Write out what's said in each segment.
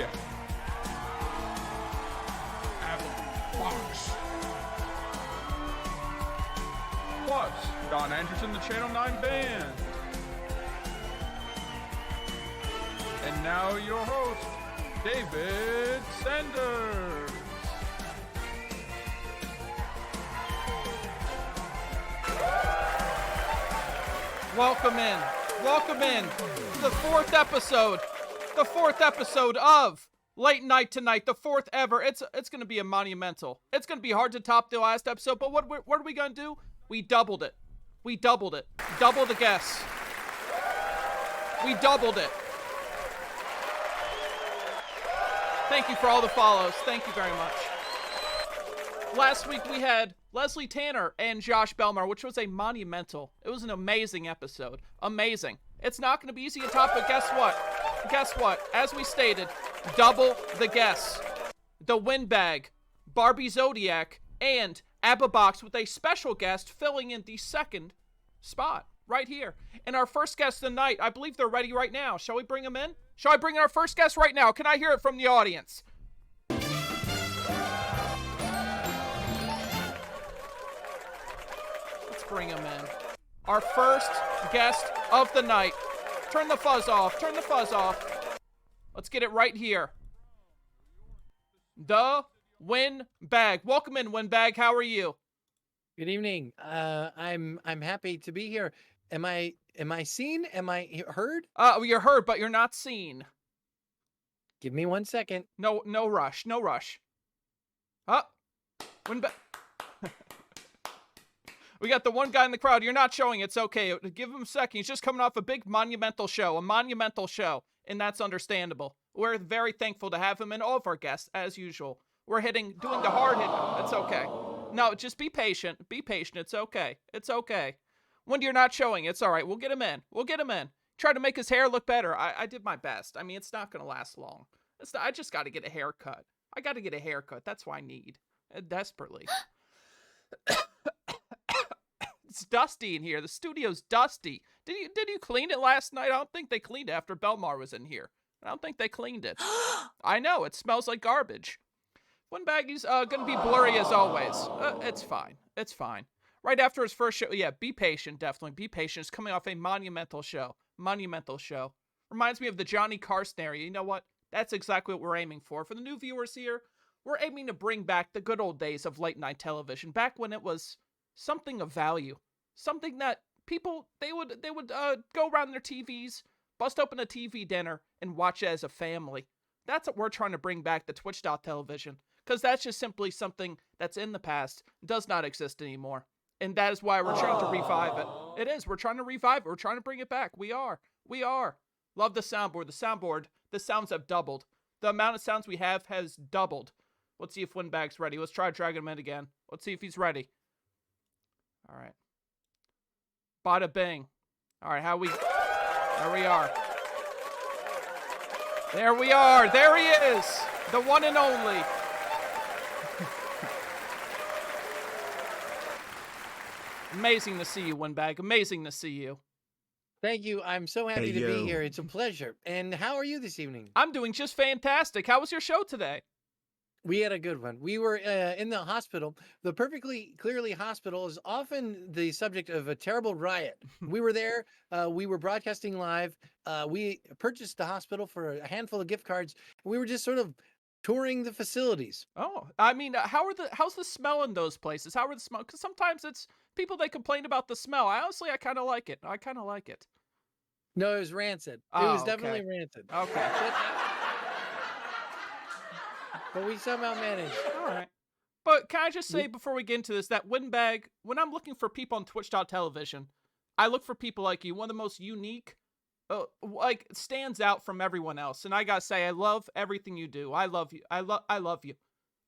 yeah. Apple Box. Plus, Don Anderson, the Channel 9 Band. And now your host, David Sanders. Welcome in to the fourth episode of Late Night Tonight, the fourth ever. It's going to be a monumental. It's going to be hard to top the last episode, but what are we going to do? We doubled it. Double the guests. We doubled it. Thank you for all the follows. Thank you very much. Last week we had Leslie Tanner and Josh Belmar, which was a monumental. It was an amazing episode. Amazing. It's not going to be easy to top, but guess what? As we stated, double the guests. The Windbag, Barbie Zodiac, and Abba Box with a special guest filling in the second spot right here. And our first guest tonight, I believe they're ready right now. Shall we bring them in? Shall I bring in our first guest right now? Can I hear it from the audience? Let's bring him in. Our first guest of the night. Turn the fuzz off. Let's get it right here. The Windbag. Welcome in, Windbag. How are you? Good evening. I'm happy to be here. Am I seen? Am I heard? You're heard, but you're not seen. Give me 1 second. No rush. Windbag. We got the one guy in the crowd. You're not showing. It's okay. Give him a second. He's just coming off a big monumental show. And that's understandable. We're very thankful to have him and all of our guests, as usual. We're doing the hard hit. It's okay. No, just be patient. It's okay. When you're not showing, it's all right. We'll get him in. Try to make his hair look better. I did my best. I mean, it's not going to last long. I just got to get a haircut. That's what I need. Desperately. It's dusty in here. The studio's dusty. Did you clean it last night? I don't think they cleaned it after Belmar was in here. I don't think they cleaned it. I know, it smells like garbage. Windbaggy's gonna be blurry as always. It's fine. Right after his first show, yeah, be patient, definitely. Be patient. It's coming off a monumental show. Reminds me of the Johnny Carson area. You know what? That's exactly what we're aiming for. For the new viewers here, we're aiming to bring back the good old days of late night television, back when it was something of value, something that people they would go around their TVs, bust open a TV dinner, and watch it as a family. That's what we're trying to bring back, the Twitch.television, because that's just simply something that's in the past, does not exist anymore, and that is why we're trying to revive it. It is. We're trying to revive it. We're trying to bring it back. We are. Love the soundboard. The sounds have doubled. The amount of sounds we have has doubled. Let's see if Windbag's ready. Let's try dragging him in again. Let's see if he's ready. All right. Bada bing. All right, there we are. There we are. There he is. The one and only. Amazing to see you, Windbag. Amazing to see you. Thank you. I'm so happy to be here. It's a pleasure. And how are you this evening? I'm doing just fantastic. How was your show today? We had a good one. We were in the hospital. The Perfectly Clearly Hospital is often the subject of a terrible riot. We were there. We were broadcasting live. We purchased the hospital for a handful of gift cards. We were just sort of touring the facilities. Oh, I mean, how's the smell in those places? How are the smell? Because sometimes it's people that complain about the smell. I kind of like it. No, it was rancid. Oh, it was definitely rancid. Okay. But we somehow managed. All right. But can I just say before we get into this, that Windbag, when I'm looking for people on Twitch.television, I look for people like you, one of the most unique, stands out from everyone else. And I gotta say, I love everything you do. I love you. I love you.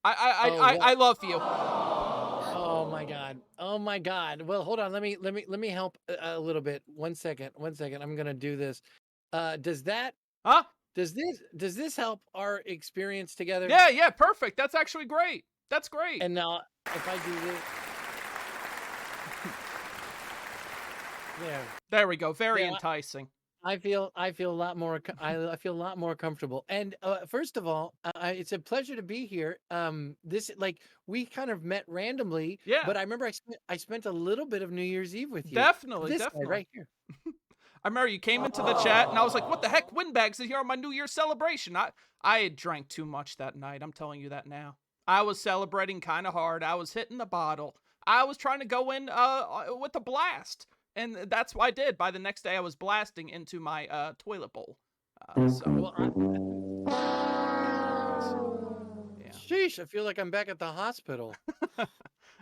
I love you. Oh my God. Well, hold on. Let me help a little bit. 1 second. I'm gonna do this. Does this help our experience together? Yeah, perfect. That's actually great. That's great. And now if I do this. There we go. Very enticing. I feel a lot more I feel a lot more comfortable. And first of all, it's a pleasure to be here. This like we kind of met randomly, Yeah, but I remember I spent a little bit of New Year's Eve with you. definitely, This guy definitely. right here. I remember you came into the chat and I was like, "What the heck? Windbags is here on my New Year's celebration." I had drank too much that night. I'm telling you that now. I was celebrating kind of hard. I was hitting the bottle. I was trying to go in with a blast, and that's what I did. By the next day, I was blasting into my toilet bowl. So Well, yeah. sheesh, I feel like I'm back at the hospital.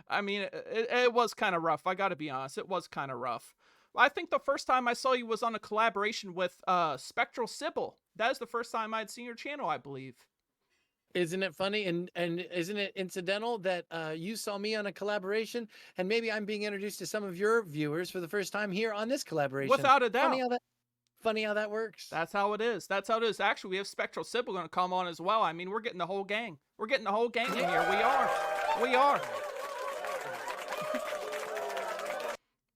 I mean, it was kind of rough. I got to be honest. It was kind of rough. I think the first time I saw you was on a collaboration with Spectral Sybil. That is the first time I'd seen your channel, I believe. Isn't it funny and isn't it incidental that you saw me on a collaboration and maybe I'm being introduced to some of your viewers for the first time here on this collaboration? Without a Funny doubt. how that funny how that works. That's how it is. That's how it is. Actually, we have Spectral Sybil going to come on as well. I mean, we're getting the whole gang. We're getting the whole gang in here. We are. We are.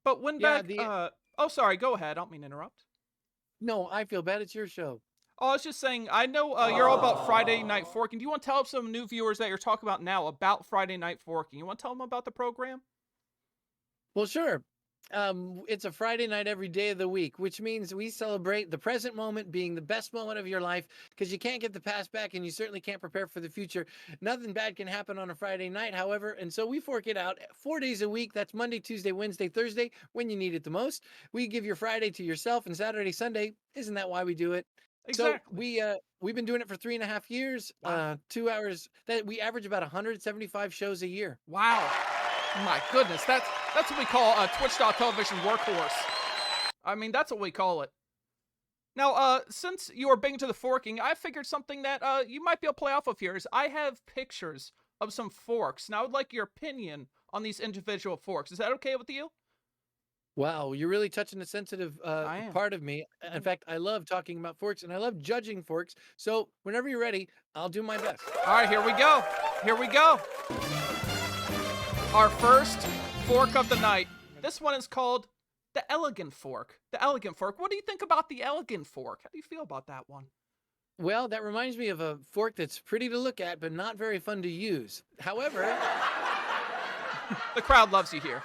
But when Yeah, back, oh, sorry. Go ahead. I don't mean to interrupt. no, I feel bad. It's your show. Oh, I was just saying, I know you're all about Friday Night Forking. Do you want to tell some new viewers that you're talking about now about Friday Night Forking? You want to tell them about the program? Well, sure. It's a Friday night every day of the week, which means we celebrate the present moment being the best moment of your life because you can't get the past back and you certainly can't prepare for the future. Nothing bad can happen on a Friday night, however, and so we fork it out 4 days a week. That's Monday, Tuesday, Wednesday, Thursday when you need it the most. We give your Friday to yourself and Saturday, Sunday. Isn't that why we do it? So Exactly. we've been doing it for 3.5 years. Wow. 2 hours that we average about 175 shows a year. Wow. My goodness. That's what we call a Twitch.television workhorse. I mean, that's what we call it. Now, since you are big into the forking, I figured something that you might be able to play off of here is I have pictures of some forks. Now, I would like your opinion on these individual forks. Is that okay with you? Wow, you're really touching a sensitive I am. part of me. In fact, I love talking about forks and I love judging forks. So whenever you're ready, I'll do my best. All right, here we go. Here we go. Our first fork of the night. This one is called the Elegant Fork. The Elegant Fork. What do you think about the Elegant Fork? How do you feel about that one? Well, that reminds me of a fork that's pretty to look at, but not very fun to use. However, The crowd loves you here.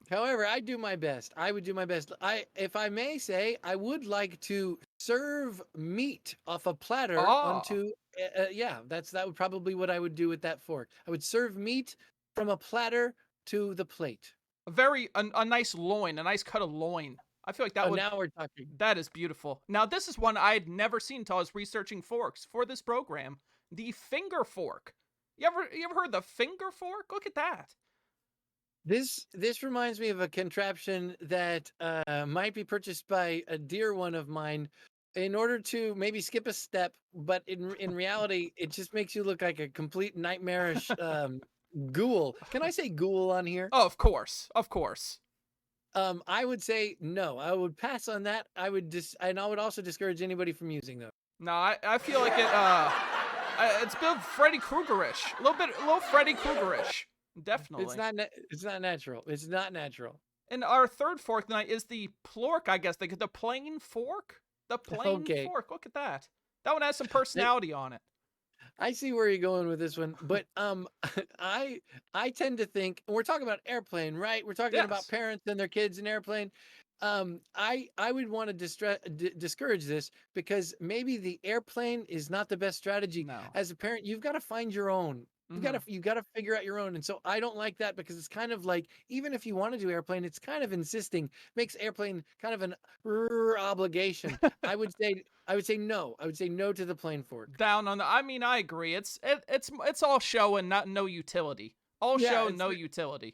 however, I do my best. I would do my best. If I may say, I would like to serve meat off a platter Oh, onto. Yeah, that would probably what I would do with that fork. I would serve meat from a platter to the plate. a nice loin, a nice cut of loin. I feel like that Oh, would now we're talking. that is beautiful. Now this is one I'd never seen until I was researching forks for this program. The finger fork. You ever heard the finger fork? Look at that. This reminds me of a contraption that might be purchased by a dear one of mine in order to maybe skip a step, but in reality, it just makes you look like a complete nightmarish ghoul. Can I say ghoul on here? Oh, of course. Of course. I would say no. I would pass on that. And I would also discourage anybody from using them. No, I feel like it's a bit Freddy Kruegerish. A little Freddy Kruegerish. Definitely. It's not natural. It's not natural. And our third fork tonight is the plork, I guess. The plain fork? The plain Okay. fork. Look at that. That one has some personality on it. I see where you're going with this one, but I tend to think, and we're talking about airplane, right? We're talking about Yes. parents and their kids in airplane. I would want to discourage this because maybe the airplane is not the best strategy. No. As a parent, you've got to find your own. You got to figure out your own. And so I don't like that because it's kind of like even if you want to do airplane, it's kind of insisting, makes airplane kind of an obligation. I would say no. I would say no to the plane fork. Down on the. I mean, I agree. It's all show and not no utility. All Yeah, show, it's no utility.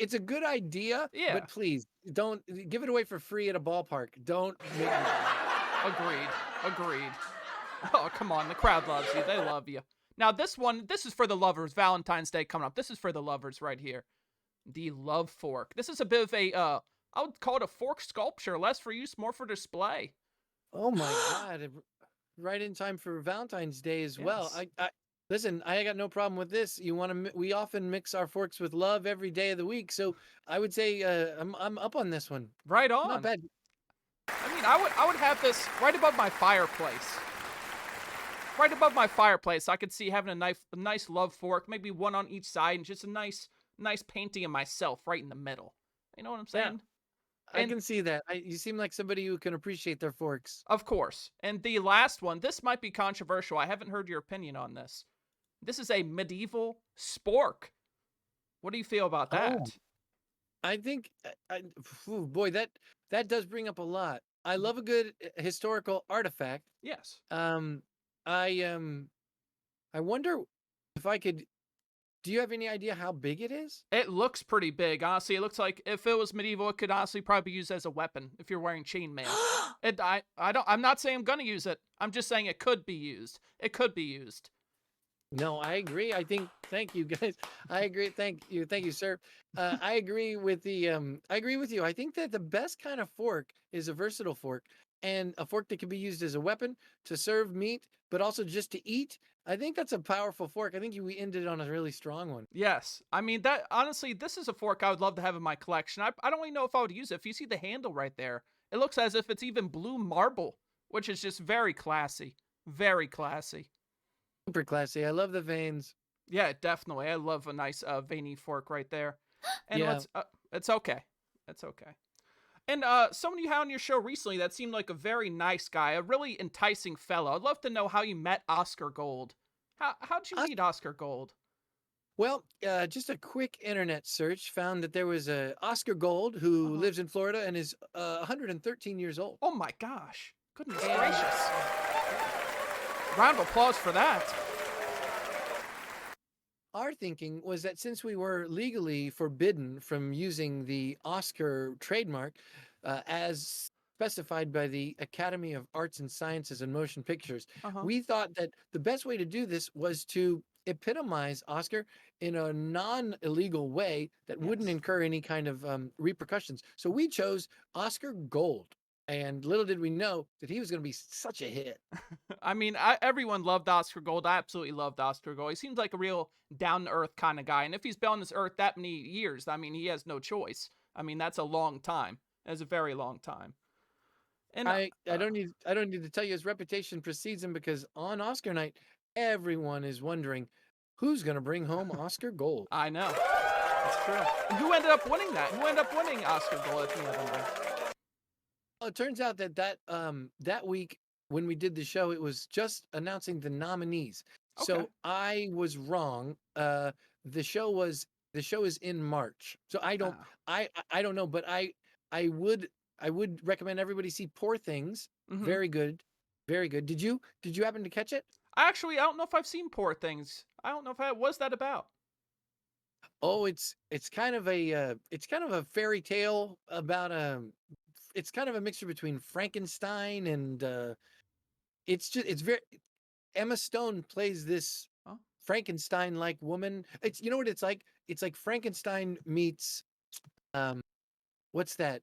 it's a good idea, Yeah. but please don't give it away for free at a ballpark. Don't make Agreed. Oh, come on. The crowd loves you. They love you. Now, this is for the lovers. Valentine's Day coming up. This is for the lovers right here. The love fork. This is a bit of a, I would call it a fork sculpture. Less for use, more for display. Oh my God. Right in time for Valentine's Day as well. Yes. I listen, I got no problem with this. We often mix our forks with love every day of the week. So I would say I'm up on this one. Right on. Not bad. I mean, I would have this right above my fireplace. Right above my fireplace, I could see having a nice love fork, maybe one on each side, and just a nice painting of myself right in the middle. You know what I'm Yeah, saying? I And can see that. You seem like somebody who can appreciate their forks. of course, and the last one, this might be controversial. I haven't heard your opinion on this. This is a medieval spork. What do you feel about Oh, that? I think, boy, that does bring up a lot. I love a good historical artifact. Yes. Um, I I wonder if I could. Do you have any idea how big it is? It looks pretty big, honestly. It looks like if it was medieval, it could honestly probably be used as a weapon if you're wearing chainmail. I'm not saying I'm gonna use it. I'm just saying it could be used. It could be used. No, I agree. I think. Thank you, guys. I agree. Thank you, sir. I agree with the. I agree with you. I think that the best kind of fork is a versatile fork, and a fork that can be used as a weapon to serve meat, but also just to eat. I think that's a powerful fork. I think we ended on a really strong one. Yes. I mean that honestly, this is a fork I would love to have in my collection. I don't even know if I would use it. If you see the handle right there, it looks as if it's even blue marble, which is just very classy. Very classy. Super classy. I love the veins. Yeah, definitely. I love a nice veiny fork right there. And Yeah. it's okay. It's okay. And someone you had on your show recently that seemed like a very nice guy, a really enticing fellow. I'd love to know how you met Oscar Gold. How'd you meet Oscar Gold? Well, just a quick internet search found that there was a Oscar Gold Uh who huh. lives in Florida and is 113 years old. Oh my gosh! Goodness And gracious! yeah, Round of applause for that. our thinking was that since we were legally forbidden from using the Oscar trademark, as specified by the Academy of Arts and Sciences and Motion Pictures, Uh huh. we thought that the best way to do this was to epitomize Oscar in a non-illegal way that wouldn't Yes. incur any kind of repercussions. So we chose Oscar Gold. And little did we know that he was going to be such a hit. I mean, everyone loved Oscar Gold. I absolutely loved Oscar Gold. He seems like a real down to earth kind of guy. And if he's been on this earth that many years, I mean, he has no choice. I mean, that's a long time. That's a very long time. And I don't need to tell you his reputation precedes him because on Oscar night, everyone is wondering who's going to bring home Oscar Gold. I know. It's true. And who ended up winning that? Who ended up winning Oscar Gold at the end of the Well, it turns out that week when we did the show, it was just announcing the nominees. Okay. So I was wrong. The show was the show is in March. So Ah. I don't know, but I would I would recommend everybody see Poor Things. Mm-hmm. Very good. Very good. Did you happen to catch it? Actually, I don't know if I've seen Poor Things. I don't know if I. What's that about? Oh, it's kind of a fairy tale about it's kind of a mixture between Frankenstein and it's very Emma Stone plays this Oh. Frankenstein-like woman. It's you know what it's like? It's like Frankenstein meets um what's that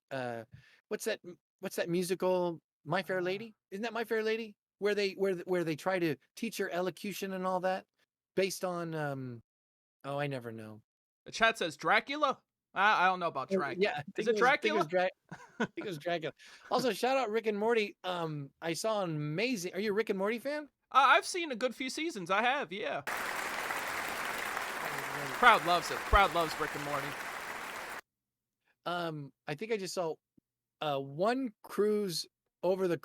what's that musical My Fair Uh, Lady? Isn't that My Fair Lady? Where they try to teach her elocution and all that based on oh, I never know. the chat says Dracula. I don't know about Oh, yeah, Dracula. I Is think it it was I think it was Dracula? I think it was Dracula. Also, shout out Rick and Morty. I saw an amazing. Are you a Rick and Morty fan? I've seen a good few seasons. I have, yeah. Right, right. Crowd loves it. Crowd loves Rick and Morty. I think I just saw one cruise over the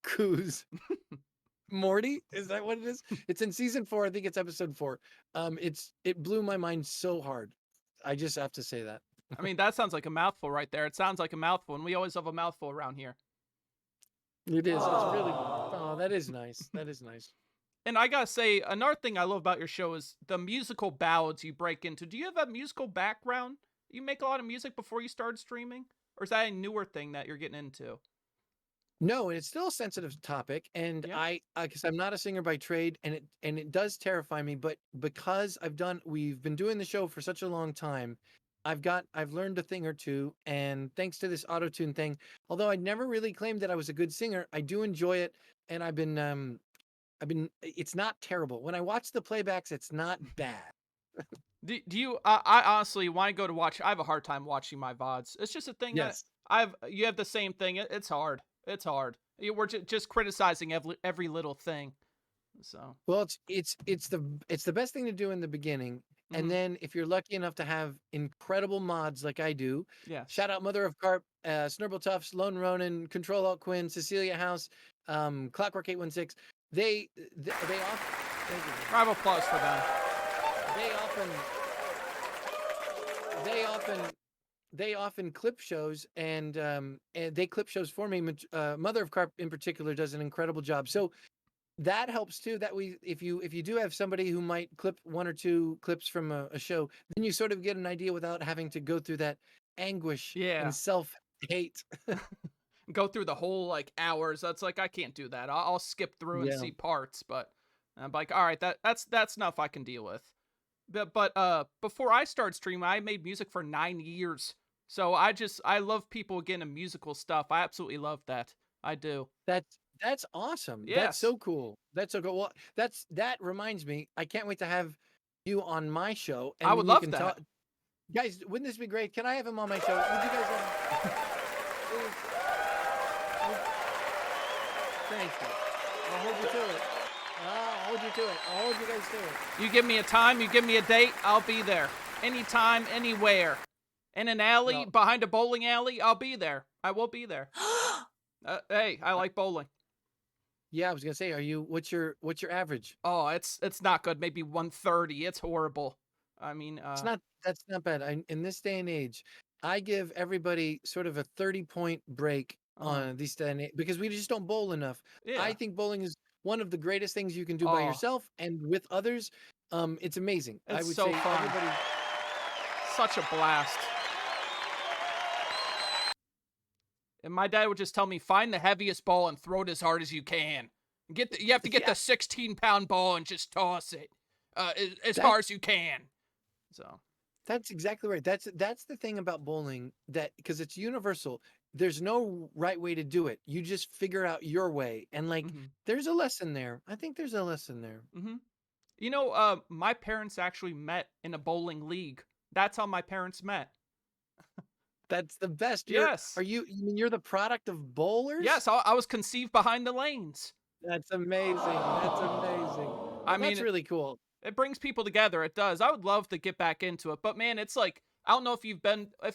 cruise. Morty, is that what it is? It's in season 4. I think it's episode 4. It blew my mind so hard. I just have to say that. I mean, that sounds like a mouthful right there. It sounds like a mouthful, and we always have a mouthful around here. It is. It's really. Oh, that is nice. That is nice. And I gotta say, another thing I love about your show is the musical ballads you break into. Do you have a musical background? You make a lot of music before you started streaming? Or is that a newer thing that you're getting into? No, and it's still a sensitive topic, and Yeah? because I'm not a singer by trade, and it does terrify me, but because we've been doing the show for such a long time, I've learned a thing or two, and thanks to this auto tune thing, although I never really claimed that I was a good singer, I do enjoy it, and it's not terrible. When I watch the playbacks, it's not bad. Do you, I honestly, when I go to watch, I have a hard time watching my VODs. It's just a thing that Yes. You have the same thing. It's hard. It's hard. We're just criticizing every little thing. So. Well, it's the best thing to do in the beginning, and Mhm. then if you're lucky enough to have incredible mods like I do, Yes. shout out Mother of Carp, Snurble Tufts, Lone Ronin, Control Alt Quinn, Cecilia House, Clockwork 816. They often thank you. Round of applause for them. They often they often they often clip shows and they clip shows for me. Mother of Carp in particular does an incredible job. So that helps too. That if you do have somebody who might clip one or two clips from a show, then you sort of get an idea without having to go through that anguish Yeah. and self-hate. Go through the whole like hours. That's like I can't do that. I'll skip through and Yeah. see parts, but I'm like, all right, that's enough I can deal with. But before I started streaming, I made music for 9 years. So I love people getting into musical stuff. I absolutely love that. I do. That's awesome. That's Yes. so cool. That's so cool. Well, that reminds me. I can't wait to have you on my show, I and would then you love can that. talk. Guys, wouldn't this be great? Can I have him on my show? Would you guys? Thank you. I'll hold you to it. I'll hold you to it. I'll hold you guys to it. You give me a time, you give me a date, I'll be there. Anytime, anywhere. In an alley, No. behind a bowling alley, I'll be there. I will be there. Hey, I like bowling. Yeah, I was gonna say, what's your average? Oh, it's not good. Maybe 130. It's horrible. I mean, That's not bad. In this day and age, I give everybody sort of a 30-point break on these day and age, because we just don't bowl enough. yeah. I think bowling is one of the greatest things you can do by Oh, yourself and with others. It's amazing. I it's would so say fun. everybody. Such a blast. And my dad would just tell me, find the heaviest ball and throw it as hard as you can. You have to get Yeah. the 16-pound ball and just toss it as That- hard as you can. So. That's exactly right. That's the thing about bowling, that because it's universal. There's no right way to do it. You just figure out your way, and like Mm-hmm. there's a lesson there. I think there's a lesson there. Mm-hmm. You know, my parents actually met in a bowling league. That's how my parents met. That's the best. Yes. You mean you're the product of bowlers? Yes, I was conceived behind the lanes. That's amazing. That's amazing. Well, I mean, that's really cool. it brings people together. It does. I would love to get back into it, but man, it's like I don't know if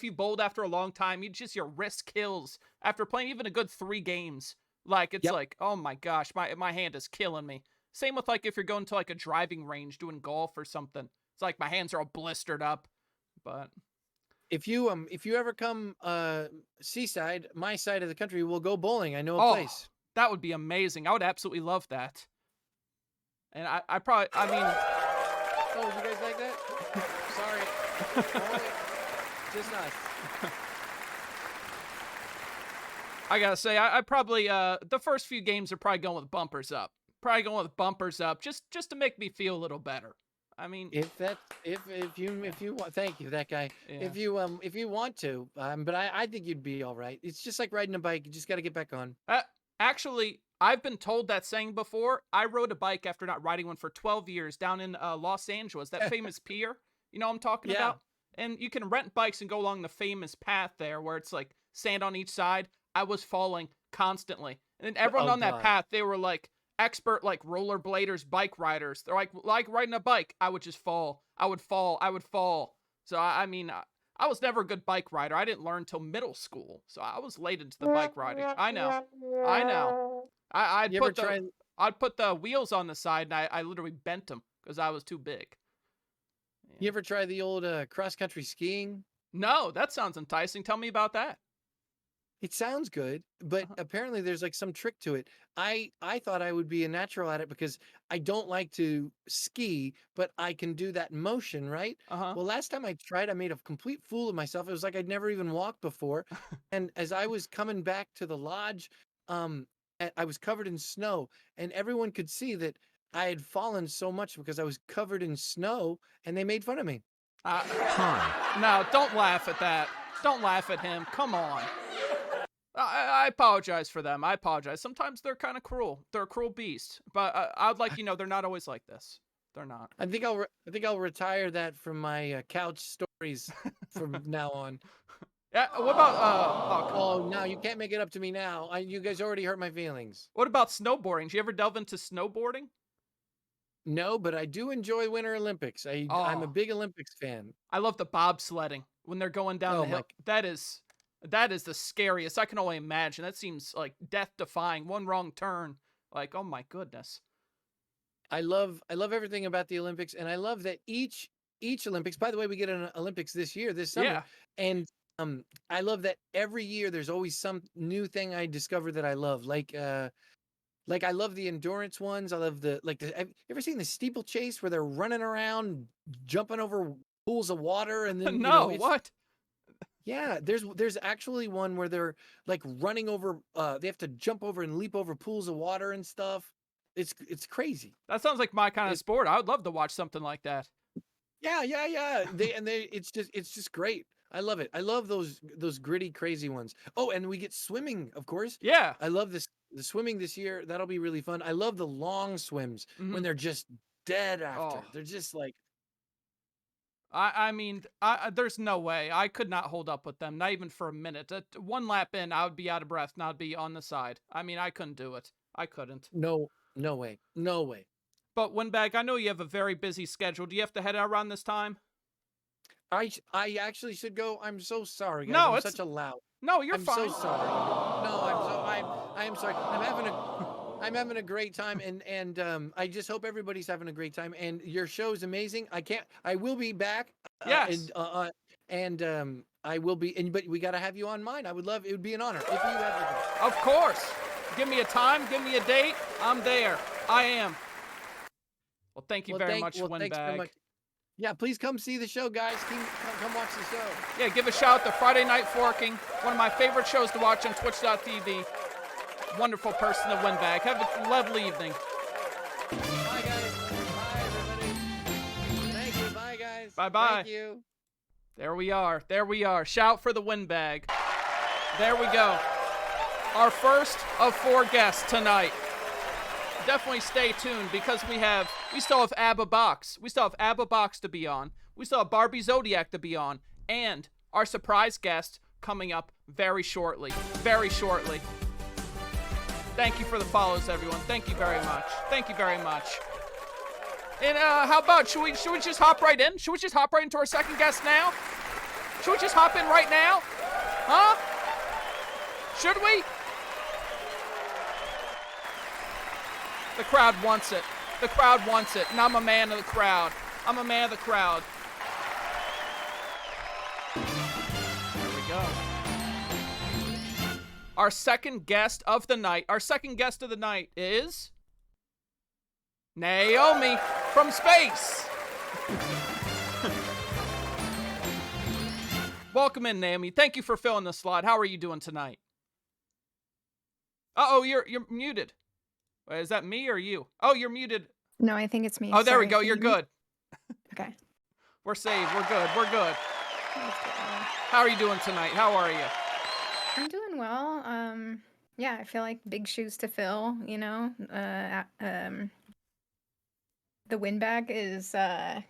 you bowled after a long time. Your wrist kills after playing even a good 3 games. Like it's Yep. like, oh my gosh, my hand is killing me. Same with like if you're going to like a driving range doing golf or something. It's like my hands are all blistered up. But If you ever come seaside, my side of the country, we'll go bowling. I know a oh, place. that would be amazing. I would absolutely love that. And I mean, Oh, you guys like that? Sorry. Just us. I gotta say, I probably the first few games are probably going with bumpers up. Probably going with bumpers up, just to make me feel a little better. I mean, If you want, thank you, that guy. yeah. If you want to, but I think you'd be all right. It's just like riding a bike. You just got to get back on. Actually, I've been told that saying before. I rode a bike after not riding one for 12 years down in Los Angeles, that famous pier. You know what I'm talking Yeah. about? And you can rent bikes and go along the famous path there where it's like sand on each side. I was falling constantly. And then everyone Oh, on that God. path, they were like expert like rollerbladers, bike riders. They're like riding a bike. I would just fall. I would fall. So I mean, I was never a good bike rider. I didn't learn until middle school. So I was late into the bike riding. I know. I'd You ever put try? I'd put the wheels on the side and I literally bent them because I was too big. You ever try the old cross country skiing? No, that sounds enticing. Tell me about that. It sounds good, but Uh-huh. apparently there's like some trick to it. I thought I would be a natural at it because I don't like to ski, but I can do that motion, right? Uh-huh. Well, last time I tried, I made a complete fool of myself. It was like I'd never even walked before. And as I was coming back to the lodge, I was covered in snow, and everyone could see that I had fallen so much because I was covered in snow, and they made fun of me. No, don't laugh at that. Don't laugh at him. Come on. I apologize for them. I apologize. Sometimes they're kind of cruel. They're a cruel beast. But I'd like they're not always like this. They're not. I think I'll retire that from my couch stories from now on. Yeah. What about oh, come on. Oh, no, you can't make it up to me now. You guys already hurt my feelings. What about snowboarding? Do you ever delve into snowboarding? No, but I do enjoy Winter Olympics. I'm a Oh, big Olympics fan. I love the bobsledding when they're going down Oh the my, hill. That is the scariest. I can only imagine. That seems like death defying. One wrong turn. Like, oh my goodness. I love everything about the Olympics, and I love that each Olympics. By the way, we get an Olympics this summer, Yeah. and I love that every year there's always some new thing I discover that I love. Like I love the endurance ones. I love have you ever seen the steeplechase where they're running around, jumping over pools of water, and then No, it's what? yeah. There's actually one where they're like running over. They have to jump over and leap over pools of water and stuff. It's crazy. That sounds like my kind of It sport. I would love to watch something like that. Yeah, yeah, yeah. It's just great. I love it. I love those gritty, crazy ones. Oh, and we get swimming, of course. Yeah. I love the swimming this year. That'll be really fun. I love the long swims when Hmm. they're just dead after. Oh, They're just like, I mean, there's no way I could not hold up with them, not even for a minute. One lap in, I would be out of breath and I'd be on the side. I mean, I couldn't do it. I couldn't. no, no way, no way. But Windbag, I know you have a very busy schedule. Do you have to head out around this time? I actually should go. I'm so sorry, guys. No, I'm it's such a loud. no, you're I'm so fine. sorry. No, I am sorry. I'm having a great time, and I just hope everybody's having a great time. And your show is amazing. I will be back. Yes, I will be. But we got to have you on mine. I would love. It would be an honor if you ever go. of course. Give me a time, give me a date. I'm there. I am. Well, thank you very much, Thanks very Windbag. much. Yeah, please come see the show, guys. Come watch the show. Yeah, give a shout out to Friday Night Forking, one of my favorite shows to watch on Twitch.tv. Wonderful person to Windbag. Have a lovely evening. Bye, guys. Bye, everybody. Thank you. Bye, guys. Bye-bye. Thank you. There we are. There we are. Shout for the Windbag. There we go. Our first of 4 guests tonight. Definitely stay tuned because we still have Abba Box. We still have Abba Box to be on. We still have Barbie Zodiac to be on. And our surprise guest coming up very shortly. Very shortly. Thank you for the follows, everyone. Thank you very much. Thank you very much. And how about, should we just hop right in? Should we just hop right into our second guest now? Should we just hop in right now? Huh? Should we? The crowd wants it. The crowd wants it. And I'm a man of the crowd. I'm a man of the crowd. There we go. Our second guest of the night. Our second guest of the night is Naomi from space. Welcome in, Naomi. Thank you for filling the slot. How are you doing tonight? Uh-oh, you're muted. Wait, is that me or you? Oh, you're muted. No, I think it's me. Oh, there we Sorry, go. can You're you hear me? good. Okay. We're saved. We're good. We're good. Let's get going. How are you doing tonight? How are you? I'm doing well. Yeah, I feel like big shoes to fill, you know. The Windbag is a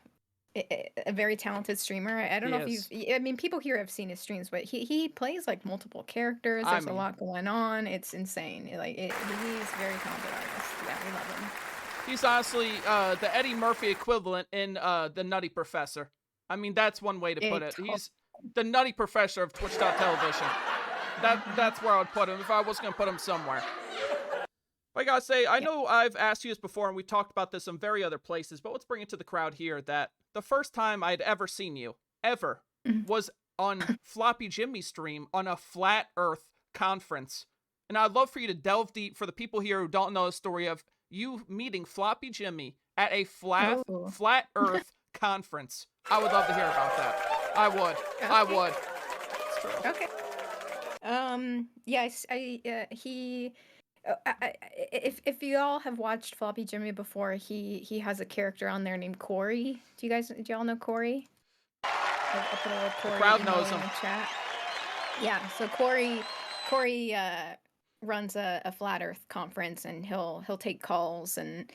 very talented streamer. I don't He know if is. I mean, people here have seen his streams, but he plays like multiple characters. I There's a mean, lot going on. It's insane. He's a very talented artist. Yeah, we love him. he's honestly the Eddie Murphy equivalent in The Nutty Professor. I mean, that's one way to put it. He's the Nutty Professor of Twitch.television. That's where I would put him if I was going to put him somewhere. I gotta say, I know I've asked you this before, and we talked about this in very other places, but let's bring it to the crowd here that the first time I'd ever seen you, ever, Mhm. was on Floppy Jimmy's stream on a Flat Earth conference. And I'd love for you to delve deep for the people here who don't know the story of you meeting Floppy Jimmy at a Flat Oh. Earth conference. I would love to hear about that. I would. I Okay. would. It's true. Okay. Yes, he. If you all have watched Floppy Jimmy before, he has a character on there named Corey. Do y'all know Corey? I'll put a little Corey crowd emoji knows in him. the chat. Yeah, so Corey runs a flat Earth conference, and he'll take calls, and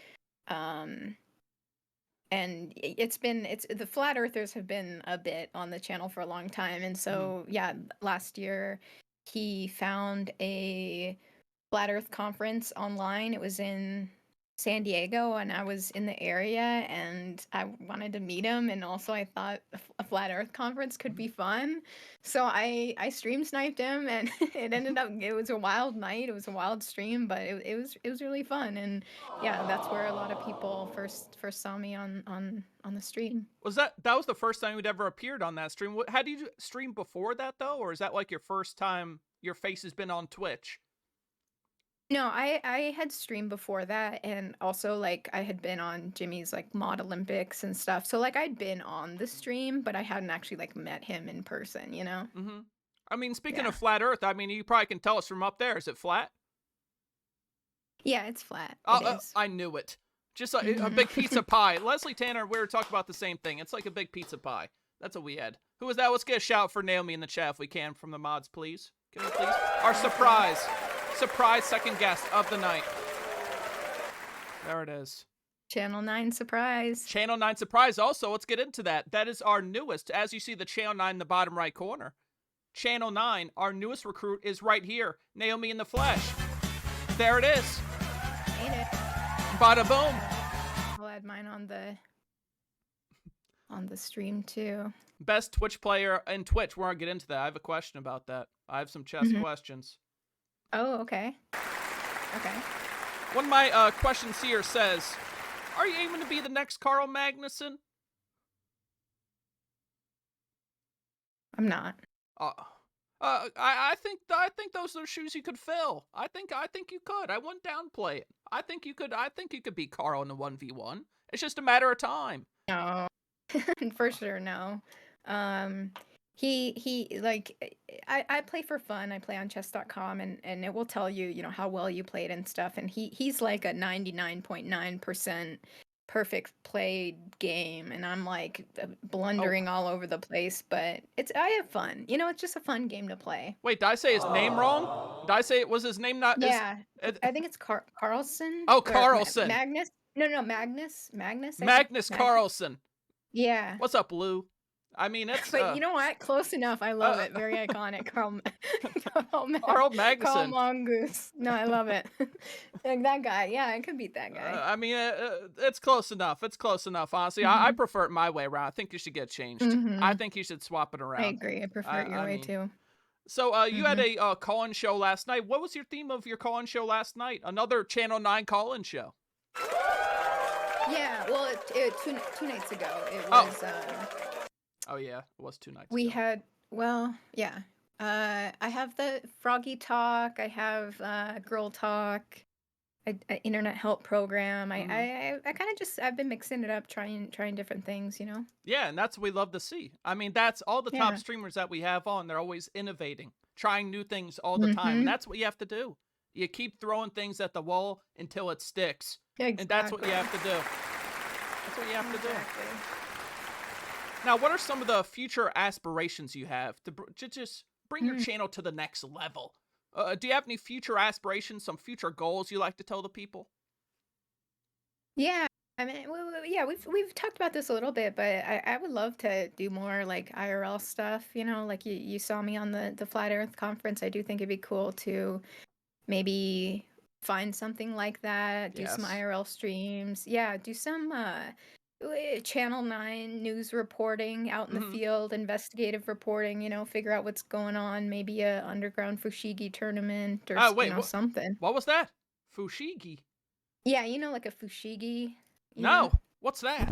it's the flat earthers have been a bit on the channel for a long time, and so yeah, last year he found a flat earth conference online. It was in San Diego, and I was in the area, and I wanted to meet him, and also I thought a flat earth conference could be fun, so I stream sniped him, and it was a wild night, it was a wild stream, but it was really fun. And yeah, that's where a lot of people first saw me on the stream. Was that was the first time you'd ever appeared on that stream? Had you streamed before that though, or is that like your first time your face has been on Twitch? No, I had streamed before that, and also like I had been on Jimmy's like Mod Olympics and stuff. So like I'd been on the stream, but I hadn't actually like met him in person, you know? Mm-hmm. I mean, speaking Yeah. of flat Earth, I mean, you probably can tell us from up there. Is it flat? Yeah, it's flat. Oh, It is. I knew it. Just a big pizza pie. Leslie Tanner, we were talking about the same thing. It's like a big pizza pie. That's what we had. Who was that? Let's get a shout for Naomi in the chat if we can from the mods, please. Can we please? Our surprise second guest of the night. There it is. Channel 9 surprise. Channel 9 surprise. Also, let's get into that. That is our newest. As you see the Channel 9 in the bottom right corner. Channel 9, our newest recruit is right here. Naomi in the flesh. There it is. Ain't it? Bada boom. I'll add mine on the stream too. Best Twitch player in Twitch. We're going to get into that. I have a question about that. I have some chess questions. Oh, okay. Okay. One of my questions here says, are you aiming to be the next Carl Magnuson? I'm not. I think those are shoes you could fill. I think you could. I wouldn't downplay it. I think you could beat Carl in a 1v1. It's just a matter of time. No. For sure, no. He like I play for fun. I play on chess.com, and it will tell you, you know, how well you played and stuff, and he's like a 99.9% perfect played game, and I'm like blundering all over the place, but I have fun. You know, it's just a fun game to play. Wait, did I say his name wrong? Did I say it was his name not? Yeah, I think it's Carlson. Oh, or Carlson. Magnus. No, Magnus. Magnus Carlson. Yeah. What's up, Lou? I mean, it's. But you know what? Close enough. I love it. Very iconic. Carl Carl Magnuson. Carl Mongoose. No, I love it. Like that guy. Yeah, I could beat that guy. I mean, it's close enough. It's close enough. Honestly, I prefer it my way around. I think you should get changed. I think you should swap it around. I agree. I prefer it your way too. So, you had a call-in show last night. What was your theme of your call-in show last night? Another Channel 9 call-in show. Yeah. Well, two nights ago it was. Oh yeah, it was 2 nights. We ago. had. Well, yeah. I have the Froggy Talk. I have Girl Talk. Internet help program. I kind of just I've been mixing it up, trying different things, you know. Yeah, and that's what we love to see. I mean, that's all the top streamers that we have on. They're always innovating, trying new things all the time, and that's what you have to do. You keep throwing things at the wall until it sticks, Exactly. and that's what you have to do. That's what you have to do. Now, what are some of the future aspirations you have to just bring your channel to the next level? Do you have any future aspirations, some future goals you like to tell the people? Yeah, I mean, we've talked about this a little bit, but I would love to do more like IRL stuff. You know, like you saw me on the Flat Earth conference. I do think it'd be cool to maybe find something like that. Do some IRL streams. Yeah, do some Channel 9 news reporting out in the field, investigative reporting, you know, figure out what's going on, maybe a underground Fushigi tournament or something. What was that? Fushigi? Yeah, you know, like a Fushigi. No, what's that?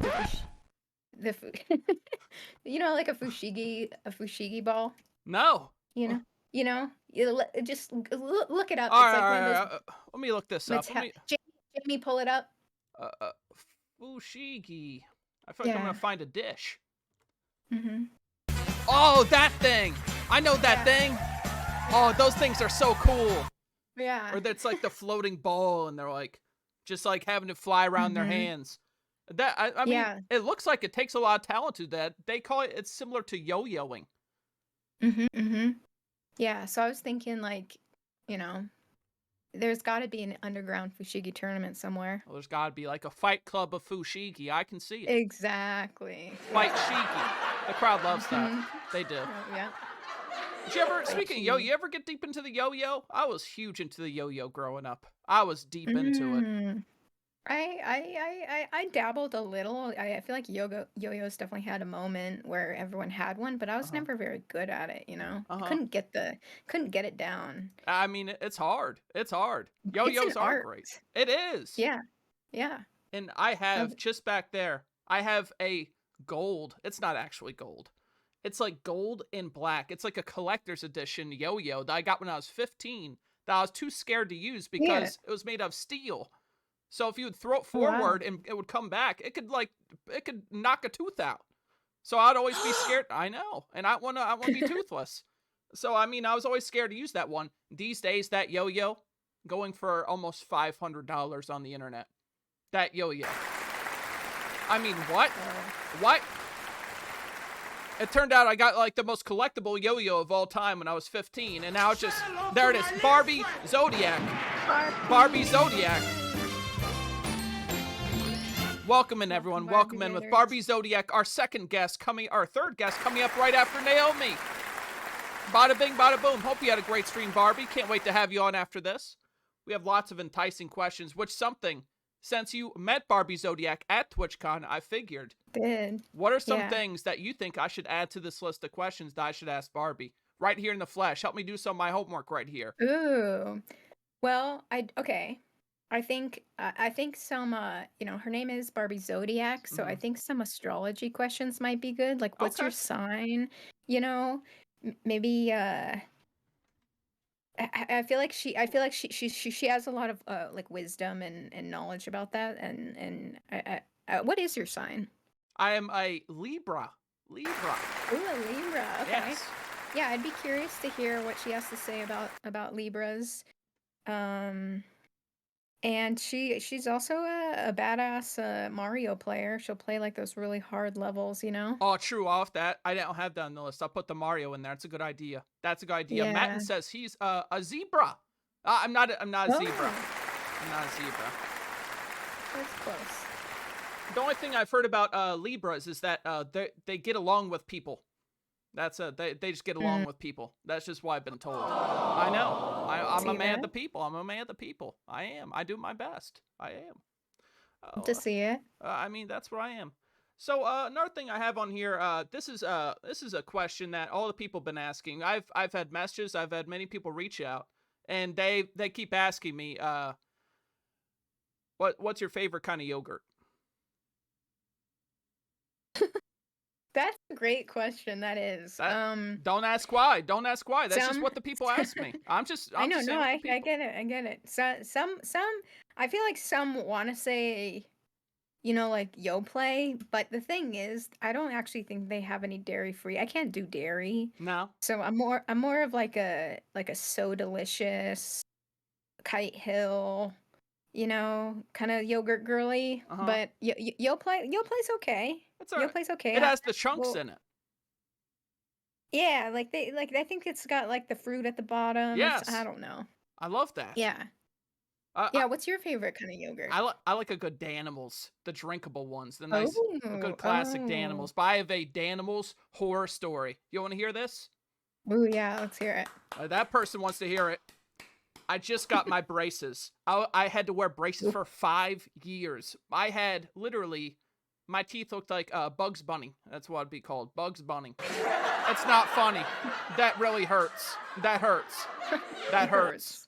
You know, like a Fushigi ball. No. You know, just look it up. All it's like one of those. right. Let me look this up. Jamie, pull it up. Fushigi. I feel like I'm gonna find a dish. Mm-hmm. Oh, that thing! I know that thing! Oh, those things are so cool! Yeah. Or that's like the floating ball and they're like, just like having to fly around their hands. That I mean, it looks like it takes a lot of talent to do that. They call it, it's similar to yo-yoing. Yeah, so I was thinking like, you know, there's got to be an underground fushigi tournament somewhere. Well, there's got to be like a fight club of Fushigi. I can see it. Exactly. Fight Shigi. The crowd loves that. Mhm. They do. Oh, yeah. Did you ever, Fight speaking of yo, Shigi. you ever get deep into the yo-yo? I was huge into the yo-yo growing up. I was deep into it. Mm. I dabbled a little. I feel like yo-yos definitely had a moment where everyone had one, but I was Uh-huh. never very good at it, you know? Uh-huh. I couldn't get it down. I mean, it's hard. It's hard. It's Yo-yos an are art. great. It is. Yeah. Yeah. And I have, Of- just back there, I have a gold. It's not actually gold. It's like gold and black. It's like a collector's edition yo-yo that I got when I was 15 that I was too scared to use because it was made of steel. So if you would throw it Oh, wow. forward and it would come back, it could knock a tooth out. So I'd always be scared. I know. And I want to be toothless. So I mean, I was always scared to use that one. These days that yo-yo going for almost $500 on the internet. That yo-yo. I mean, what? What? It turned out I got like the most collectible yo-yo of all time when I was 15, and now it's just, there it is, Barbie Zodiac. Barbie Zodiac. Welcome in, everyone. Welcome in with Barbie Zodiac, our third guest coming up right after Naomi. Bada bing, bada boom. Hope you had a great stream, Barbie. Can't wait to have you on after this. We have lots of enticing questions, since you met Barbie Zodiac at TwitchCon, I figured. Did. What are some things that you think I should add to this list of questions that I should ask Barbie? Right here in the flesh. Help me do some of my homework right here. Ooh. Well, I think some her name is Barbie Zodiac, so I think some astrology questions might be good. Like, what's your sign? You know, maybe I feel like she has a lot of like wisdom and knowledge about that. And what is your sign? I am a Libra. Ooh, a Libra. Okay. Yes. Yeah, I'd be curious to hear what she has to say about Libras. And she's also a badass Mario player. She'll play like those really hard levels, you know? Oh, true. Off that. I don't have that on the list. I'll put the Mario in there. That's a good idea. Yeah. Matten says he's a zebra. I'm not a zebra. Oh, I'm not a zebra. that's close. The only thing I've heard about Libras is that they get along with people. That's they just get along with people. That's just what I've been told. I know. I'm a man of the people. I'm a man of the people. I am. I do my best. I am. To see it. I mean, that's what I am. So another thing I have on here. This is a question that all the people have been asking. I've had messages. I've had many people reach out, and they keep asking me, what's your favorite kind of yogurt? That's a great question. That is. Don't ask why. Don't ask why. That's just what the people ask me. I know. No, I get it. I get it. So some I feel like some want to say, like yo play, but the thing is, I don't actually think they have any dairy free. I can't do dairy. No. So I'm more of like a So Delicious, Kite Hill, kind of yogurt girly. Uh-huh. But yo play's okay. It's all right. Yo play's okay. It has the chunks in it. Yeah, I think it's got like the fruit at the bottom. Yes. I don't know. I love that. Yeah. What's your favorite kind of yogurt? I like a good Danimals, the drinkable ones, the nice, good classic Oh. Danimals. But I have a Danimals horror story. You want to hear this? Ooh, yeah, let's hear it. That person wants to hear it. I just got my braces. I had to wear braces for 5 years. I had literally, my teeth looked like Bugs Bunny. That's what it'd be called, Bugs Bunny. It's not funny. That really hurts. That hurts. That hurts.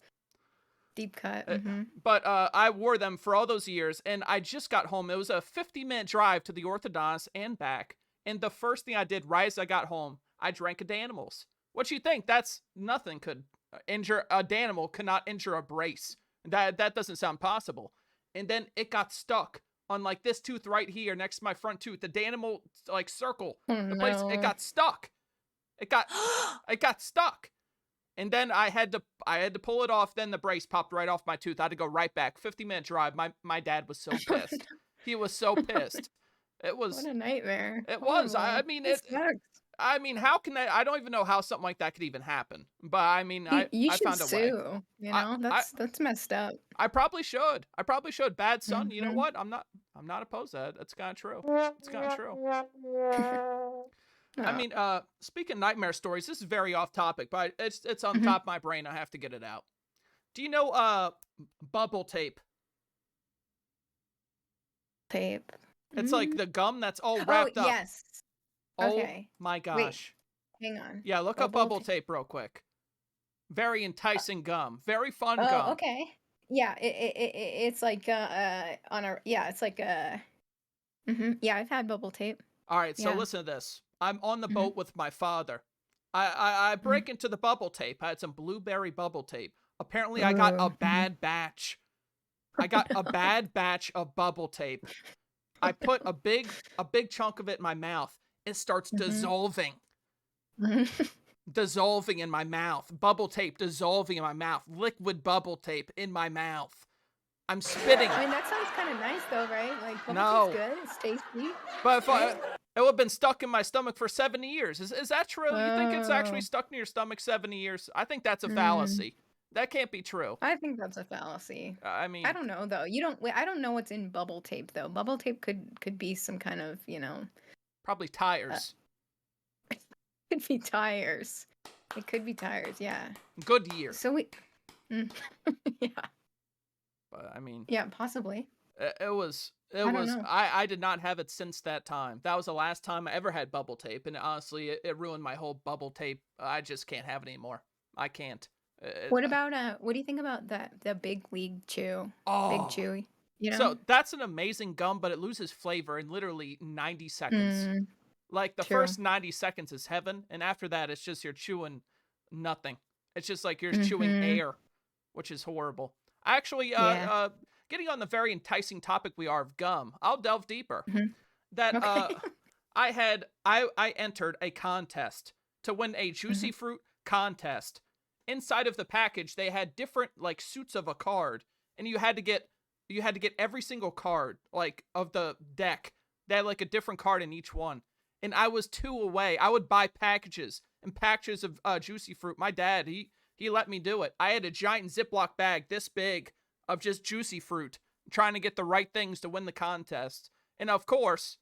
Deep cut. Mm-hmm. But I wore them for all those years, and I just got home. It was a 50-minute drive to the orthodontist and back. And the first thing I did right as I got home, I drank a Danimals. What you think? That's nothing could injure a Danimal could not injure a brace. That doesn't sound possible. And then it got stuck on like this tooth right here next to my front tooth. The Danimal like circle. Oh, The place it got stuck. It got stuck. And then I had to pull it off. Then the brace popped right off my tooth. I had to go right back. 50-minute drive. My dad was so pissed. He was so pissed. It was. What a nightmare. It was. I mean, This sucks. I mean, how can that? I don't even know how something like that could even happen. But I mean, You I should found a way. sue. You I know, I that's messed up. I probably should. I probably should. Bad son. You know Hmm. what? I'm not opposed to that. That's kind of true. It's kind of true. I Oh. mean, speaking of nightmare stories, this is very off topic, but it's on Mhm. top of my brain. I have to get it out. Do you know bubble tape? Tape. It's like Mm. the gum that's all Oh, wrapped up. yes. Oh Okay. my Wait, gosh. hang on. Yeah, look up Bubble bubble tape. tape real quick. Very Uh, enticing gum. Very fun oh, gum. okay. Yeah, it's like on a yeah, it's like yeah, I've had bubble tape. All right, so Yeah. listen to this. I'm on the Hmm. boat with my father. I Hmm. break into the bubble tape. I had some blueberry bubble tape. Apparently, I got a Ooh. Mhm. bad batch. I got a bad batch of bubble tape. I put a big chunk of it in my mouth. It starts Mhm. dissolving. Mhm. Dissolving in my mouth. Bubble tape dissolving in my mouth. Liquid bubble tape in my mouth. I'm spitting. I mean, that sounds kind of nice though, right? Like bubble tape's No. good. It's tasty, But if right? it would have been stuck in my stomach for 70 years. Is that true? You think it's actually Oh. stuck in your stomach 70 years? I think that's a Mm. fallacy. That can't be true. I think that's a fallacy. I I mean, don't know though. You don't. I don't know what's in bubble tape though. Bubble tape could be some kind of probably uh, tires. could be tires. It could be tires. Yeah. Goodyear. So we. Mm. Yeah. But I mean, Yeah. Possibly. it was. I don't know. I did not have it since that time. That was the last time I ever had bubble tape, and honestly, it ruined my whole bubble tape. I just can't have it anymore. I can't. What about what do you think about the Big League Chew? Big Oh, Chewy. You know. so that's an amazing gum, but it loses flavor in literally 90 seconds. Mm, Like the true. first 90 seconds is heaven, and after that, it's just you're chewing nothing. It's just like you're chewing Mm-hmm. air, which is horrible. Actually, Yeah. getting on the very enticing topic we are of gum, I'll delve deeper. Hmm. That Okay. I entered a contest to win a Hmm. juicy fruit contest. Inside of the package, they had different like suits of a card, and you had to get every single card like of the deck. They had like a different card in each one, and I was two away. I would buy packages and packages of juicy fruit. My dad, he let me do it. I had a giant Ziploc bag this big of just juicy fruit, trying to get the right things to win the contest. And of course,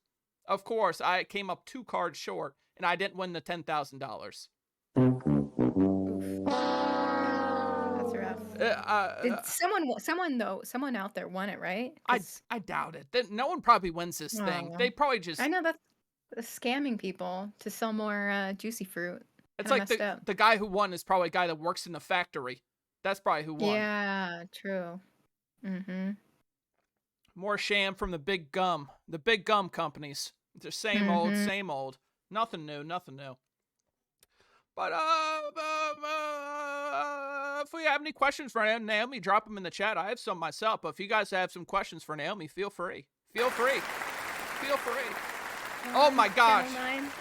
I came up 2 cards short, and I didn't win the $10,000. Oof. That's rough. Did someone out there won it, right? Because I doubt it. No one probably wins this thing. oh, They probably I just. know that's scamming people to sell more juicy fruit. It's Kind of like messed up. the guy who won is probably a guy that works in the factory. That's probably who won. Yeah, true. Mm-hmm. More sham from the big gum companies. They're Mm-hmm. same old. Nothing new, nothing new. But if we have any questions for Naomi, drop them in the chat. I have some myself, but if you guys have some questions for Naomi, feel free. Feel free. Feel free. Oh my gosh. Channel 9.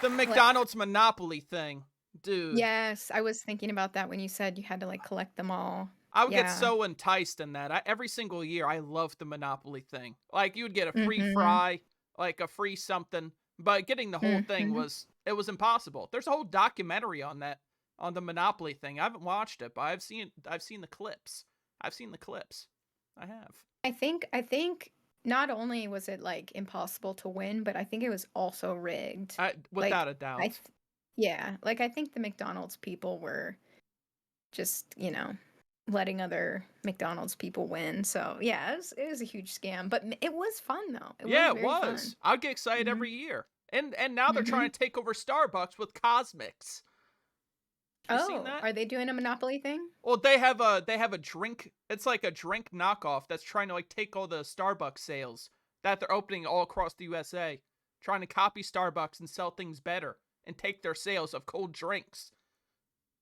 The McDonald's Monopoly thing. Dude. Yes, I was thinking about that when you said you had to like collect them all. I would get Yeah. so enticed in that. Every single year, I loved the Monopoly thing. Like, you would get a free Mm-hmm. fry, like a free something. But getting the whole thing Mm-hmm. it was impossible. There's a whole documentary on that, on the Monopoly thing. I haven't watched it, but I've seen the clips. I've seen the clips. I have. I think not only was it like impossible to win, but I think it was also rigged. Without Like a doubt. yeah, like I think the McDonald's people were just, letting other McDonald's people win. So yeah, it was a huge scam, but it was fun though. It Yeah, was it very was. I'd get excited Mhm. every year. And now they're Mhm. trying to take over Starbucks with Cosmics. You seen Oh, that? are they doing a Monopoly thing? Well, they have a drink. It's like a drink knockoff that's trying to like take all the Starbucks sales that they're opening all across the USA, trying to copy Starbucks and sell things better and take their sales of cold drinks.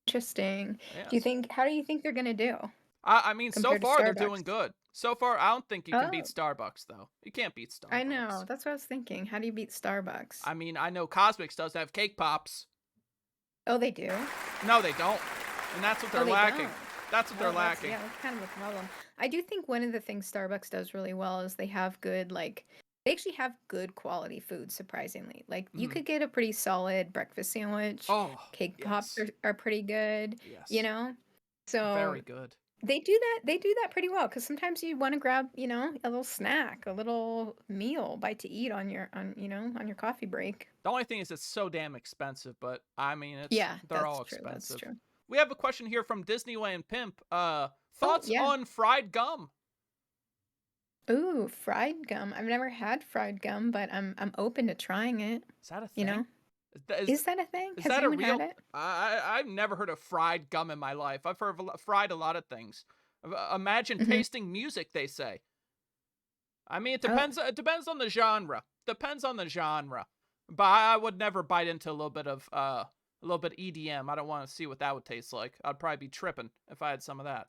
Interesting. Yes. How do you think they're gonna do I mean, so compared to far they're doing Starbucks? good. So far, I don't think you can beat Oh, Starbucks though. You can't beat Starbucks. I know. That's what I was thinking. How do you beat Starbucks? I mean, I know Cosmics does have cake pops. Oh, they do. No, they don't. And that's what they're Oh, they lacking. don't. That's what they're Well, lacking. yeah, that's kind of a problem. I do think one of the things Starbucks does really well is they have good like They actually have good quality food, surprisingly. Like you Mhm. could get a pretty solid breakfast sandwich. Oh, Cake pops yes. are pretty good, you Yes. know? Very So good. they do that pretty well because sometimes you want to grab, you know, a little snack, a little meal, bite to eat on on your coffee break. The only thing is it's so damn expensive, but I mean Yeah, they're that's all true. That's expensive. true. We have a question here from Disneyland Pimp. Oh, Thoughts yeah. on fried gum? Ooh, fried gum. I've never had fried gum, but I'm open to trying it, Is that a you thing? know? Is that a thing? Is Has that a anyone had real? it? I've never heard of fried gum in my life. I've heard of fried a lot of things. Imagine Hmm. tasting music. They say. I mean, it Oh, depends. It depends on the genre. Depends on the genre. But I would never bite into a little bit EDM. I don't want to see what that would taste like. I'd probably be tripping if I had some of that.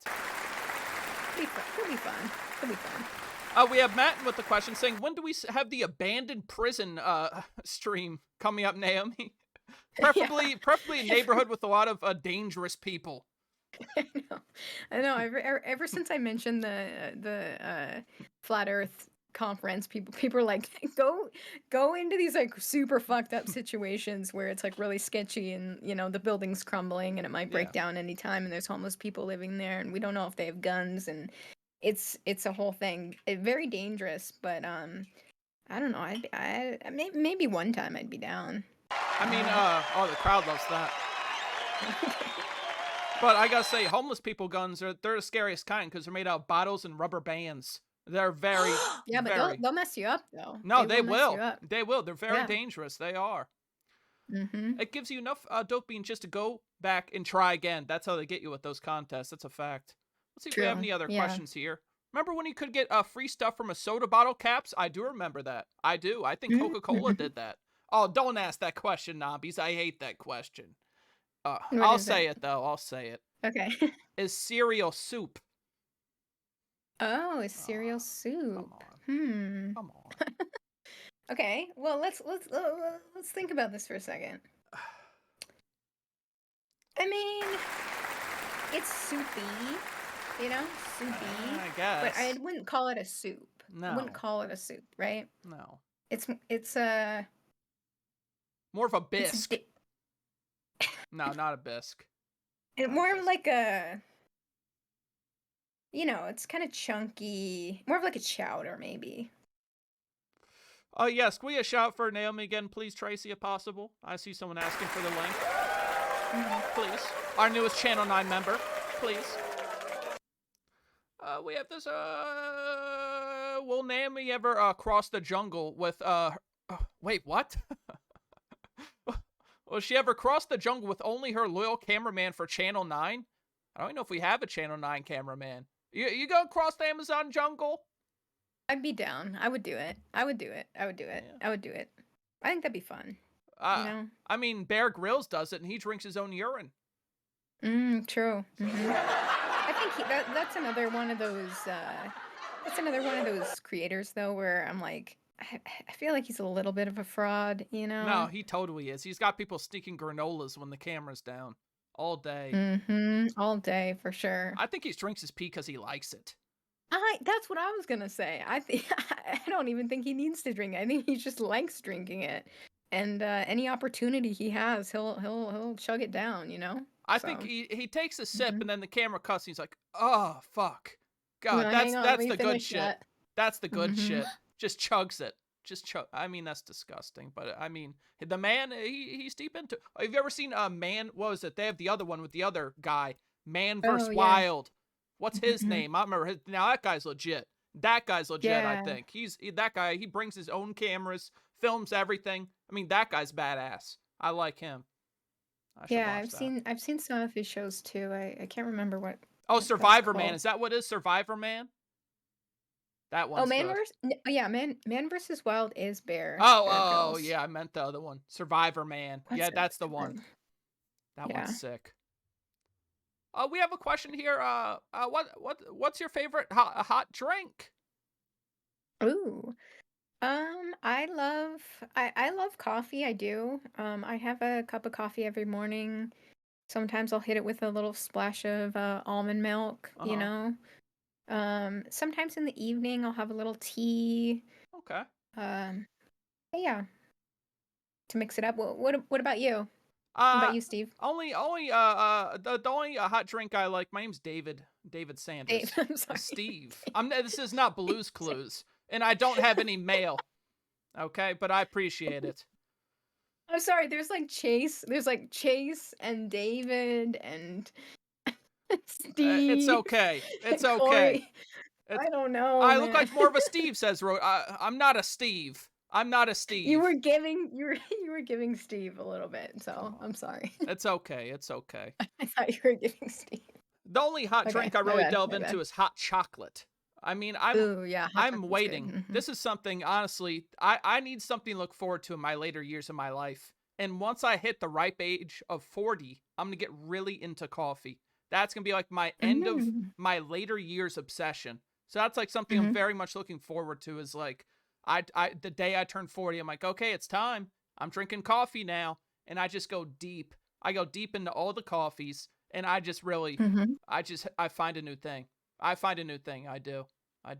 it'll be fun. It'll be fun. We have Matt with the question saying, when do we have the abandoned prison stream coming up, Naomi? Yeah. Preferably a neighborhood with a lot of dangerous people. I know. I know. Ever since I mentioned the flat Earth conference, people are like go into these like super fucked up situations where it's like really sketchy and you know the building's crumbling and it might break Yeah. down anytime and there's homeless people living there and we don't know if they have guns and it's a whole thing. Very dangerous, but I don't know. Maybe one time I'd be down. I mean, the crowd loves that. Okay. But I gotta say, homeless people guns they're the scariest kind because they're made out of bottles and rubber bands. They're very, Yeah, but very. they'll mess you up though. No, they Mess you will. up. They will. They're very Yeah. dangerous. They are. Mm-hmm. It gives you enough dopamine just to go back and try again. That's how they get you with those contests. That's a fact. Let's see if we have True. any other Yeah. questions here. Remember when you could get free stuff from a soda bottle caps? I do remember that. I do. I think Coca-Cola Mm-hmm. did that. Oh, don't ask that question, Nobbies. I hate that question. What I'll is say it? it though. I'll say it. Okay. Is cereal soup? Oh, it's Oh, cereal come soup. on. Come on. Okay. Well, let's think about this for a second. I mean, it's soupy, you know, soupy, I but I guess. wouldn't call it a soup. I wouldn't No. call it a soup, right? No. It's a More of a it's bisque. No, not a bisque. Not a more of bisque. like a you know, it's kind of chunky, more of like a chowder maybe. Oh, yes. Can we get a shout for Naomi again, please, Tracy, if possible? I see someone asking for the link. Please. Our newest Channel 9 member. Please. We have this, will Naomi ever, cross the jungle with, wait, what? Will she ever cross the jungle with only her loyal cameraman for Channel 9? I don't even know if we have a Channel 9 cameraman. You gonna cross the Amazon jungle? I'd be down. I would do it. I would do it. I would do it. Yeah. I would do it. I think that'd be fun. You know? I mean, Bear Grylls does it, and he drinks his own urine. True. I think that's another one of those. That's another one of those creators though, where I'm like, I feel like he's a little bit of a fraud. You know? No, he totally is. He's got people sneaking granolas when the camera's down all day. All day for sure. I think he drinks his pee because he likes it. That's what I was gonna say. I think I don't even think he needs to drink it. I think he just likes drinking it, and any opportunity he has, he'll chug it down. You know. I think he takes a sip Mhm. and then the camera cuts. And he's like, "Oh fuck, God, No, that's hang on, let that's me the good finish shit. that. That's the good Mhm. shit." Just chugs it. I mean, that's disgusting. But I mean, the man, he's deep into. Have you ever seen Man? What was it? They have the other one with the other guy, Man vs. Oh, yeah. Wild. What's his Mhm. name? I remember his. Now that guy's legit. That guy's legit. I Yeah. think that guy. He brings his own cameras, films everything. I mean, that guy's badass. I like him. I should Yeah, watch that. I've seen some of his shows too. I can't remember what. Oh, what that's Survivor Man. called. Is that what it is? Survivor Man? That Oh, one's good. yeah, Man versus Wild is Bear Oh, Grylls. yeah, I meant the other one. Survivor Man. What's Yeah, it that's the one. called? That Yeah. one's sick. We have a question here. What's your favorite hot drink? Ooh. I love coffee. I do. I have a cup of coffee every morning. Sometimes I'll hit it with a little splash of almond milk, you Uh-huh. know. Sometimes in the evening I'll have a little tea. Okay. But yeah, to mix it up. What about you? What Uh, about you, Steve? the only hot drink I like. My name's David. David Sanders. Dave, I'm sorry. Steve. This is not Blue's Clues, and I don't have any mail. Okay, but I appreciate it. I'm sorry. There's like Chase. There's like Chase and David and Steve. It's okay. It's and okay. Corey. It's, I don't know. I look man. like more of a Steve. Says I'm not a Steve. I'm not a Steve. You were giving Steve a little bit, so I'm sorry. It's okay. It's okay. I thought you were giving Steve. The only hot Okay, drink I my really bad, delve my into bad. is hot chocolate. I mean, Ooh, yeah, hot I'm chocolate's waiting. good. Mhm. This is something, honestly, I need something to look forward to in my later years of my life. And once I hit the ripe age of 40, I'm going to get really into coffee. That's going to be like my end of Mm. my later years obsession. So that's like something I'm Mhm. very much looking forward to is like, the day I turn 40, I'm like, okay, it's time. I'm drinking coffee now. And I just go deep. I go deep into all the coffees. And I just really, Mhm. I find a new thing. I find a new thing. I do. I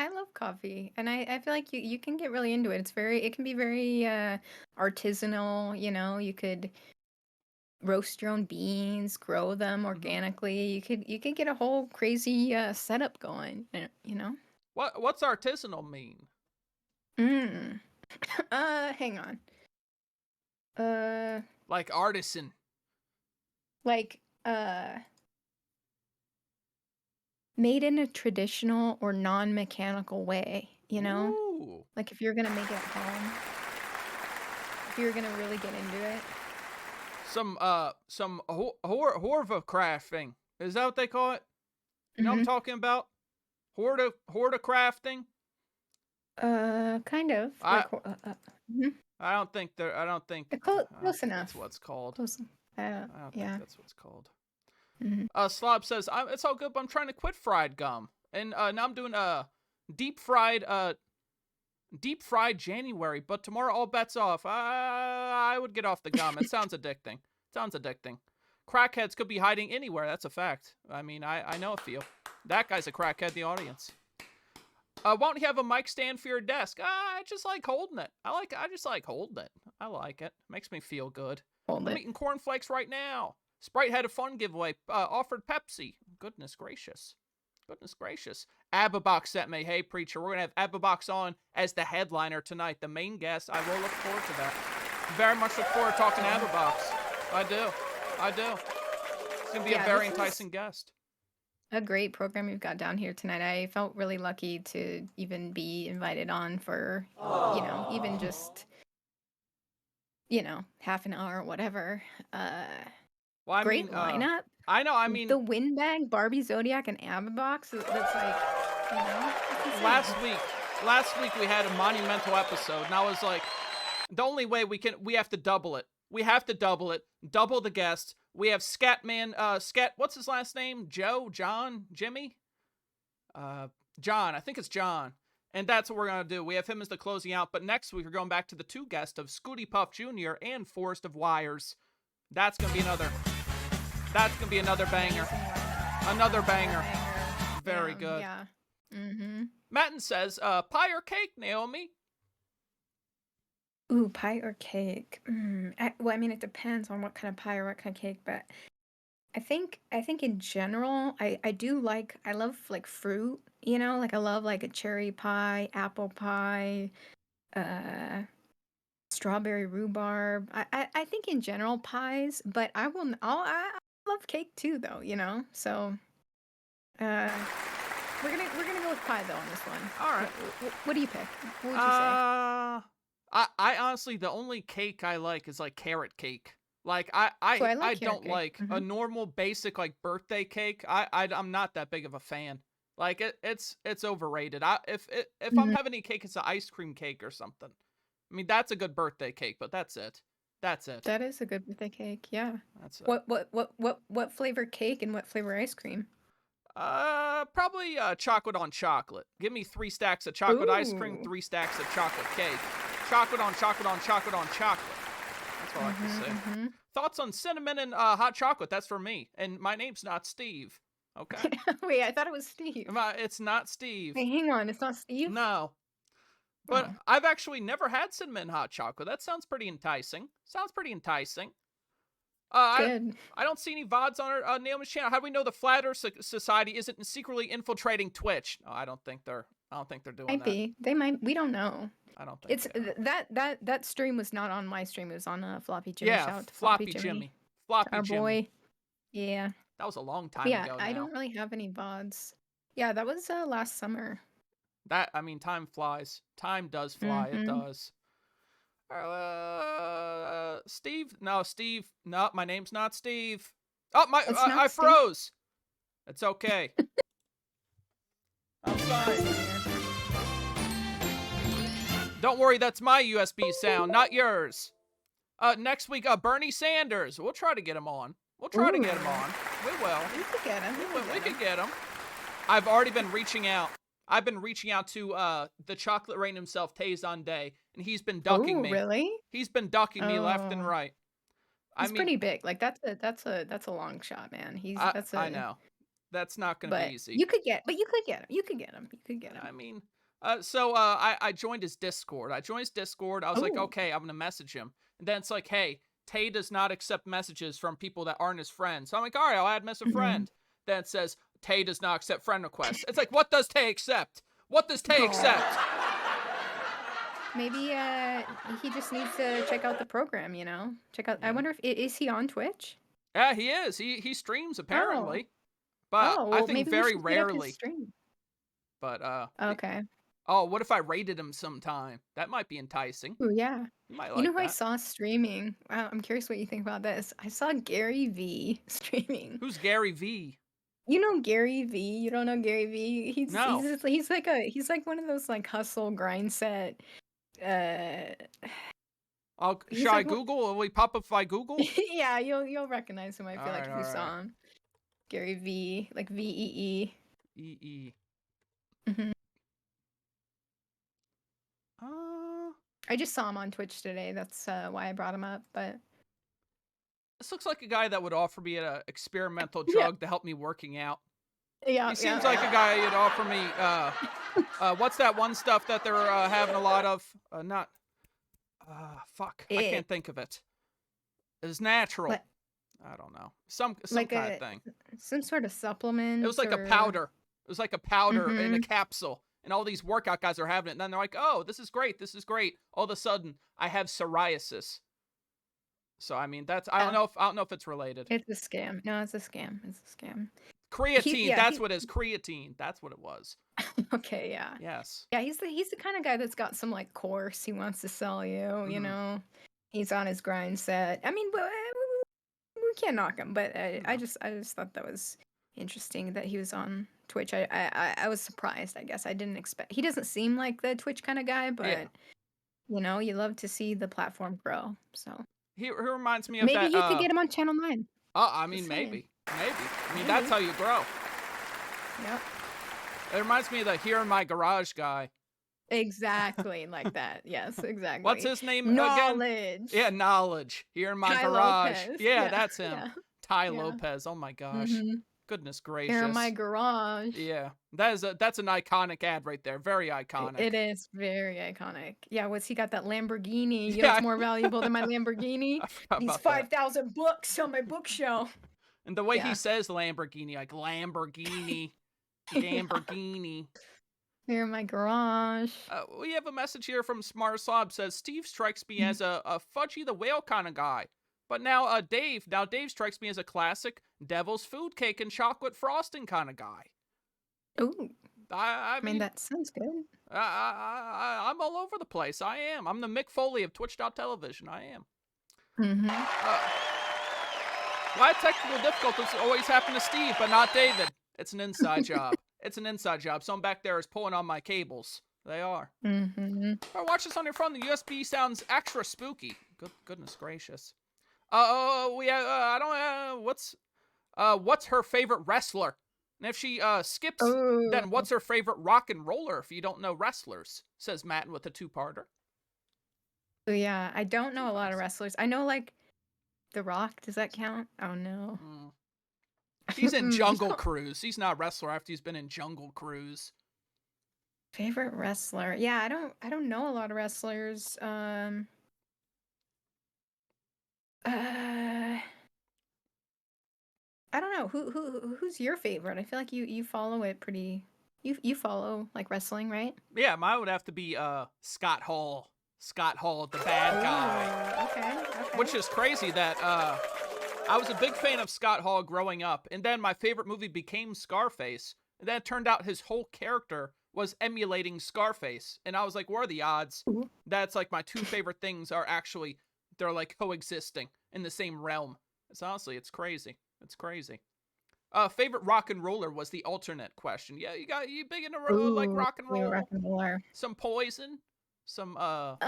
love coffee, and I feel like you can get really into it. It can be very artisanal. You know, you could roast your own beans, grow them organically. You could get a whole crazy setup going. You know. What's artisanal mean? Mm. Hang on. Like artisan. Like made in a traditional or non-mechanical way, you know? Ooh. Like if you're gonna make it at home, if you're gonna really get into it. Some horva crafting. Is that what they call it? You know what I'm talking about? Horta crafting? Kind of. I Mhm. don't think Close enough. that's what's called. Close. I don't Yeah. think that's what's called. Mhm. Slob says, it's all good, but I'm trying to quit fried gum. And now I'm doing deep fried January, but tomorrow all bets off. I would get off the gum. It sounds addicting. Crackheads could be hiding anywhere. That's a fact. I mean, I know a few. That guy's a crackhead in the audience. Why don't you have a mic stand for your desk? I just like holding it. I just like holding it. I like it. Makes me feel good. Hold I'm it. eating cornflakes right now. Sprite had a fun giveaway. Offered Pepsi. Goodness gracious. Ababox sent me. Hey, preacher, we're going to have Ababox on as the headliner tonight. The main guest. I will look forward to that. Very much look forward to talking to Ababox. I do. It's going to be a very enticing guest. A great program you've got down here tonight. I felt really lucky to even be invited on for, even just, half an hour or whatever. Well, Great lineup. I know. I mean, the Windbag, Barbie, Zodiac, and Ababox. That's like, last week we had a monumental episode, and I was like, the only way we have to double it. Double the guests. We have Scatman, what's his last name? Joe, John, Jimmy? John, I think it's John. And that's what we're going to do. We have him as the closing out, but next week we're going back to the two guests of Scooty Puff Jr. and Forest of Wires. That's going to be another banger. Another banger. Very good. Yeah. Mm-hmm. Matten says, pie or cake, Naomi? Ooh, pie or cake? Well, I mean, it depends on what kind of pie or what kind of cake, but I think in general, I love like fruit, like I love like a cherry pie, apple pie, strawberry rhubarb. I think in general pies, but I love cake too, though, So, we're gonna go with pie though on this one. All right. What do you pick? What would you say? I honestly, the only cake I like is like carrot cake. Like I don't like a normal basic like birthday cake. I'm not that big of a fan. Like it's overrated. If I'm having any cake, it's an ice cream cake or something. I mean, that's a good birthday cake, but that's it. That is a good birthday cake. Yeah. That's it. What flavor cake and what flavor ice cream? Probably chocolate on chocolate. Give me 3 stacks of chocolate ice cream, 3 stacks of chocolate cake. Chocolate on chocolate on chocolate on chocolate. That's all I have to say. Thoughts on cinnamon and hot chocolate? That's for me. And my name's not Steve. Okay. Wait, I thought it was Steve. It's not Steve. Wait, hang on. It's not Steve? No. But Oh. I've actually never had cinnamon hot chocolate. That sounds pretty enticing. Good. I don't see any VODs on our Naomi's channel. How do we know the Flat Earth Society isn't secretly infiltrating Twitch? No, I don't think they're doing Might that. be. They might. We don't know. I don't think It's they are. that stream was not on my stream. It was on Floppy Jimmy. Yeah, Shout out to Floppy Jimmy. Floppy our Jimmy. boy. Yeah. That was a long But time yeah, ago now. I don't really have any VODs. Yeah, that was last summer. Time flies. Time does fly. It Mhm. does. Steve? No, Steve. No, my name's not Steve. Oh, It's not I Steve? froze. It's okay. I'm fine. Don't worry, that's my USB sound, not yours. Next week, Bernie Sanders. We'll try to get him on. We will. We could get him. We could get him. I've already been reaching out. I've been reaching out to the chocolate rain himself, Tayson Day, and he's been ducking me. Really? He's been ducking me left and Oh. right. He's pretty big. Like that's a long shot, man. I know. That's not going to be easy. You could get him. You could get him. I mean, I joined his Discord. I was like, Oh. okay, I'm going to message him. And then it's like, hey, Tay does not accept messages from people that aren't his friends. So I'm like, all right, I'll add him as a friend. Then it says, Tay does not accept friend requests. It's like, what does Tay accept? What does Tay accept? Maybe he just needs to check out the program, you know? Check out. I wonder if is he on Twitch? Yeah, he is. He streams apparently. But Oh, I well, think maybe we very should hit up his rarely. stream. But Okay. oh, what if I raided him sometime? That might be enticing. Oh yeah. You might You like know who I that. saw streaming? Wow, I'm curious what you think about this. I saw Gary V streaming. Who's Gary V? You know Gary V? You don't know Gary V? No. He's like one of those like hustle grind set. Shall He's I like Google? Will we pop up if I Google? Yeah, you'll recognize him. I feel like if you Alright. saw him. Gary V, like VEE. EE. Mhm. Uh, I just saw him on Twitch today. That's why I brought him up. But this looks like a guy that would offer me an experimental Yeah. drug to help me working out. yeah, He seems like a guy who'd offer me, what's that one stuff that they're having a lot of? Fuck. I can't think of it. It's natural. What? I don't know. Some Like kind of thing. some sort of supplement. It was like a or- powder. It was like a powder in a Mhm. capsule. And all these workout guys are having it. And then they're like, oh, this is great. This is great. All of a sudden, I have psoriasis. So, I mean, I don't know if it's related. It's a scam. No, it's a scam. It's a scam. Creatine. That's what it is. Creatine. That's what it was. Okay, yeah. Yes. Yeah, he's the kind of guy that's got some like course he wants to sell you, you Mhm. know. He's on his grind set. I mean, we can't knock him, but I No. just thought that was interesting that he was on Twitch. I was surprised, I guess. I didn't expect. He doesn't seem like the Twitch kind of guy, but you know, you love to see the platform grow. So He reminds me of maybe that. you could get him on Channel 9. I mean, Just saying. maybe. I mean, that's how you grow. Yep. It reminds me of the Here in My Garage guy. Exactly like that. Yes, exactly. What's his name again? Knowledge. Yeah, Knowledge. Here in My Ty Garage. Lopez. Yeah, that's him. Yeah. Ty Yeah. Lopez. Oh my gosh. Mhm. Goodness gracious. Here in my garage. Yeah, that's an iconic ad right there. Very iconic. It is very iconic. Yeah, what's he got that Lamborghini? You know, Yeah. it's more valuable than my Lamborghini. I forgot These about that. 5,000 books on my bookshelf. And the way Yeah. he says Lamborghini, like Lamborghini, Lamborghini. Here in my garage. We have a message here from Smart Slob says Steve strikes me as a Fudgy the Whale kind of guy, but now Dave strikes me as a classic devil's food cake and chocolate frosting kind of guy. Ooh, I I mean, that sounds good. I'm all over the place. I am. I'm the Mick Foley of Twitch.television. I am. Mm-hmm. Why technical difficulties always happen to Steve, but not David? It's an inside job. It's an inside job. Someone back there is pulling on my cables. They are. Mm-hmm. Or watch this on your phone. The USB sounds extra spooky. Goodness gracious. What's her favorite wrestler? And if she skips, then what's her favorite rock and roller? If you don't know wrestlers, says Matt with a two-parter. So yeah, I don't know a lot of wrestlers. I know like The Rock. Does that count? Oh no. He's in Jungle Cruise. He's not a wrestler after he's been in Jungle Cruise. Favorite wrestler? Yeah, I don't know a lot of wrestlers. Uh, I don't know. Who's your favorite? I feel like you follow it pretty. You follow like wrestling, right? Yeah, mine would have to be Scott Hall. Scott Hall, the bad guy. Oh, okay. Which is crazy that I was a big fan of Scott Hall growing up, and then my favorite movie became Scarface, and then it turned out his whole character was emulating Scarface, and I was like, what are the odds? Ooh. That's like my two favorite things are actually, they're like coexisting in the same realm. It's honestly, it's crazy. It's crazy. Favorite rock and roller was the alternate question. Yeah, you big into like Ooh, rock and yeah, roll? rock and roller. Some Poison, some I'm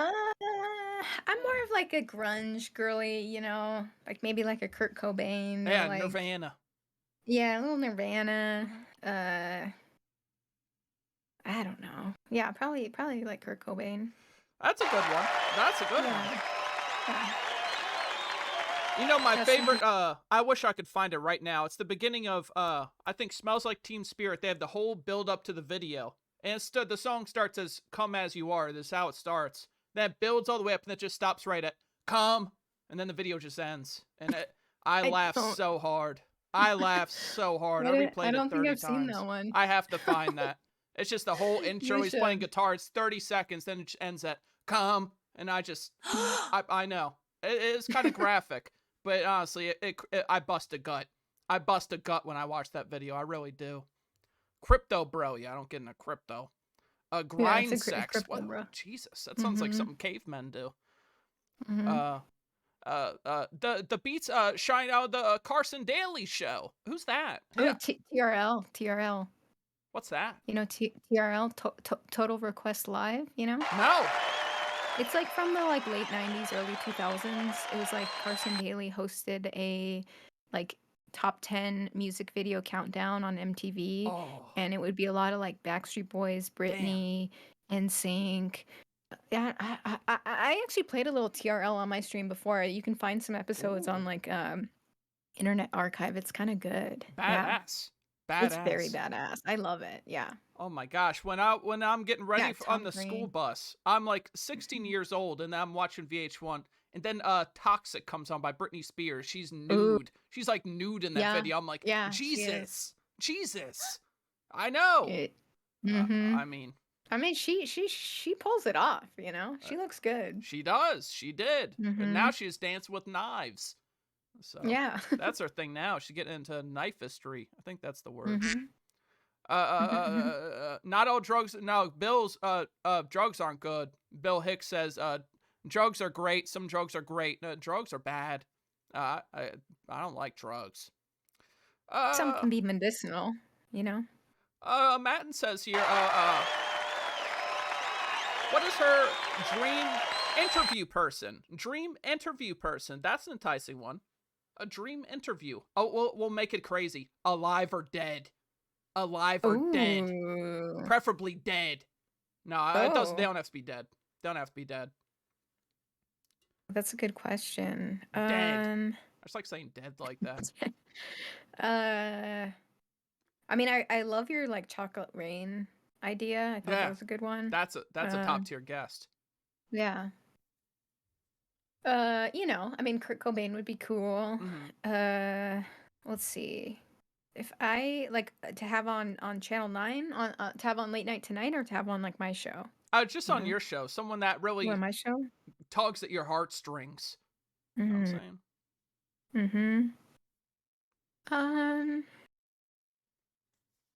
more of like a grunge girly, you know, like maybe like a Kurt Cobain yeah, or like Nirvana. yeah, a little Nirvana. I don't know. Yeah, probably like Kurt Cobain. That's a good one. That's a good one. Yeah. You know, my That's favorite, I wish I could find it right now. It's the beginning of, I think Smells Like Teen Spirit. They have the whole build up to the video. And the song starts as Come As You Are. This is how it starts. Then it builds all the way up and it just stops right at Come. And then the video just ends. And I laughed don't- so hard. I laughed so hard. I replayed I don't it 30 think I've times. seen that one. I have to find that. It's just the whole intro. You He's playing should. guitar. It's 30 seconds. Then it ends at Come. And I just, I know. It is kind of graphic. But honestly, I bust a gut. I bust a gut when I watch that video. I really do. Crypto bro. Yeah, I don't get into crypto. Grind it's a sex. crypto What? bro. Jesus, that sounds like Mhm. something cavemen do. Mhm. The beats shine out of the Carson Daly show. Who's that? Oh, Yeah. TRL. What's that? You know TRL, Total Request Live, you know? No. It's like from the like late 90s, early 2000s. It was like Carson Daly hosted a like top 10 music video countdown on MTV, Oh. and it would be a lot of like Backstreet Boys, Britney, NSYNC. Yeah, I actually played a little TRL on my stream before. You can find some episodes on Ooh. like Internet Archive. It's kind of good. Yeah. Badass. It's very Badass. badass. I love it. Yeah. Oh my gosh, when I'm getting ready Yeah, on Tom the school Green. bus, I'm like 16 years old and I'm watching VH1 and then Toxic comes on by Britney Spears. She's nude. She's like nude in that Yeah. video. I'm like, Yeah, she is. Jesus. I know. Mhm. I mean, She pulls it off, you know? She looks good. she does. She did. And now Mhm. she's dancing with knives. So Yeah. that's her thing now. She's getting into knifistry. I think that's the word. Mhm. Not all drugs. No, Bill's drugs aren't good. Bill Hicks says drugs are great. Some drugs are great. Drugs are bad. I don't like drugs. Some can be medicinal, you know? Matten says here, what is her dream interview person? Dream interview person. That's an enticing one. A dream interview. Oh, we'll make it crazy. Alive or dead. Alive or dead. Ooh. Preferably dead. No, it doesn't. They Oh. don't have to be dead. Don't have to be dead. That's a good question. Dead. I just like saying dead like that. I mean, I love your like chocolate rain idea. I thought Yeah. that was a good one. That's a top tier guest. Yeah. You know, I mean, Kurt Cobain would be cool. Mhm. Let's see. If I like to have on Channel 9 on to have on Late Night Tonight or to have on like my show. Just on your show, someone that really On my show? tugs at your heartstrings. You know what I'm saying? Mhm.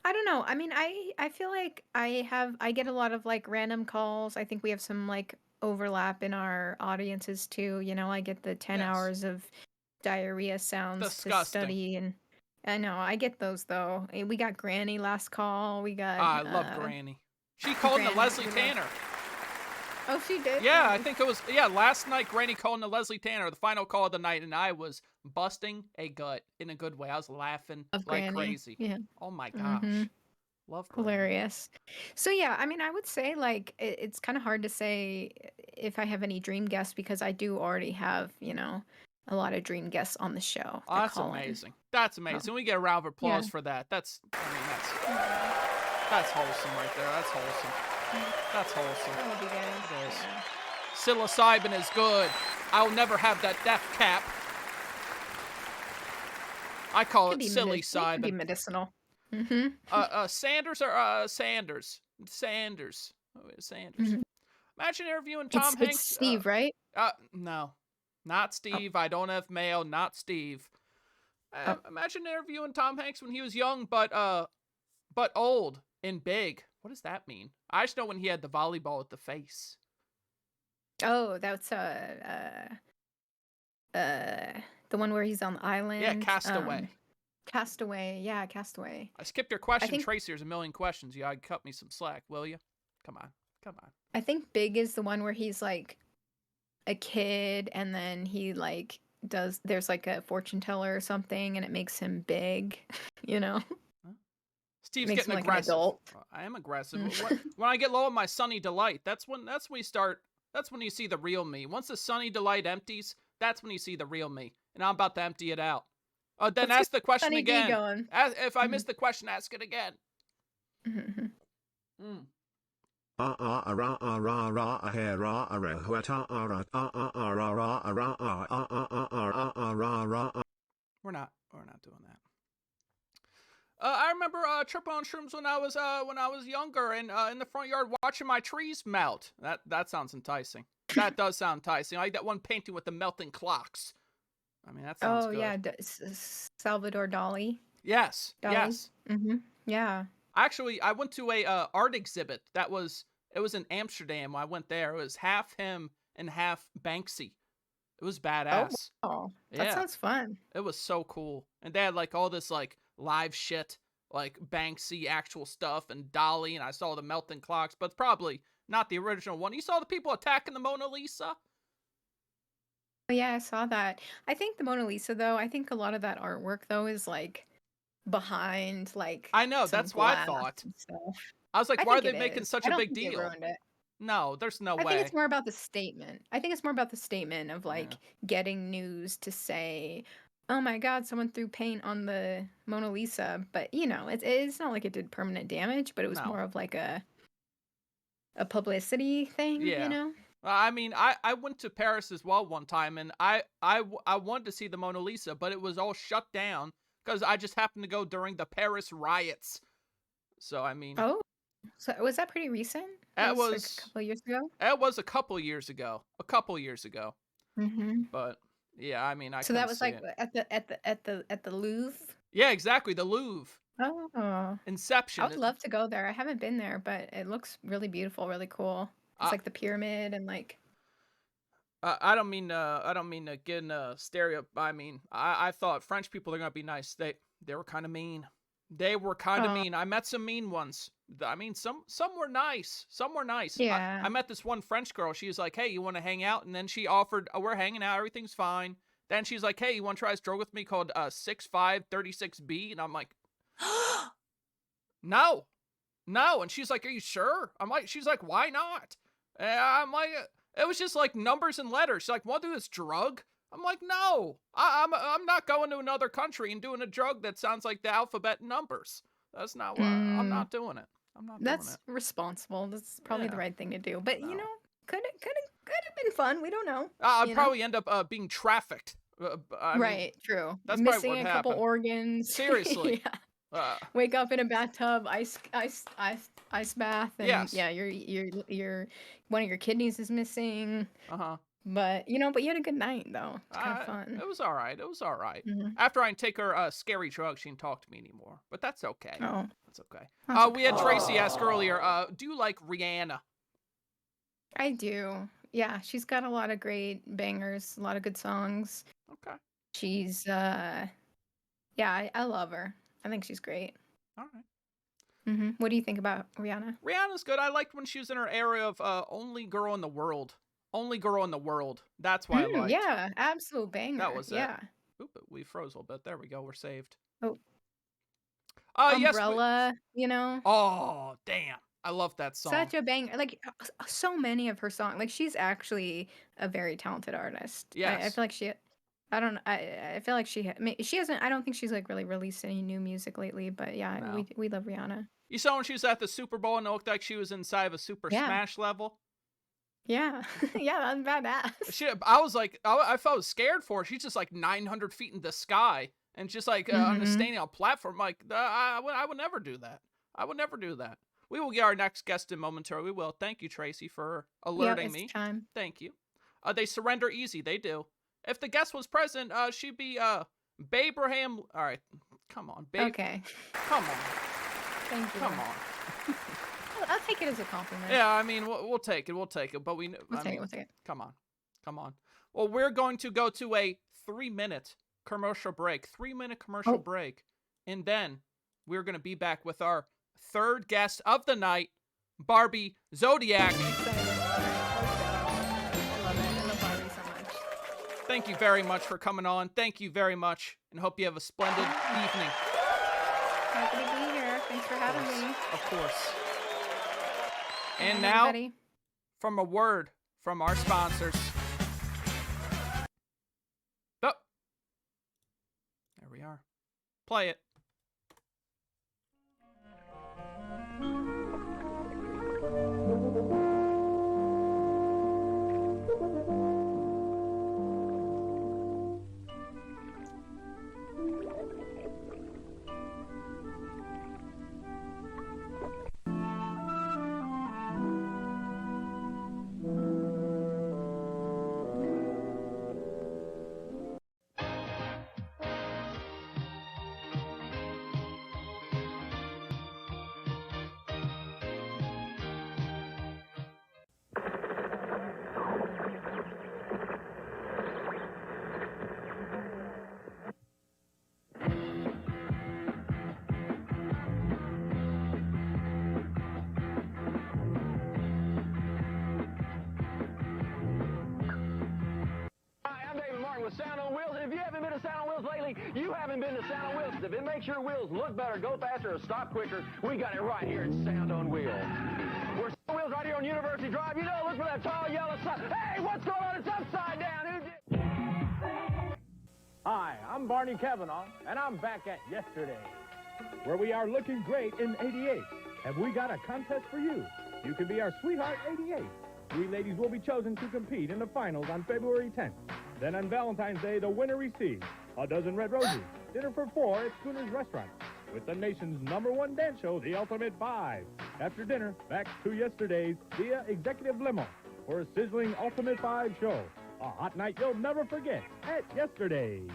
I don't know. I mean, I feel like I get a lot of like random calls. I think we have some like overlap in our audiences too. You know, I get the 10 Yes. hours of diarrhea sounds to Disgusting. study, and I know I get those though. We got Granny last call. We got I love Granny. She called into Granny, Leslie we love- Tanner. Oh, she did. Yeah, I Nice. think it was last night Granny called into Leslie Tanner, the final call of the night, and I was busting a gut in a good way. I was laughing Of like Granny. crazy. Yeah. Oh my gosh. Mhm. Love Granny. Hilarious. So yeah, I mean, I would say like it's kind of hard to say if I have any dream guests because I do already have, you know, a lot of dream guests on the show. Oh, that that's call in. amazing. That's amazing. We get a round of applause Yeah. for that. That's wholesome right there. That's wholesome. That's wholesome. That would be good. It is. Yeah. Psilocybin is good. I'll never have that death cap. I call it silly It could be cybin. medicinal. Sanders or Sanders? Sanders. Oh, Sanders. Mhm. Imagine interviewing Tom It's Hanks. Steve, right? No, not Steve. I don't have mail. Not Steve. Oh. Imagine interviewing Tom Hanks when he was young, but old and big. What does that mean? I just know when he had the volleyball at the face. Oh, that's the one where he's on the island. Yeah, Castaway. Castaway. Yeah, Castaway. I skipped your question, think- Tracy. There's a million questions. You gotta cut me some slack, will you? Come on. I think Big is the one where he's like a kid and then he like there's like a fortune teller or something and it makes him big, you know? Steve's Makes getting him like an aggressive. adult. I am aggressive. When I get low on my Sunny Delight, that's when you start. That's when you see the real me. Once the Sunny Delight empties, that's when you see the real me. And I'm about to empty it out. Then Let's ask the question Sunny D again. going. If I missed the question, ask it again. Mhm. We're not doing that. I remember tripping on shrooms when I was younger and in the front yard watching my trees melt. That sounds enticing. That does sound enticing. I like that one painting with the melting clocks. I mean, that sounds Oh good. yeah, Salvador Dali. Yes. Dali? Yes. Yeah. Actually, I went to a art exhibit. It was in Amsterdam. I went there. It was half him and half Banksy. It was badass. Oh, that Yeah. sounds fun. It was so cool. And they had like all this like live shit, like Banksy actual stuff and Dolly, and I saw the melting clocks, but probably not the original one. You saw the people attacking the Mona Lisa? Oh, yeah, I saw that. I think the Mona Lisa, though, I think a lot of that artwork, though, is like behind like I know, some that's what I glass thought. and stuff. I was like, I why are think they it making is. such I a don't big think they deal? ruined it. No, there's no I think way. it's more about the statement. I think it's more about the statement of like Yeah. getting news to say, "Oh my God, someone threw paint on the Mona Lisa." But you know, it's not like it did permanent damage, but it was No. more of like a publicity thing, Yeah. you know? I mean, I went to Paris as well one time, and I wanted to see the Mona Lisa, but it was all shut down because I just happened to go during the Paris riots. So I mean, Oh, so was that pretty recent? That Like was- a couple of years ago. it was a couple years ago. Mm-hmm. But yeah, I mean, I So that couldn't was see like it. at the Louvre. Yeah, exactly, the Louvre, Oh, Inception. I would love to go there. I haven't been there, but it looks really beautiful, really cool. It's Uh, like the pyramid and like I don't mean to get in a stereo. I mean, I thought French people are gonna be nice. They were kind of mean. They were kind of Aw. mean. I met some mean ones. I mean, some were nice. Some were nice. Yeah. I met this one French girl. She was like, "Hey, you want to hang out?" And then she offered, "We're hanging out. Everything's fine." Then she's like, "Hey, you want to try this drug with me called 6536B?" And I'm like, "No, no." And she's like, "Are you sure?" She's like, "Why not?" And I'm like, it was just like numbers and letters. She's like, "Want to do this drug?" I'm like, "No, I'm not going to another country and doing a drug that sounds like the alphabet numbers. That's not what I'm not doing it. I'm not doing that's it." responsible. That's probably the Yeah. right thing to do. But No. you know, could have been fun. We don't know. I'd you know? probably end up being trafficked. I mean, Right, true. that's probably Missing what a couple happened. organs. Seriously. Yeah. Wake up in a bathtub, ice bath, and Yes. yeah, your one of your kidneys is missing. Uh-huh. But you know, you had a good night though. It's kind of fun. It was all right. It was all right. Mhm. After I take her scary drug, she didn't talk to me anymore. But that's okay. Oh, That's okay. that's We had Tracy ask earlier, do you like Rihanna? I do. Yeah, she's got a lot of great bangers, a lot of good songs. Okay. She's yeah, I love her. I think she's great. All right. What do you think about Rihanna? Rihanna's good. I liked when she was in her area of only girl in the world. Only girl in the world. That's why I liked. Yeah, absolute banger. was it. Yeah. Oop, we froze a little bit. There we go. We're saved. Oh. Yes. Umbrella, you know. Oh, damn. I love that song. Such a banger. Like so many of her songs. Like she's actually a very talented artist. I Yes. feel like I feel like she hasn't. I don't think she's like really released any new music lately. But yeah, No. we love Rihanna. You saw when she was at the Super Bowl and it looked like she was inside of a Super Yeah. Smash level? Yeah. Yeah, that's badass. I was like, I felt scared for her. She's just like 900 feet in the sky and just like standing on a platform. Like, I would never do that. I would never do that. We will get our next guest in momentarily. We will. Thank you, Tracy, for alerting it's me. time. Thank you. They surrender easy. They do. If the guest was present, she'd be Babraham. All right, come on, Babe. Okay. Come on, Thank you. come on. I'll take it as a compliment. Yeah, I mean, we'll take it. We'll take it. But We'll take it. Come on, come on. Well, we're going to go to a 3-minute commercial break. 3-minute commercial break, and then we're going to be back with our third guest of the night, Barbie Zodiac. I'm excited. I love it. I love Barbie so much. Thank you very much for coming on. Thank you very much, and hope you have a splendid evening. Happy to be here. Thanks for having me. Of course. And Hey, now, everybody. from a word from our sponsors. Oh, there we are. Play it. Sound on Wheels, and if you haven't been to Sound on Wheels lately, you haven't been to Sound on Wheels. If it makes your wheels look better, go faster, or stop quicker, we got it right here at Sound on Wheels. We're Sound on Wheels right here on University Drive. You know, look for that tall yellow sign. Hey, what's going on? It's upside down. Who did? Hi, I'm Barney Kavanaugh, and I'm back at yesterday, where we are looking great in 88. Have we got a contest for you? You can be our sweetheart 88. 3 ladies will be chosen to compete in the finals on February 10th. Then on Valentine's Day, the winner receives a dozen red roses, dinner for 4 at Schooner's Restaurant, with the nation's #1 dance show, The Ultimate 5. After dinner, back to yesterday's via Executive Limo for a sizzling Ultimate 5 show. A hot night you'll never forget at yesterday's.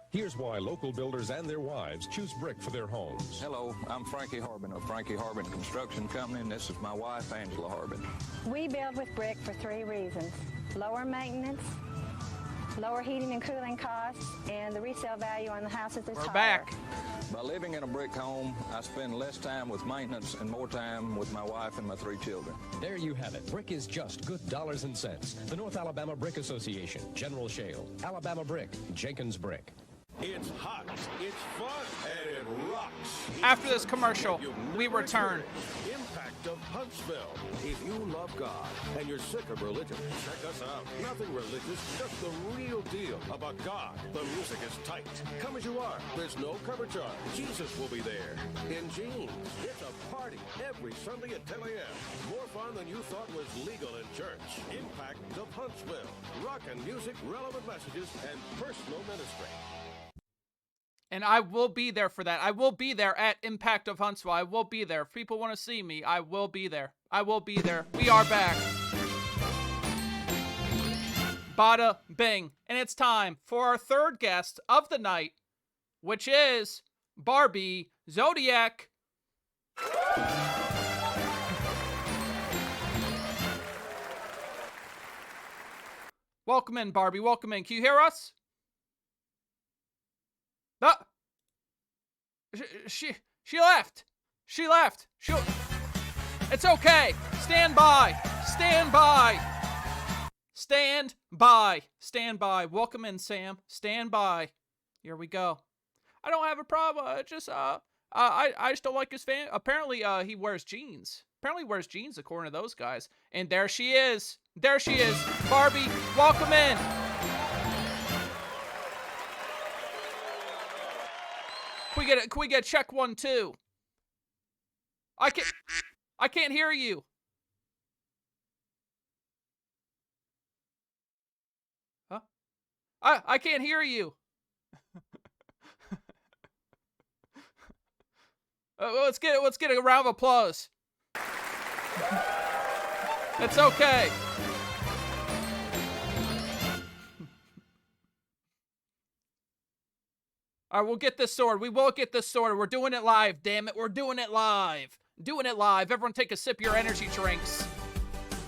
Here's why local builders and their wives choose brick for their homes. Hello, I'm Frankie Harbin of Frankie Harbin Construction Company, and this is my wife, Angela Harbin. We build with brick for 3 reasons: lower maintenance, lower heating and cooling costs, and the resale value on the houses is We're higher. back. By living in a brick home, I spend less time with maintenance and more time with my wife and my 3 children. There you have it. Brick is just good dollars and cents. The North Alabama Brick Association, General Shale, Alabama Brick, Jenkins Brick. It's hot, it's fun, and it rocks. After this commercial, we return. Impact of Huntsville. If you love God and you're sick of religion, check us out. Nothing religious, just the real deal about God. The music is tight. Come as you are. There's no cover charge. Jesus will be there in jeans. It's a party every Sunday at 10 a.m. More fun than you thought was legal in church. Impact of Huntsville. Rock and music, relevant messages, and personal ministry. And I will be there for that. I will be there at Impact of Huntsville. I will be there. If people want to see me, I will be there. I will be there. We are back. Bada bing. And it's time for our third guest of the night, which is Barbie Zodiac. Welcome in, Barbie. Welcome in. Can you hear us? She left. She left. It's okay. Stand by. Stand by. Stand by. Stand by. Welcome in, Sam. Stand by. Here we go. I don't have a problem. I just don't like his fan. Apparently, he wears jeans. Apparently, he wears jeans according to those guys. And there she is. There she is. Barbie, welcome in. Can we get check 1, 2? I can't hear you. Huh? I can't hear you. Let's get a round of applause. It's okay. All right, we'll get this sorted. We will get this sorted. We're doing it live, damn it. We're doing it live. Doing it live. Everyone take a sip of your energy drinks.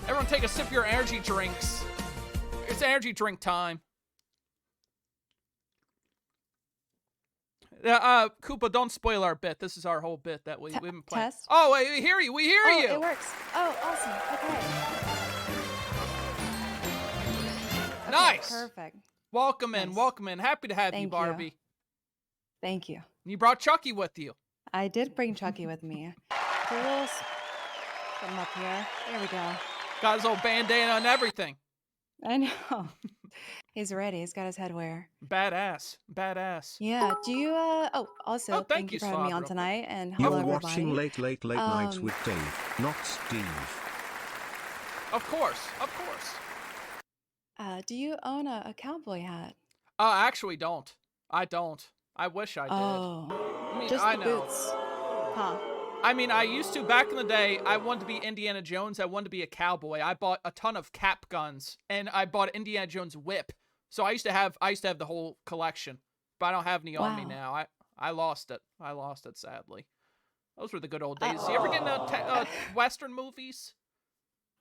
Everyone take a sip of your energy drinks. It's energy drink time. Koopa, don't spoil our bit. This is our whole bit that we've been playing. Test? Oh, wait, we hear you. We hear you. It works. Oh, awesome. Okay. Nice. Perfect. Welcome in. Nice. Welcome in. Happy to have you, Thank Barbie. you. Thank you. You brought Chucky with you. I did bring Chucky with me. It's a little something up here. There we go. Got his old bandana and everything. I know. He's ready. He's got his headwear. Badass. Badass. Yeah. Do you also thank you you, for having me on Slobber. tonight, and You're hello watching everybody. Late Nights with Dave, not Steve. Of course. Of course. Do you own a cowboy hat? I actually don't. I don't. I wish I did. Oh, I mean, just I the know. boots. Huh. I mean, I used to back in the day. I wanted to be Indiana Jones. I wanted to be a cowboy. I bought a ton of cap guns, and I bought an Indiana Jones whip. So I used to have the whole collection, but I don't have any on me now. I lost it. I lost it, sadly. Those were the good old days. You ever get into Western movies?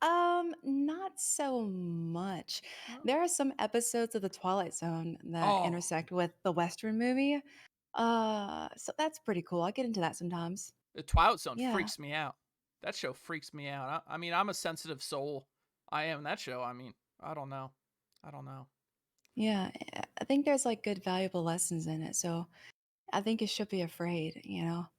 Not so much. There are some episodes of The Twilight Zone that intersect with the Western movie. So that's pretty cool. I get into that sometimes. The Twilight Zone Yeah. freaks me out. That show freaks me out. I mean, I'm a sensitive soul. I am. That show, I mean, I don't know. Yeah, I think there's like good, valuable lessons in it. So I think you should be afraid, you know.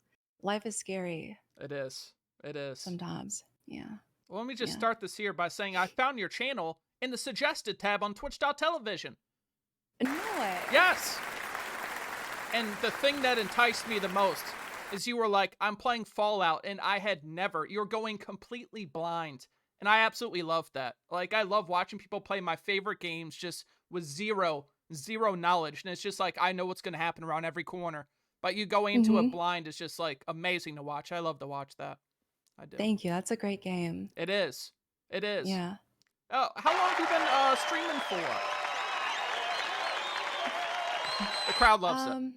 Life is scary It is. It is. sometimes. Yeah. Well, let me just Yeah. start this here by saying I found your channel in the suggested tab on twitch.television. No way. Yes. And the thing that enticed me the most is you were like, I'm playing Fallout, and I had never. You're going completely blind. And I absolutely love that. Like, I love watching people play my favorite games just with zero knowledge. And it's just like, I know what's going to happen around every corner. But you going into it blind is just like amazing to watch. I love to watch that. I do. Thank you. That's a great game. It is. It is. Yeah. Oh, how long have you been streaming for? The crowd loves it.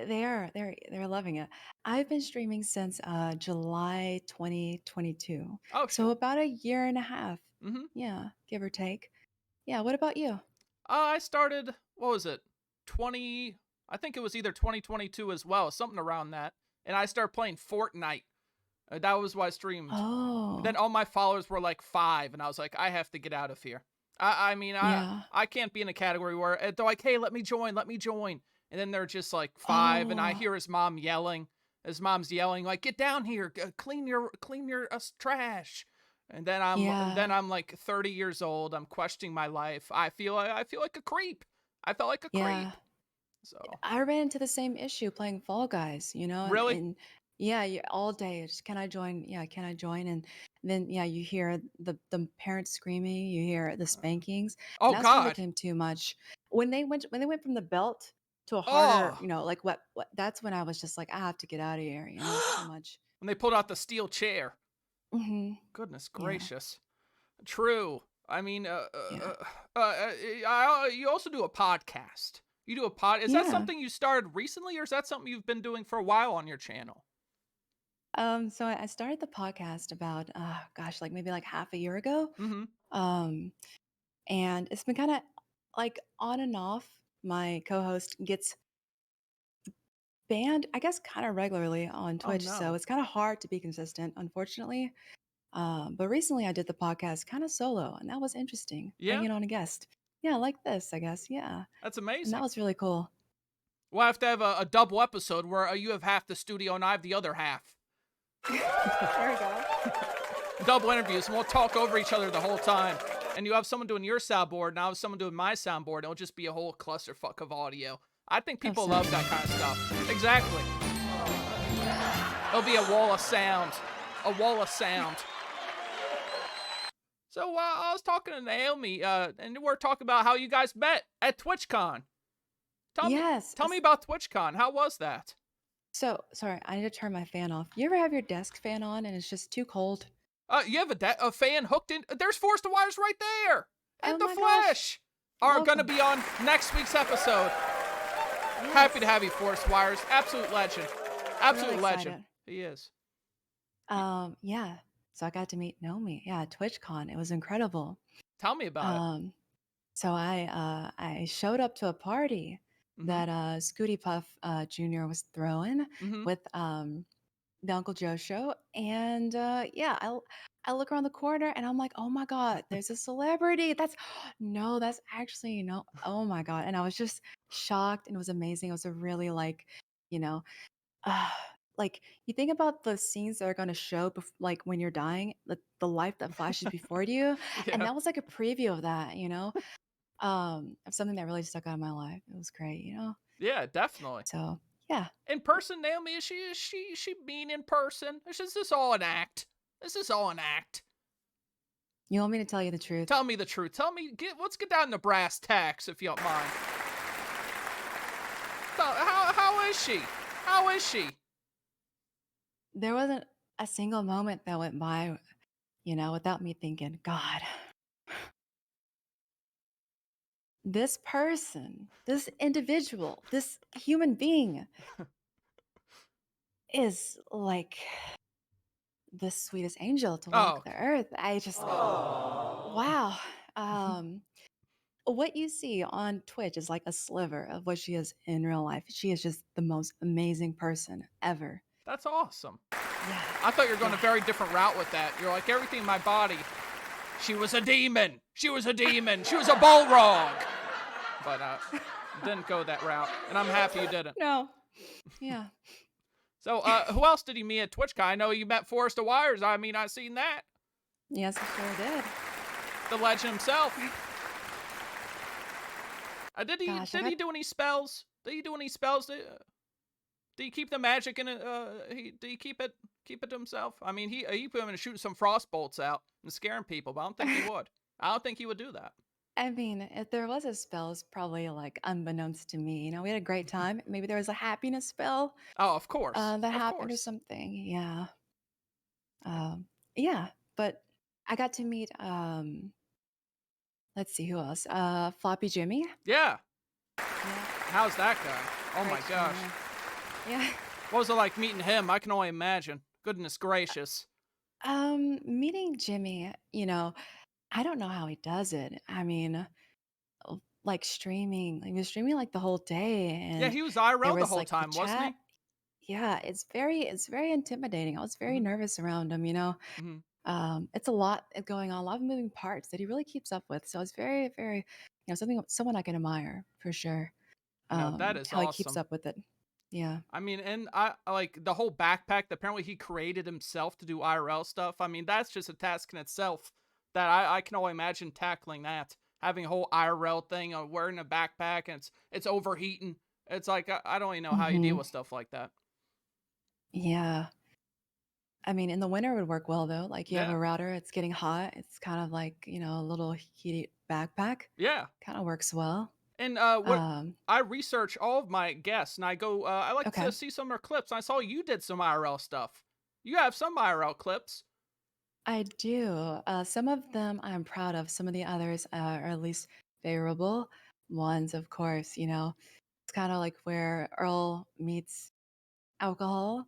They're loving it. I've been streaming since July 2022. Oh, So about a year and a half. Mm-hmm. Yeah, give or take. Yeah, what about you? I started, what was it? I think it was either 2022 as well, something around that. And I started playing Fortnite. That was why I streamed. Oh. Then all my followers were like 5, and I was like, I have to get out of here. I mean, I can't be in a category where they're like, hey, let me join. And then they're just like 5, and I hear his mom yelling. His mom's yelling like, "Get down here, clean your trash." And then I'm like 30 years old. I'm questioning my life. I feel like a creep. I felt like a creep. So I ran into the same issue playing Fall Guys, you know? Really? And yeah, all day. Just, can I join? Yeah, can I join? And then you hear the parents screaming, you hear the spankings. Oh, and that's when God. it became too much. When they went from the belt to a harder, like what that's when I was just like, I have to get out of here, you know, it's too much. When they pulled out the steel chair. Mm-hmm. Goodness gracious. True. I mean, you also do a podcast. You do a pod. Is that something you started recently, or is that something you've been doing for a while on your channel? So I started the podcast about, like maybe like half a year ago. Mm-hmm. And it's been kind of like on and off. My co-host gets banned, I guess, kind of regularly on Twitch. no. So it's kind of hard to be consistent, unfortunately. But recently I did the podcast kind of solo, and that was interesting. Yeah? Bringing on a guest. Yeah, like this, I guess. Yeah. That's And amazing. that was really cool. We'll have to have a double episode where you have half the studio and I have the other half. There we go. Double interviews, and we'll talk over each other the whole time. And you have someone doing your soundboard, and I have someone doing my soundboard. And it'll just be a whole clusterfuck of audio. I think people love that kind of stuff. Exactly. It'll be a wall of sound. A wall of sound. So I was talking to Naomi, and we're talking about how you guys met at TwitchCon. Tell me about TwitchCon. How was that? So, sorry, I need to turn my fan off. You ever have your desk fan on and it's just too cold? You have a fan hooked in. There's Forrest the Wires right there. In Oh the my flesh. gosh. Are going to Welcome. be on next week's episode. Happy to have you, Forrest Wires. Absolute legend. Absolute Really legend. excited. He is. Yeah. So I got to meet Naomi. Yeah, at TwitchCon. It was incredible. Tell me about it. So I showed up to a party that Scooty Puff Jr. was throwing with the Uncle Joe show, and yeah, I look around the corner and I'm like, oh my god, there's a celebrity. That's actually oh my god, and I was just shocked, and it was amazing. It was a really you know, uh, like you think about the scenes that are going to show like when you're dying, the life that flashes before you, and Yeah. that was like a preview of that, of something that really stuck out in my life. It was great, Yeah, definitely. So yeah. In person, Naomi, is she mean in person? Is this all an act? Is this all an act? You want me to tell you the truth? Tell me the truth. Let's get down to brass tacks, if you don't mind. How is she? How is she? There wasn't a single moment that went by, without me thinking, God, this person, this individual, this human being is like the sweetest angel to walk the earth. I just, wow. What you see on Twitch is like a sliver of what she is in real life. She is just the most amazing person ever. That's awesome. Yeah. I thought you were going a very different route with that. You're like, everything in my body. She was a demon. She was a demon. She was a Balrog. But didn't go that route, and I'm happy you didn't. No. Yeah. So who else did you meet at TwitchCon? I know you met Forrest the Wires. I mean, I've seen that. Yes, I sure did. The legend himself. Did he Gosh, do any spells? Did he do any spells? Did he keep the magic in it? Did he keep it to himself? I mean, he put him in shooting some frost bolts out and scaring people, but I don't think he would. I don't think he would do that. I mean, if there was a spell, it's probably like unbeknownst to me. We had a great time. Maybe there was a happiness spell. Oh, of course. That happened or something. Yeah. Yeah. But I got to meet let's see who else. Floppy Jimmy. Yeah. Yeah. How's that guy? Oh my gosh. Yeah. What was it like meeting him? I can only imagine. Goodness gracious. Meeting Jimmy, I don't know how he does it. I mean, like streaming, he was streaming like the whole day, and Yeah, he was there IRL the was whole like the time, wasn't chat. Yeah, it's very intimidating. I was very nervous around him, It's a lot going on, a lot of moving parts that he really keeps up with. So it's very, very, someone I can admire for sure. No, that is How he keeps awesome. up with it. Yeah. I mean, and I like the whole backpack that apparently he created himself to do IRL stuff. I mean, that's just a task in itself that I can only imagine tackling that. Having a whole IRL thing, wearing a backpack, and it's overheating. It's like, I don't even know how you deal with stuff like that. Yeah. I mean, in the winter it would work well though. Like you have Yeah. a router, it's getting hot. It's kind of like, a little heated backpack. Yeah. Kind of works well. And I research all of my guests, and I go, I like Okay. to see some of their clips. And I saw you did some IRL stuff. You have some IRL clips. I do. Some of them I'm proud of. Some of the others are at least favorable ones, of course. It's kind of like where Earl meets alcohol,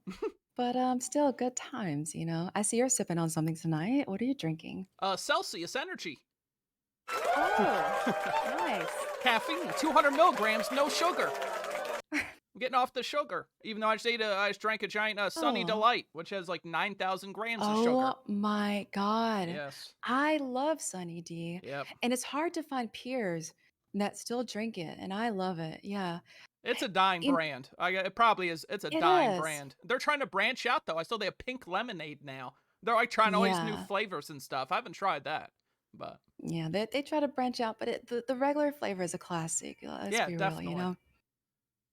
but still good times. I see you're sipping on something tonight. What are you drinking? Celsius Energy. Oh, nice. Caffeine, 200 milligrams, no sugar. I'm getting off the sugar, even though I just drank a giant Sunny Oh. Delight, which has like 9,000 grams of sugar. Oh my God. Yes. I love Sunny D. Yep. And it's hard to find peers that still drink it. And I love it. Yeah. It's a dying In- brand. It probably is. It's a It dying is. brand. They're trying to branch out though. I saw they have pink lemonade now. They're like trying all these new Yeah. flavors and stuff. I haven't tried that, but Yeah, they try to branch out, but the regular flavor is a classic. Let's yeah, be definitely. real,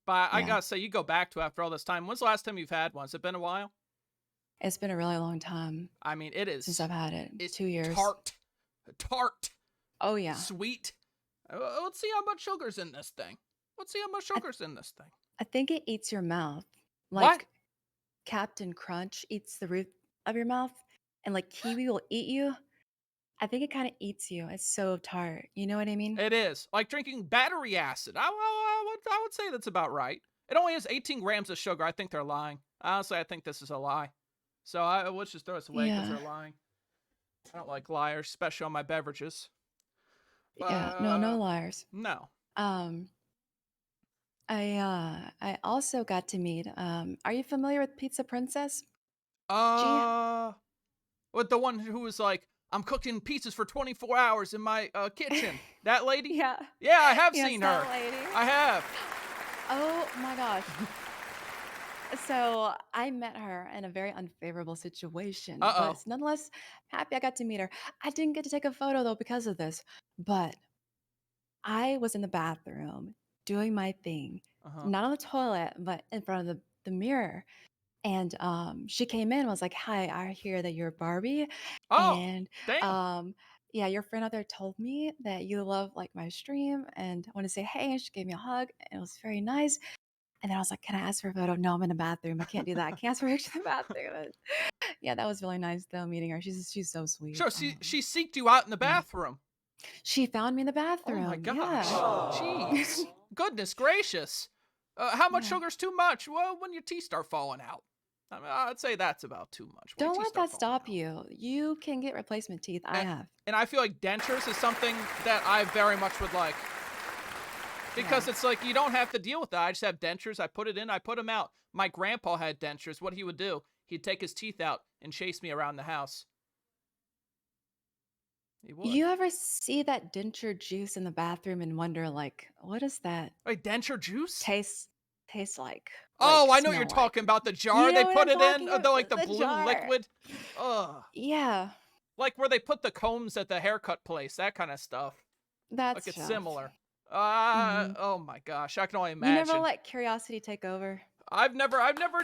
But I Yeah. gotta say, you go back to after all this time. When's the last time you've had one? Has it been a while? It's been a really long time I mean, it is. since I've had it. It's 2 years. Tart. Oh yeah. Sweet. Let's see how much sugar's in this thing. Let's see how much sugar's in this thing. I think it eats your mouth. What? Like Captain Crunch eats the roof of your mouth, and like kiwi will eat you. I think it kind of eats you. It's so tart. You know what I mean? It is. Like drinking battery acid. I would say that's about right. It only has 18 grams of sugar. I think they're lying. Honestly, I think this is a lie. So let's just throw this away because Yeah. they're lying. I don't like liars, especially on my beverages. Yeah. No liars. No. I also got to meet. Are you familiar with Pizza Princess? With the one who was like, I'm cooking pizzas for 24 hours in my kitchen. That lady? Yeah. Yeah, I have Yes, seen that her. lady. I have. Oh my gosh. So I met her in a very unfavorable situation, Uh-oh. but nonetheless, happy I got to meet her. I didn't get to take a photo though because of this, but I was in the bathroom doing my thing, Uh-huh. not on the toilet, but in front of the mirror. And she came in and was like, "Hi, I hear that you're Barbie." Oh, And damn. yeah, your friend out there told me that you love like my stream and I want to say hey. And she gave me a hug and it was very nice. And then I was like, "Can I ask for a photo?" "No, I'm in the bathroom. I can't do that. I can't ask for a picture in the bathroom." Yeah, that was really nice though, meeting her. She's so sweet. Sure, she seeked you out in the bathroom. She found me in the Oh bathroom. my gosh. Yeah. Jeez. Goodness gracious. How much Yeah. sugar's too much? Well, when your teeth start falling out. I mean, I'd say that's about too much. When your Don't teeth let start that falling stop you. You can get replacement teeth. I have. And I feel like dentures is something that I very much would like. Because it's like, you don't have to deal with that. I just have dentures. I put it in, I put them out. My grandpa had dentures. What he would do, he'd take his teeth out and chase me around the house. He would. You ever see that denture juice in the bathroom and wonder, like, what does that Wait, denture juice? taste like? Oh, like, I know what you're smell like? talking about. The jar You they know what put I'm it in, talking the about? like the blue jar. liquid. Ugh. Yeah, Like where they put the combs at the haircut place, that kind of stuff. that's Like it's rough. similar. Mhm. Oh my gosh, I can only You imagine. never let curiosity take over. I've never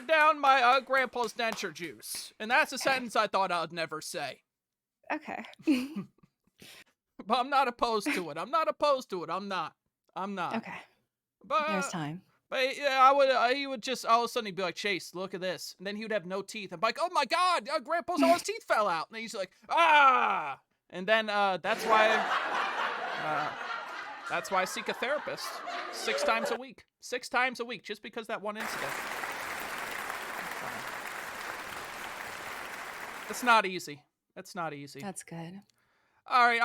downed my grandpa's denture juice, and that's a sentence I thought I'd never say. Okay. But I'm not opposed to it. I'm not. Okay. But There's time. But yeah, I would. He would just all of a sudden he'd be like, "Chase, look at this," and then he would have no teeth. I'm like, "Oh my God, Grandpa's all his teeth fell out," and he's like, "Ah!" And then that's why I seek a therapist 6 times a week. 6 times a week, just because that one incident. It's not easy. It's not easy. That's good. All right,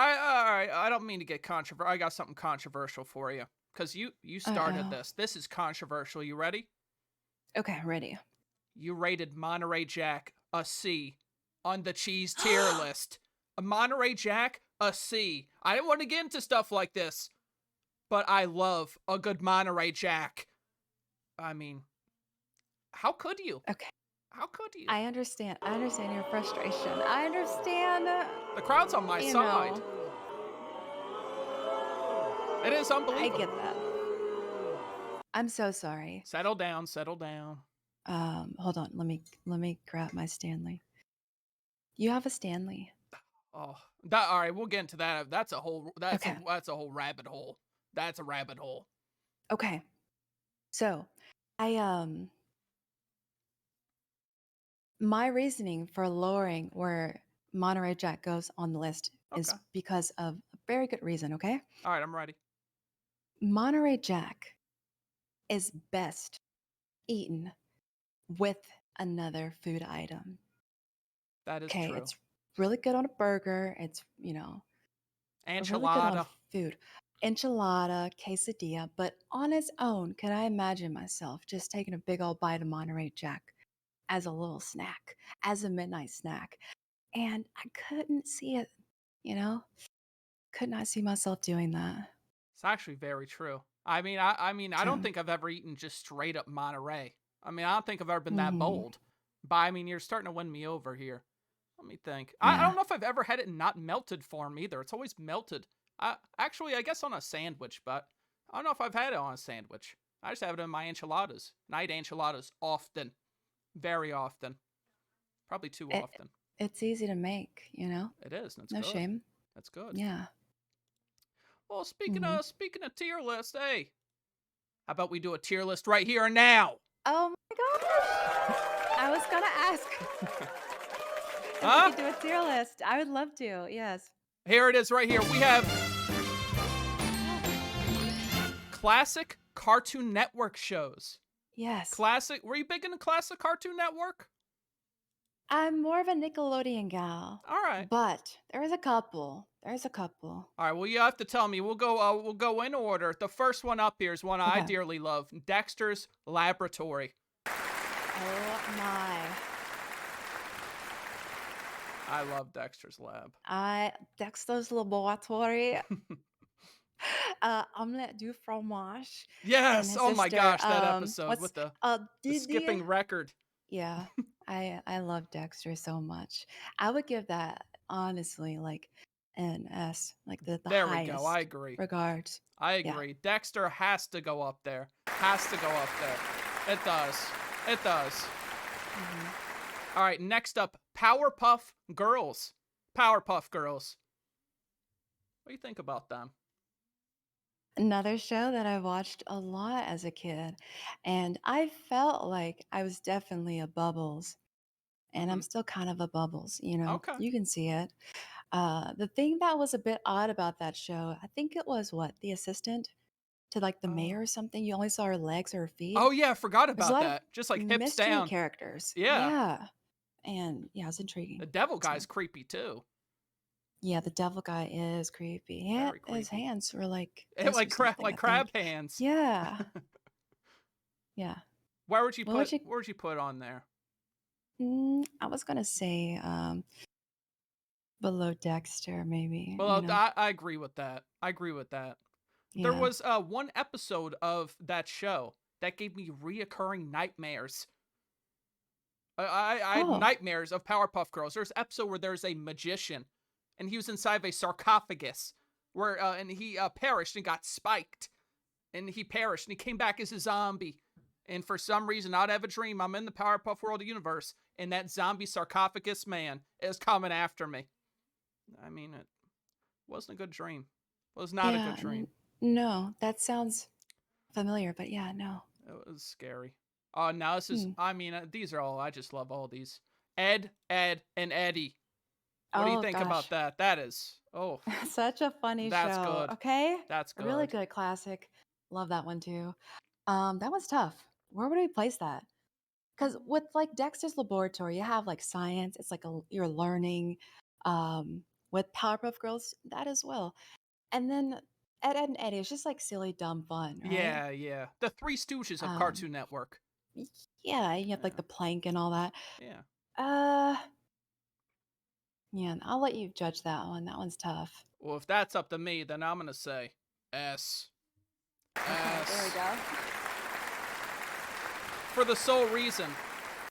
I don't mean to get controversial. I got something controversial for you because you started Uh-oh. this. This is controversial. You ready? Okay, ready. You rated Monterey Jack a C on the cheese tier list. A Monterey Jack, a C. I didn't want to get into stuff like this, but I love a good Monterey Jack. I mean, how could you? Okay. How could you? I understand. I understand your frustration. I understand. The crowd's on my you side. know, It is I unbelievable. get that. I'm so sorry. Settle down, settle down. Hold on. Let me grab my Stanley. You have a Stanley. Oh, all right. We'll get into that. That's a whole. Okay. That's a whole rabbit hole. That's a rabbit hole. Okay. So, I my reasoning for lowering where Monterey Jack goes on the list is Okay. because of a very good reason, okay? All right, I'm ready. Monterey Jack is best eaten with another food item. That is Okay, true. it's really good on a burger. It's, really good on Enchilada. food. Enchilada, quesadilla, but on its own, can I imagine myself just taking a big old bite of Monterey Jack as a little snack, as a midnight snack? And I couldn't see it, could not see myself doing that. It's actually very true. I mean, I don't So, think I've ever eaten just straight up Monterey. I mean, I don't think I've ever been that mhm, bold. But I mean, you're starting to win me over here. Let me think. I yeah. don't know if I've ever had it in not melted form either. It's always melted. Actually, I guess on a sandwich, but I don't know if I've had it on a sandwich. I just have it in my enchiladas. And I eat enchiladas often. Very often. Probably too It, often. it's easy to make, you know? It is. That's No good. shame. That's good. Yeah. Well, speaking Mhm. of tier list, hey, how about we do a tier list right here and now? Oh my gosh. I was gonna ask if we Huh? could do a tier list. I would love to. Yes. Here it is right here. We have classic Cartoon Network shows. Yes. Classic. Were you big into classic Cartoon Network? I'm more of a Nickelodeon gal. All right. But there's a couple. There's a couple. All right. Well, you have to tell me. We'll go in order. The first one up here is one I Okay. dearly love. Dexter's Laboratory. Oh my. I love Dexter's Lab. Dexter's Laboratory. Omelette du fromage. And Yes. his Oh my sister, gosh, that episode what's with the Didi? skipping record. Yeah. I love Dexter so much. I would give that honestly like an S, like the There we highest go. I agree. regards. I Yeah. agree. Dexter has to go up there. Has to go up there. It does. It does. Mhm. All right, next up, Powerpuff Girls. Powerpuff Girls. What do you think about them? Another show that I watched a lot as a kid, and I felt like I was definitely a Bubbles, and I'm Mhm. still kind of a Bubbles, you know. Okay. You can see it. The thing that was a bit odd about that show, I think it was what, the assistant to like the Oh. mayor or something. You only saw her legs or her feet. Oh yeah, I forgot There's a about lot of that. Just like hips mystery down. characters. Yeah. Yeah. And yeah, it's intriguing. The devil So guy's creepy too. yeah, the devil guy is creepy. Yeah, Very his creepy. hands were like Eh, this or like something, I crab think. hands. Yeah. Yeah. Where would you What would you put on there? I was gonna say below Dexter, maybe, you Well, know. I agree with that. I agree with that. There Yeah. was one episode of that show that gave me reoccurring nightmares. I had Oh. nightmares of Powerpuff Girls. There's an episode where there's a magician, and he was inside of a sarcophagus, where and he perished and got spiked, and he perished, and he came back as a zombie. And for some reason, I'd have a dream. I'm in the Powerpuff World universe, and that zombie sarcophagus man is coming after me. I mean, it wasn't a good dream. It was not a Yeah, good dream. no, that sounds familiar, but yeah, no. It was scary. Now this is, Hmm. I mean, these are all, I just love all these. Ed, and Eddie. What do you Oh think about gosh. that? That is, oh, Such a funny that's show. good. Okay? That's A really good. good classic. Love that one too. That was tough. Where would we place that? Because with like Dexter's Laboratory, you have like science. It's like you're learning. With Powerpuff Girls, that as well. And then Ed, and Eddie, it's just like silly, dumb fun, right? Yeah, yeah. The Three Stooges of Um, Cartoon Network. yeah, you have like Yeah. the plank and all that. Yeah. Yeah, I'll let you judge that one. That one's tough. Well, if that's up to me, then I'm gonna say S. Okay, there we S. go. For the sole reason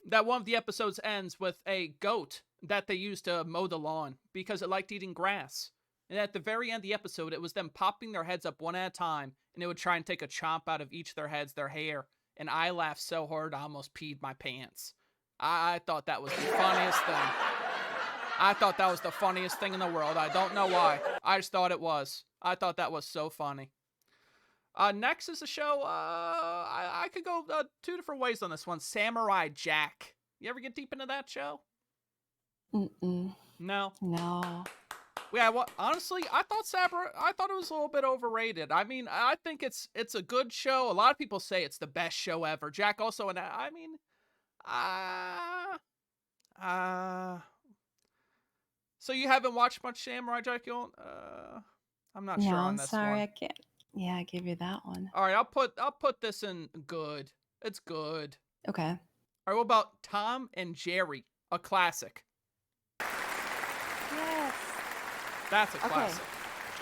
that one of the episodes ends with a goat that they used to mow the lawn because it liked eating grass. And at the very end of the episode, it was them popping their heads up one at a time, and it would try and take a chomp out of each of their heads, their hair. And I laughed so hard I almost peed my pants. I thought that was the funniest thing. I thought that was the funniest thing in the world. I don't know why. I just thought it was. I thought that was so funny. Next is a show, I could go two different ways on this one. Samurai Jack. You ever get deep into that show? Mm-mm. No? No. Yeah, well, honestly, I thought it was a little bit overrated. I mean, I think it's a good show. A lot of people say it's the best show ever. Jack also, and I mean, so you haven't watched much Samurai Jack? You don't, I'm not No, sure on I'm this sorry, one. I can't. Yeah, I give you that one. All right, I'll put this in good. It's good. Okay. All right, what about Tom and Jerry? A classic. Yes. That's a Okay. classic.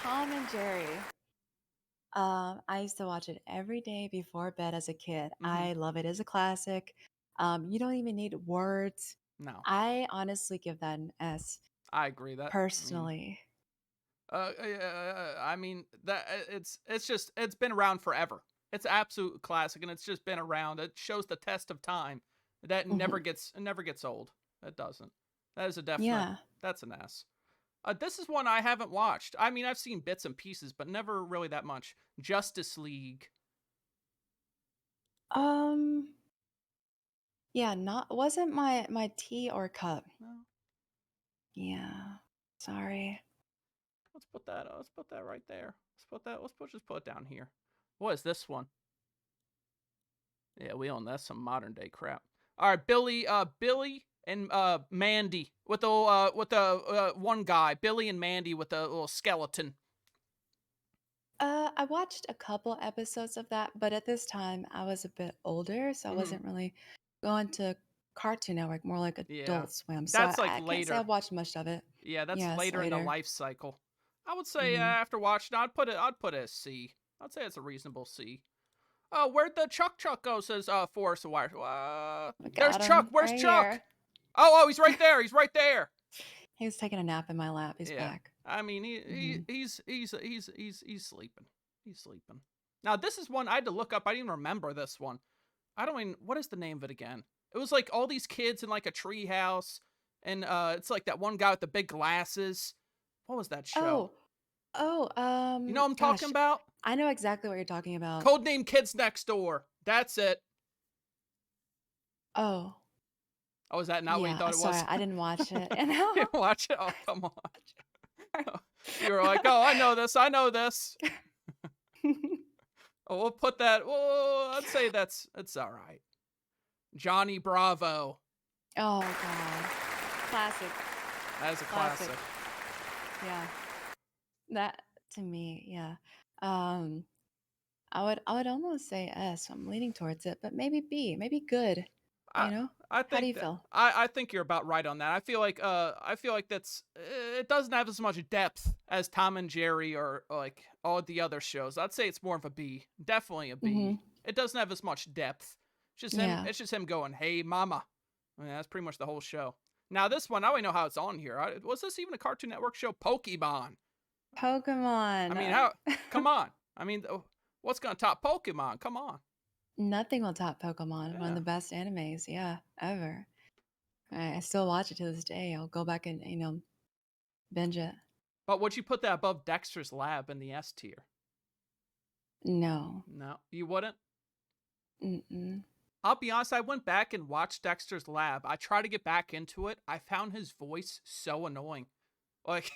Tom and Jerry. I used to watch it every day before bed as a kid. I love it as a classic. You don't even need words. No, I honestly give that an S I agree that. personally. I mean that it's been around forever. It's an absolute classic, and it's just been around. It shows the test of time. That never gets old. It doesn't. That is a definite. Yeah. That's an S. This is one I haven't watched. I mean, I've seen bits and pieces, but never really that much. Justice League. Yeah, wasn't my tea or cup. No. Yeah. Sorry. Let's put that right there. Just put it down here. What is this one? Yeah, we own that's some modern day crap. All right, Billy and Mandy with the one guy, Billy and Mandy with the little skeleton. I watched a couple episodes of that, but at this time I was a bit older, so I wasn't really going to Cartoon Network, more like Yeah. Adult Swim. So That's I like can't say later. I've watched much of it. Yeah, that's Yes, later in the later. life cycle. I would say after watching, I'd put it a C. I'd say it's a reasonable C. Oh, where'd the Chuck go? Says Forrest White. There's Got Chuck. him Where's right Chuck? here. Oh, he's right there. He's right there. He was taking a nap in my lap. He's back. I mean, he's sleeping. He's sleeping. Now this is one I had to look up. I didn't even remember this one. What is the name of it again? It was like all these kids in like a tree house, and it's like that one guy with the big glasses. What was that show? You know what I'm talking about? I know exactly what you're talking about. Codename Kids Next Door. That's it. Oh. Oh, is that not what you thought it was? Sorry, I didn't watch it. You didn't watch it? Oh, come on. You were like, oh, I know this. Oh, we'll put that. Well, I'd say it's all right. Johnny Bravo. Oh God, classic. That is a classic. Yeah, that to me, yeah. I would almost say S. I'm leaning towards it, but maybe B, maybe good. You know, I think how do you feel? I think you're about right on that. I feel like that's it doesn't have as much depth as Tom and Jerry or like all the other shows. I'd say it's more of a B. Definitely a B. It doesn't have as much depth. It's just him. It's just him going, "Hey, mama." I mean, that's pretty much the whole show. Now this one, I don't know how it's on here. Was this even a Cartoon Network show? Pokemon. Pokemon. I mean, how? Come on. I mean, what's gonna top Pokemon? Come on. Nothing will top Pokemon. One of the best animes, ever. I still watch it to this day. I'll go back and binge it. But would you put that above Dexter's Lab in the S tier? No. No, you wouldn't. Mm-mm. I'll be honest. I went back and watched Dexter's Lab. I tried to get back into it. I found his voice so annoying, like,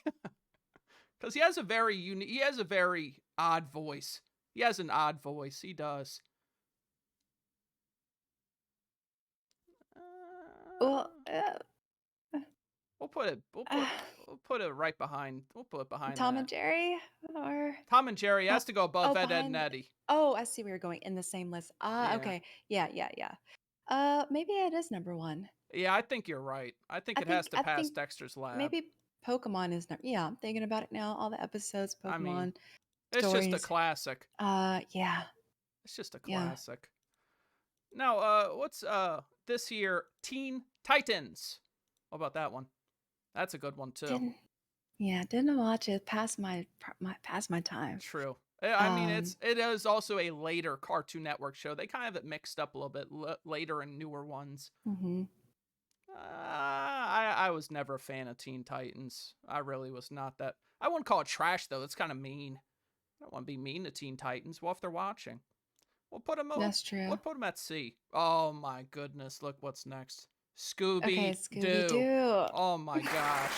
because he has a very odd voice. He has an odd voice. He does. Well, we'll put it right behind. We'll put it behind Tom that. and Jerry, or Tom and Jerry has to go above Ed, Ed and Eddie. Oh, I see where you're going in the same list. Yeah. Okay, yeah. Maybe it is number one. Yeah, I think you're right. I think it has to pass Dexter's Lab. Maybe Pokemon is number. Yeah, I'm thinking about it now. All the episodes, Pokemon. I mean, it's stories. just a classic. Yeah. It's just a classic. Now, what's this year? Teen Titans. What about that one? That's a good one too. Didn't watch it. Past my time. True. I mean, it is also a later Cartoon Network show. They kind of have it mixed up a little bit later and newer ones. I was never a fan of Teen Titans. I really was not that. I wouldn't call it trash though. It's kind of mean. I don't want to be mean to Teen Titans. Well, if they're watching, we'll put them. That's true. We'll put them at C. Oh my goodness! Look what's next. Scooby-Doo. Oh my gosh.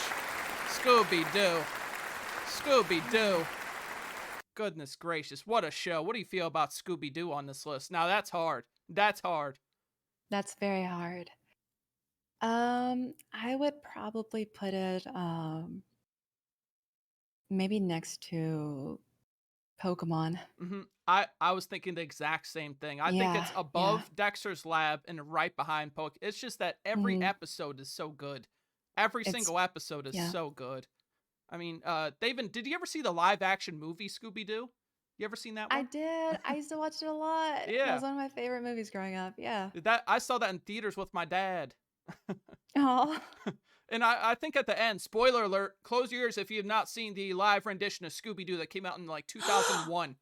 Scooby-Doo. Scooby-Doo. Goodness gracious, what a show. What do you feel about Scooby-Doo on this list? Now that's hard. That's hard. That's very hard. I would probably put it maybe next to Pokemon. I was thinking the exact same thing. I think it's above Dexter's Lab and right behind Pokemon. It's just that every episode is so good. Every single episode is so good. I mean, did you ever see the live action movie Scooby-Doo? You ever seen that one? I did. I used to watch it a lot. Yeah. That was one of my favorite movies growing up. Yeah. I saw that in theaters with my dad. Oh. And I think at the end, spoiler alert, close your ears if you have not seen the live rendition of Scooby-Doo that came out in like 2001.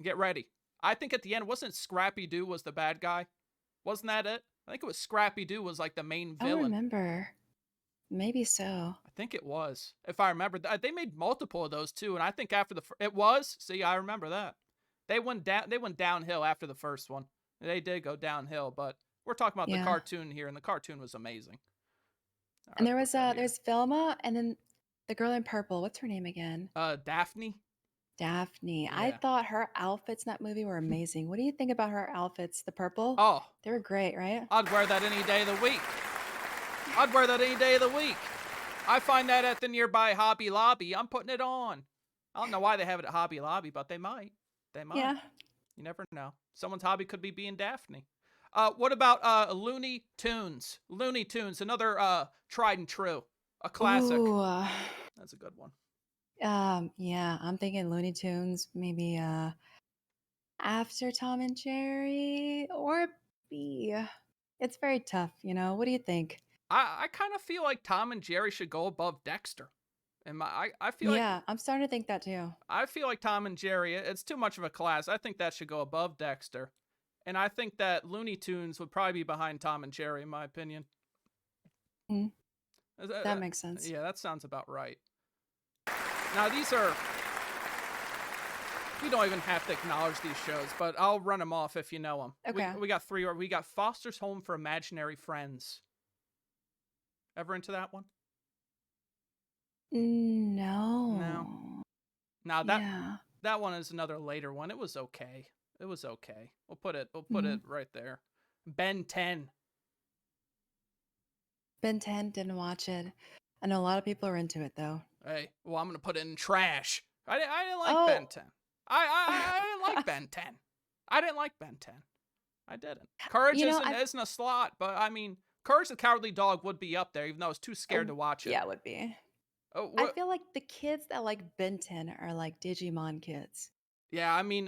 Get ready. I think at the end, wasn't Scrappy-Doo was the bad guy? Wasn't that it? I think it was Scrappy Doo was like the main I villain. remember. Maybe so. I think it was, if I remember. They made multiple of those too, and I think after it was. See, I remember that. They went downhill after the first one. They did go downhill, but we're talking about the Yeah. cartoon here, and the cartoon was amazing. And there was there's Velma, and then the girl in purple. What's her name again? Daphne. Daphne. I Yeah. thought her outfits in that movie were amazing. What do you think about her outfits? The purple? Oh, They were great, right? I'd wear that any day of the week. I'd wear that any day of the week. I find that at the nearby Hobby Lobby. I'm putting it on. I don't know why they have it at Hobby Lobby, but they might. They might. Yeah. You never know. Someone's hobby could be being Daphne. What about Looney Tunes? Looney Tunes, another tried and true, a classic. Ooh, That's a good one. yeah, I'm thinking Looney Tunes, maybe after Tom and Jerry or B. It's very tough, you know. What do you think? I kind of feel like Tom and Jerry should go above Dexter. And I feel like Yeah, I'm starting to think that too. I feel like Tom and Jerry, it's too much of a class. I think that should go above Dexter. And I think that Looney Tunes would probably be behind Tom and Jerry, in my opinion. Mhm. That makes sense. Yeah, that sounds about right. Now, these are... We don't even have to acknowledge these shows, but I'll run them off if you know them. Okay. We got three. We got Foster's Home for Imaginary Friends. Ever into that one? No. No. Now that one is another later one. It was okay. It was okay. We'll put it right there. Ben 10. Ben 10, didn't watch it. I know a lot of people are into it though. Hey, well, I'm gonna put it in trash. I didn't like Oh. Ben 10. I didn't like Ben 10. I didn't like Ben 10. I didn't. Courage isn't a slot, but I mean, Courage the Cowardly Dog would be up there, even though I was too scared to watch it. Yeah, it would be. Oh, I feel like the kids that like Ben 10 are like Digimon kids. Yeah, I mean,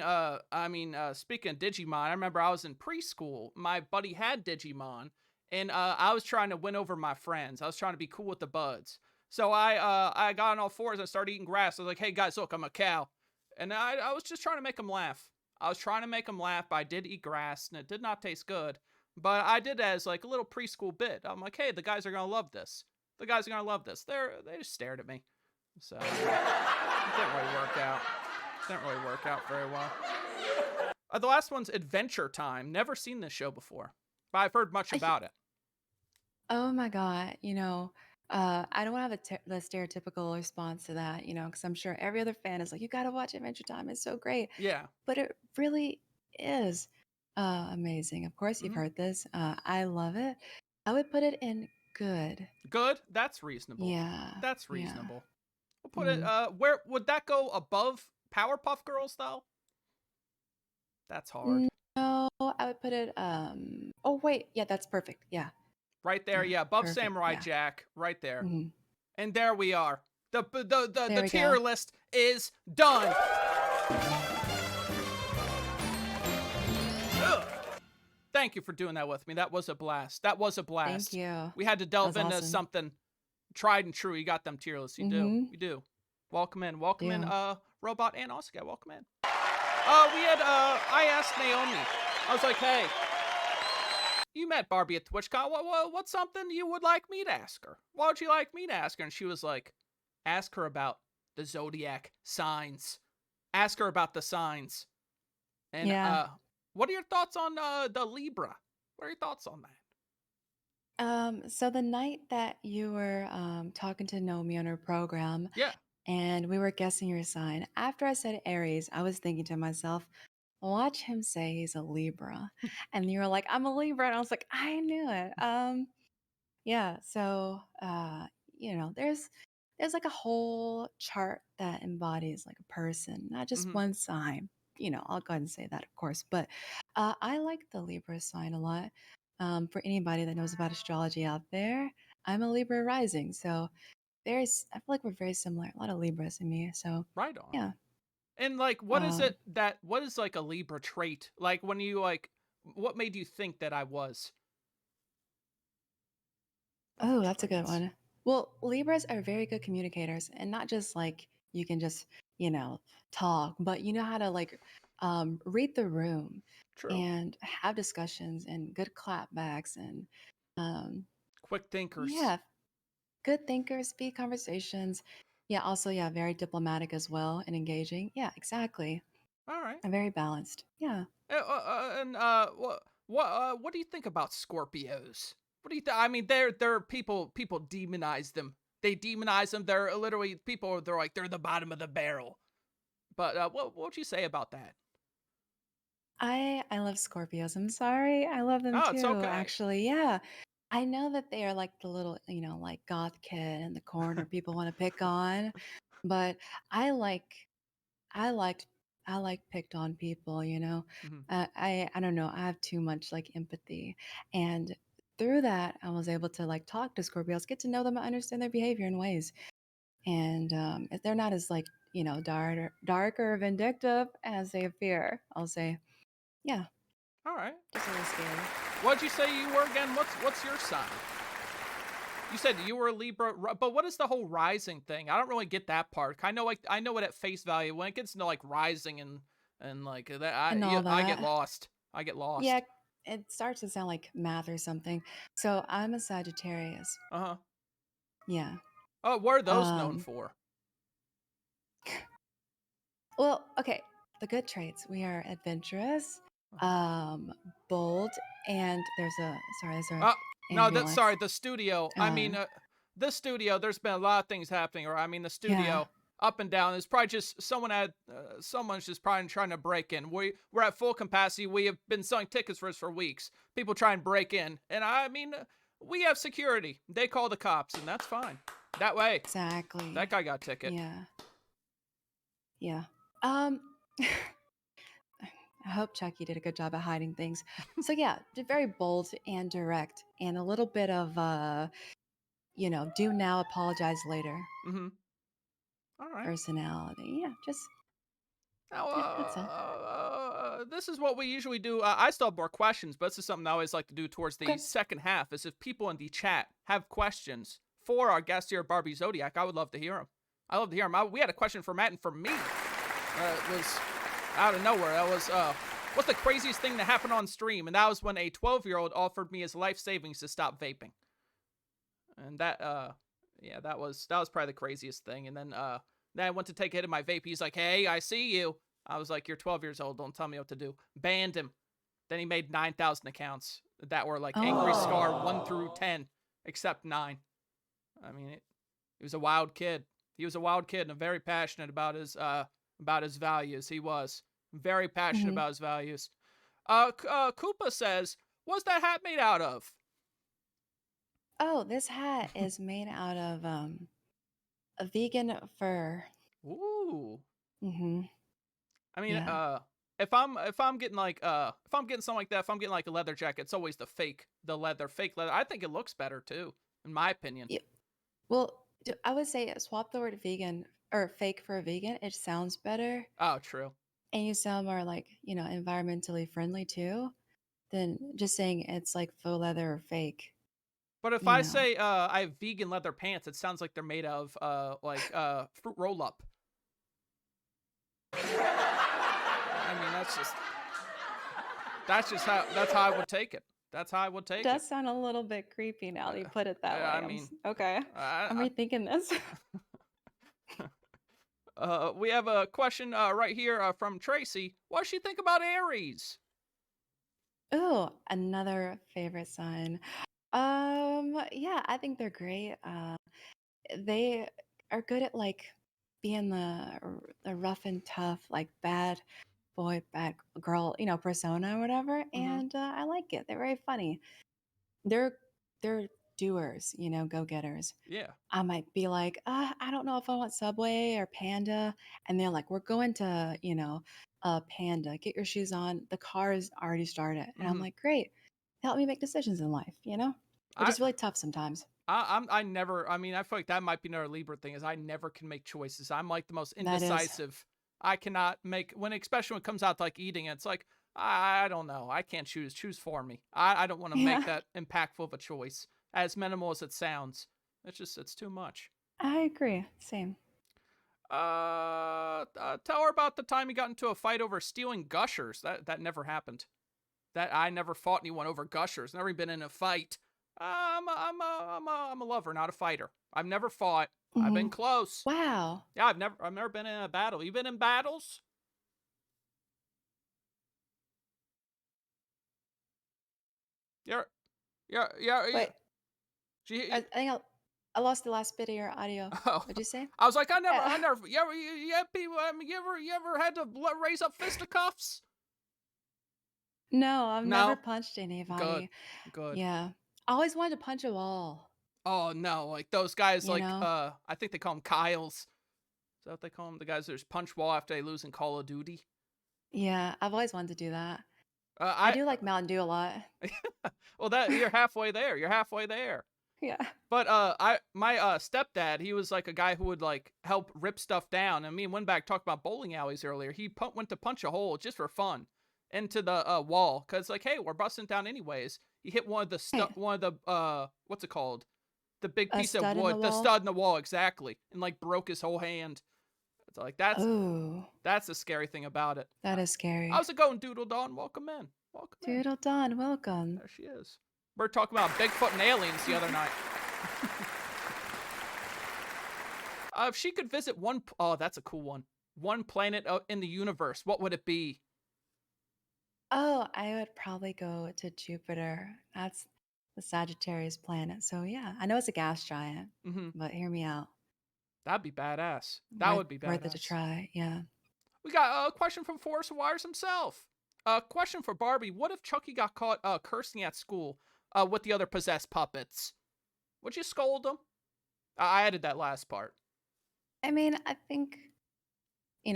speaking of Digimon, I remember I was in preschool. My buddy had Digimon, and I was trying to win over my friends. I was trying to be cool with the buds. So I got on all fours and started eating grass. I was like, "Hey guys, look, I'm a cow," and I was just trying to make them laugh. I was trying to make them laugh, but I did eat grass, and it did not taste good. But I did it as like a little preschool bit. I'm like, "Hey, the guys are gonna love this. The guys are gonna love this." They just stared at me, so it didn't really work out. Didn't really work out very well. The last one's Adventure Time. Never seen this show before, but I've heard much about it. Oh my God. You know, I don't have the stereotypical response to that, you know, because I'm sure every other fan is like, you got to watch Adventure Time. It's so great. Yeah. But it really is amazing. Of course, you've heard this. I love it. I would put it in good. Good? That's reasonable. Yeah. That's yeah. reasonable. We'll put it, where would that go above Powerpuff Girls, though? That's hard. No, I would put it, oh, wait. Yeah, that's perfect. Yeah. Right there, yeah, above perfect, Samurai yeah. Jack, right there. Mhm. And there we are. The we tier go. list is done. Ugh. Thank you for doing that with me. That was a blast. That was a blast. Thank you. We had to delve That was into awesome. something tried and true. You got them tier lists. You do. Mhm. You do. Welcome in. Welcome in, Yeah. Robot and Oscar. Welcome in. I asked Naomi. I was like, hey, you met Barbie at TwitchCon. What's something you would like me to ask her? Why would you like me to ask her? And she was like, ask her about the zodiac signs. Ask her about the signs. And Yeah. what are your thoughts on the Libra? What are your thoughts on that? So the night that you were talking to Naomi on her program, Yeah. and we were guessing your sign, after I said Aries, I was thinking to myself, watch him say he's a Libra. And you were like, I'm a Libra. And I was like, I knew it. Yeah, so you know, there's like a whole chart that embodies like a person, not just Mhm. one sign. You know, I'll go ahead and say that, of course. But I like the Libra sign a lot. For anybody that knows about astrology out there, I'm a Libra rising. So I feel like we're very similar. A lot of Libras in me. So Right on. yeah. And like, what is Um, what is like a Libra trait? Like when you what made you think that I was? Oh, that's a good one. Well, Libras are very good communicators, and not just like you can just, you know, talk, but you know how to like read the room True. and have discussions and good clapbacks and um, Quick thinkers. yeah, good thinkers, speed conversations. Yeah, also, yeah, very diplomatic as well and engaging. Yeah, exactly. All right. And very balanced. Yeah. What do you think about Scorpios? What do you think? I mean, they're people demonize them. They demonize them. They're literally people. They're like they're the bottom of the barrel. But what would you say about that? I love Scorpios. I'm sorry. I love them Oh, it's too, okay. actually. Yeah. I know that they are like the little, like goth kid in the corner people want to pick on, but I like I liked I like picked on people, Mhm. I don't know, I have too much like empathy. And through that, I was able to like talk to Scorpios, get to know them, and understand their behavior and ways. And if they're not as like, dark or vindictive as they appear, I'll say, yeah, All right. just a little scary. What'd you say you were again? What's your sign? You said you were a Libra, but what is the whole rising thing? I don't really get that part. I know it at face value. When it gets into like rising and like that, And all I get that. lost. I get lost. Yeah, it starts to sound like math or something. So I'm a Sagittarius. Uh-huh. Yeah. Oh, what are those known Um, for? well, okay. The good traits. We are adventurous, bold, and there's a No, ambulance. sorry, the studio. I mean, Um, this studio, there's been a lot of things happening, or I mean, the yeah. studio up and down. It's probably just someone's just probably trying to break in. We're at full capacity. We have been selling tickets for weeks. People try and break in, and I mean, we have security. They call the cops, and that's fine. That way, Exactly. that guy got a ticket. Yeah. Yeah. Um, I hope Chucky did a good job at hiding things. So yeah, very bold and direct, and a little bit of do now, apologize later Mm-hmm. All right. personality. Yeah, just Now, yeah, that's all. this is what we usually do. I still have more questions, but this is something I always like to do towards the Okay. second half. Is if people in the chat have questions for our guest here, Barbie Zodiac, I would love to hear them. I love to hear them. We had a question for Matt and for me. It was out of nowhere. That was, what's the craziest thing that happened on stream? And that was when a 12-year-old offered me his life savings to stop vaping. And that, yeah, that was probably the craziest thing. And then I went to take a hit of my vape. He's like, hey, I see you. I was like, you're 12 years old. Don't tell me what to do. Banned him. Then he made 9,000 accounts that were like Angry Scar 1 through 10, except 9. I mean, he was a wild kid. He was a wild kid and very passionate about his values. He was very passionate about his values. Koopa says, what's that hat made out of? Oh, this hat is made out of a vegan fur. Ooh. Mm-hmm. I mean, Yeah. if I'm getting like if I'm getting something like that, if I'm getting like a leather jacket, it's always the fake leather. I think it looks better too, in my opinion. Yeah. Well, I would say swap the word vegan or fake for vegan. It sounds better, Oh, true. and you sound more like environmentally friendly too than just saying it's like faux leather or fake. But if I say I have vegan leather pants, it sounds like they're made of fruit roll up. I mean, that's how I would take it. That's how I would take It does it. sound a little bit creepy now that you put it that way. I mean, okay. I'm rethinking this. We have a question right here from Tracy. What does she think about Aries? Oh, another favorite sign. Yeah, I think they're great. They are good at like being the rough and tough, like bad boy, bad girl, persona or whatever. And I like it. They're very funny. They're doers, go getters. Yeah. I might be like, I don't know if I want Subway or Panda, and they're like, we're going to, Panda. Get your shoes on. The car is already started, and I'm like, great. Help me make decisions in life, which is really tough sometimes. I never, I mean, I feel like that might be another Libra thing, is I never can make choices. I'm like the most indecisive. I cannot make, especially when it comes out to like eating, it's like, I don't know. I can't choose. Choose for me. I don't want to make that impactful of a choice, as minimal as it sounds. It's too much. I agree. Same. Tell her about the time he got into a fight over stealing gushers. That never happened. That I never fought anyone over gushers. Never been in a fight. I'm a lover, not a fighter. I've never fought. I've been close. Wow. Yeah, I've never been in a battle. You been in battles? Yeah. Wait, She, I think I lost the last bit of your audio. oh, What'd you say? I was like, I never. You ever had to raise up fisticuffs? No, I've No? never punched anybody. Good. Yeah. I always wanted to punch a wall, Oh no, like those guys, you like know? I think they call them Kyles. Is that what they call them? The guys that just punch wall after they lose in Call of Duty. Yeah, I've always wanted to do that. I I do like Mountain Dew a lot. well, that you're halfway there. You're halfway there. Yeah. But my stepdad, he was like a guy who would like help rip stuff down. And me and Winback talked about bowling alleys earlier. He went to punch a hole just for fun into the wall, cause like, hey, we're busting down anyways. He hit one of the what's it called? The big A piece of stud in wood, the the wall? stud in the wall, exactly, and like broke his whole hand. It's like that's Ooh, the scary thing about it. that is scary. How's it going, Doodle Dawn? Welcome in. Welcome in. Doodle Don, welcome. There she is. We were talking about Bigfoot and aliens the other night. If she could visit oh, that's a cool one. One planet in the universe, what would it be? Oh, I would probably go to Jupiter. That's the Sagittarius planet. So yeah, I know it's a gas giant, but hear me out. That'd be badass. That would be badass. Worth it to try. Yeah. We got a question from Forrest Wires himself. A question for Barbie. What if Chucky got caught cursing at school with the other possessed puppets? Would you scold him? I added that last part. I mean, I think,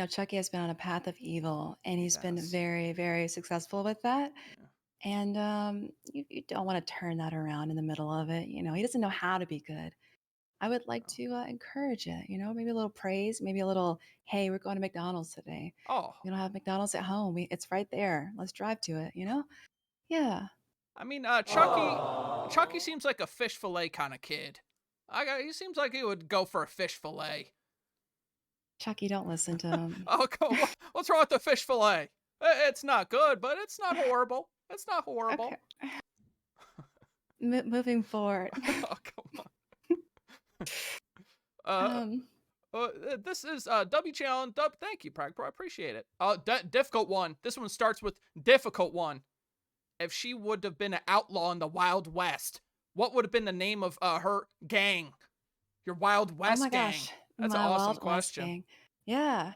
Chucky has been on a path of evil and he's been very, very successful with that. Yeah. And you don't want to turn that around in the middle of it. He doesn't know how to be good. I would like to encourage it, maybe a little praise, maybe a little, hey, we're going to McDonald's today. Oh. We don't have McDonald's at home. It's right there. Let's drive to it, Yeah. I mean, Chucky seems like a fish fillet kind of kid. He seems like he would go for a fish fillet. Chucky, don't listen to him. Oh, come on. What's wrong with the fish fillet? It's not good, but it's not horrible. It's not horrible. Okay. Moving forward. Oh, come on. This is W Channel and Dub. Thank you, Prag Pro. I appreciate it. Difficult one. This one starts with difficult one. If she would have been an outlaw in the Wild West, what would have been the name of her gang? Your Wild West Oh my gang. gosh. That's My an awesome Wild West question. gang. Yeah.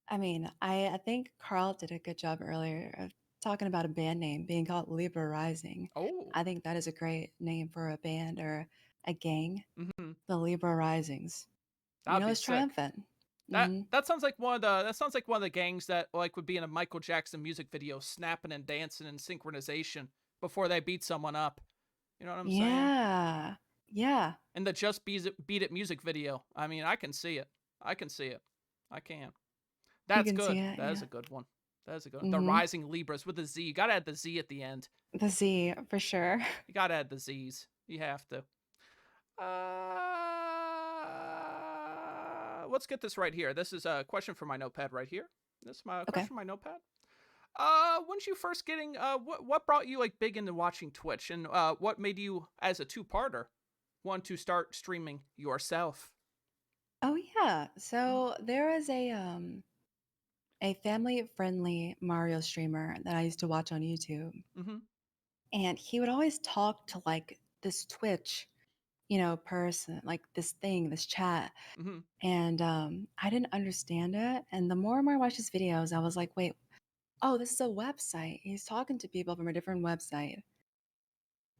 I mean, I think Carl did a good job earlier of talking about a band name being called Libra Rising. Oh. I think that is a great name for a band or a gang. Mm-hmm. The Libra Risings. That'd be It's sick. triumphant. That sounds like one of the gangs that like would be in a Michael Jackson music video, snapping and dancing in synchronization before they beat someone up. You know what I'm saying? Yeah. Yeah. And the Just Beat It music video. I mean, I can see it. I can. That's can good. see it, That is yeah. a good one. That is a good one. The Mhm. Rising Libras with the Z. You gotta add the Z at the end. The Z, for sure. You gotta add the Z's. You have to. Let's get this right here. This is a question for my notepad right here. This is my question for my notepad. When's you first getting, what brought you like big into watching Twitch, and what made you, as a two-parter, want to start streaming yourself? Oh yeah. So there is a family-friendly Mario streamer that I used to watch on YouTube. Mm-hmm. And he would always talk to like this Twitch, person, like this thing, this chat. Mm-hmm. And I didn't understand it. And the more and more I watched his videos, I was like, wait, oh, this is a website. He's talking to people from a different website.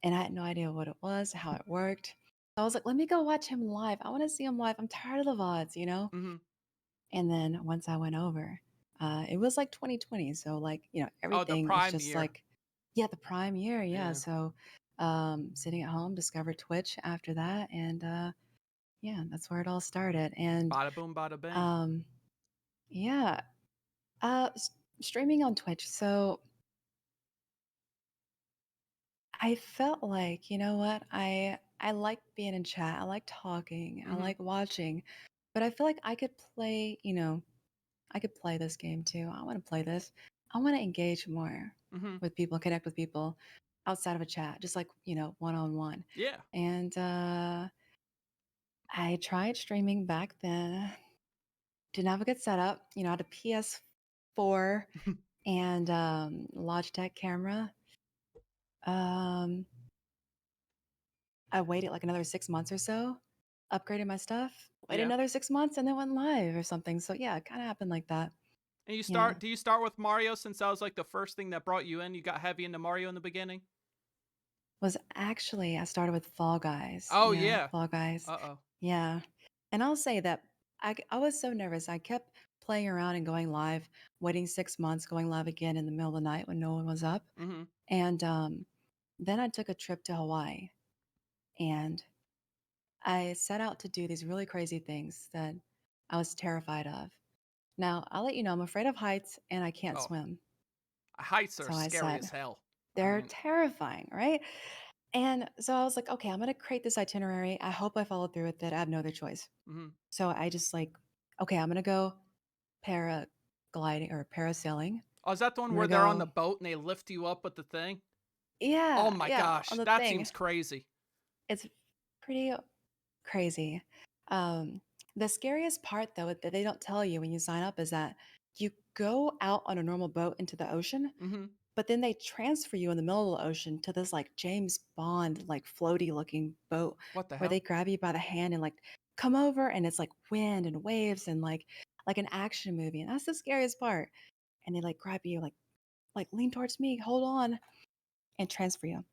And I had no idea what it was, how it worked. I was like, let me go watch him live. I want to see him live. I'm tired of the VODs, Mm-hmm. And then once I went over, it was like 2020. So like, everything was prime just year. like, the prime year. Yeah. So sitting at home, discovered Twitch after that. And that's where it all started. And Bada boom, bada bing. yeah, streaming on Twitch. So I felt like, you know what? I like being in chat. I like talking. I Mhm. like watching. But I feel like I could play, I could play this game too. I want to play this. I want to engage more Mm-hmm. with people, connect with people outside of a chat, just like, one-on-one. Yeah. And I tried streaming back then. Didn't have a good setup. I had a PS4 and Logitech camera. I waited like another 6 months or so, upgraded my stuff, waited Yeah. another 6 months, and then went live or something. So yeah, it kind of happened like that. And Yeah. do you start with Mario since that was like the first thing that brought you in? You got heavy into Mario in the beginning? Was actually, I started with Fall Guys. Oh, yeah. Fall Guys. Uh-oh. Yeah. And I'll say that I was so nervous. I kept playing around and going live, waiting 6 months, going live again in the middle of the night when no one was up. Mm-hmm. And then I took a trip to Hawaii and I set out to do these really crazy things that I was terrified of. Now, I'll let you know, I'm afraid of heights and I can't Oh. swim. Heights are So I scary said, as hell. they're terrifying, right? And so I was like, okay, I'm going to create this itinerary. I hope I follow through with it. I have no other choice. Mm-hmm. So I just like, okay, I'm going to go paragliding or parasailing. Oh, is that the one I'm where gonna they're on the go- boat and they lift you up with the thing? Yeah. Oh my gosh, on the that thing. seems crazy. It's pretty crazy. The scariest part, though, that they don't tell you when you sign up is that you go out on a normal boat into the ocean, Mm-hmm. but then they transfer you in the middle of the ocean to this like James Bond, like floaty looking boat What the where hell? they grab you by the hand and like come over and it's like wind and waves and like an action movie. And that's the scariest part. And they like grab you like lean towards me, hold on, and transfer you.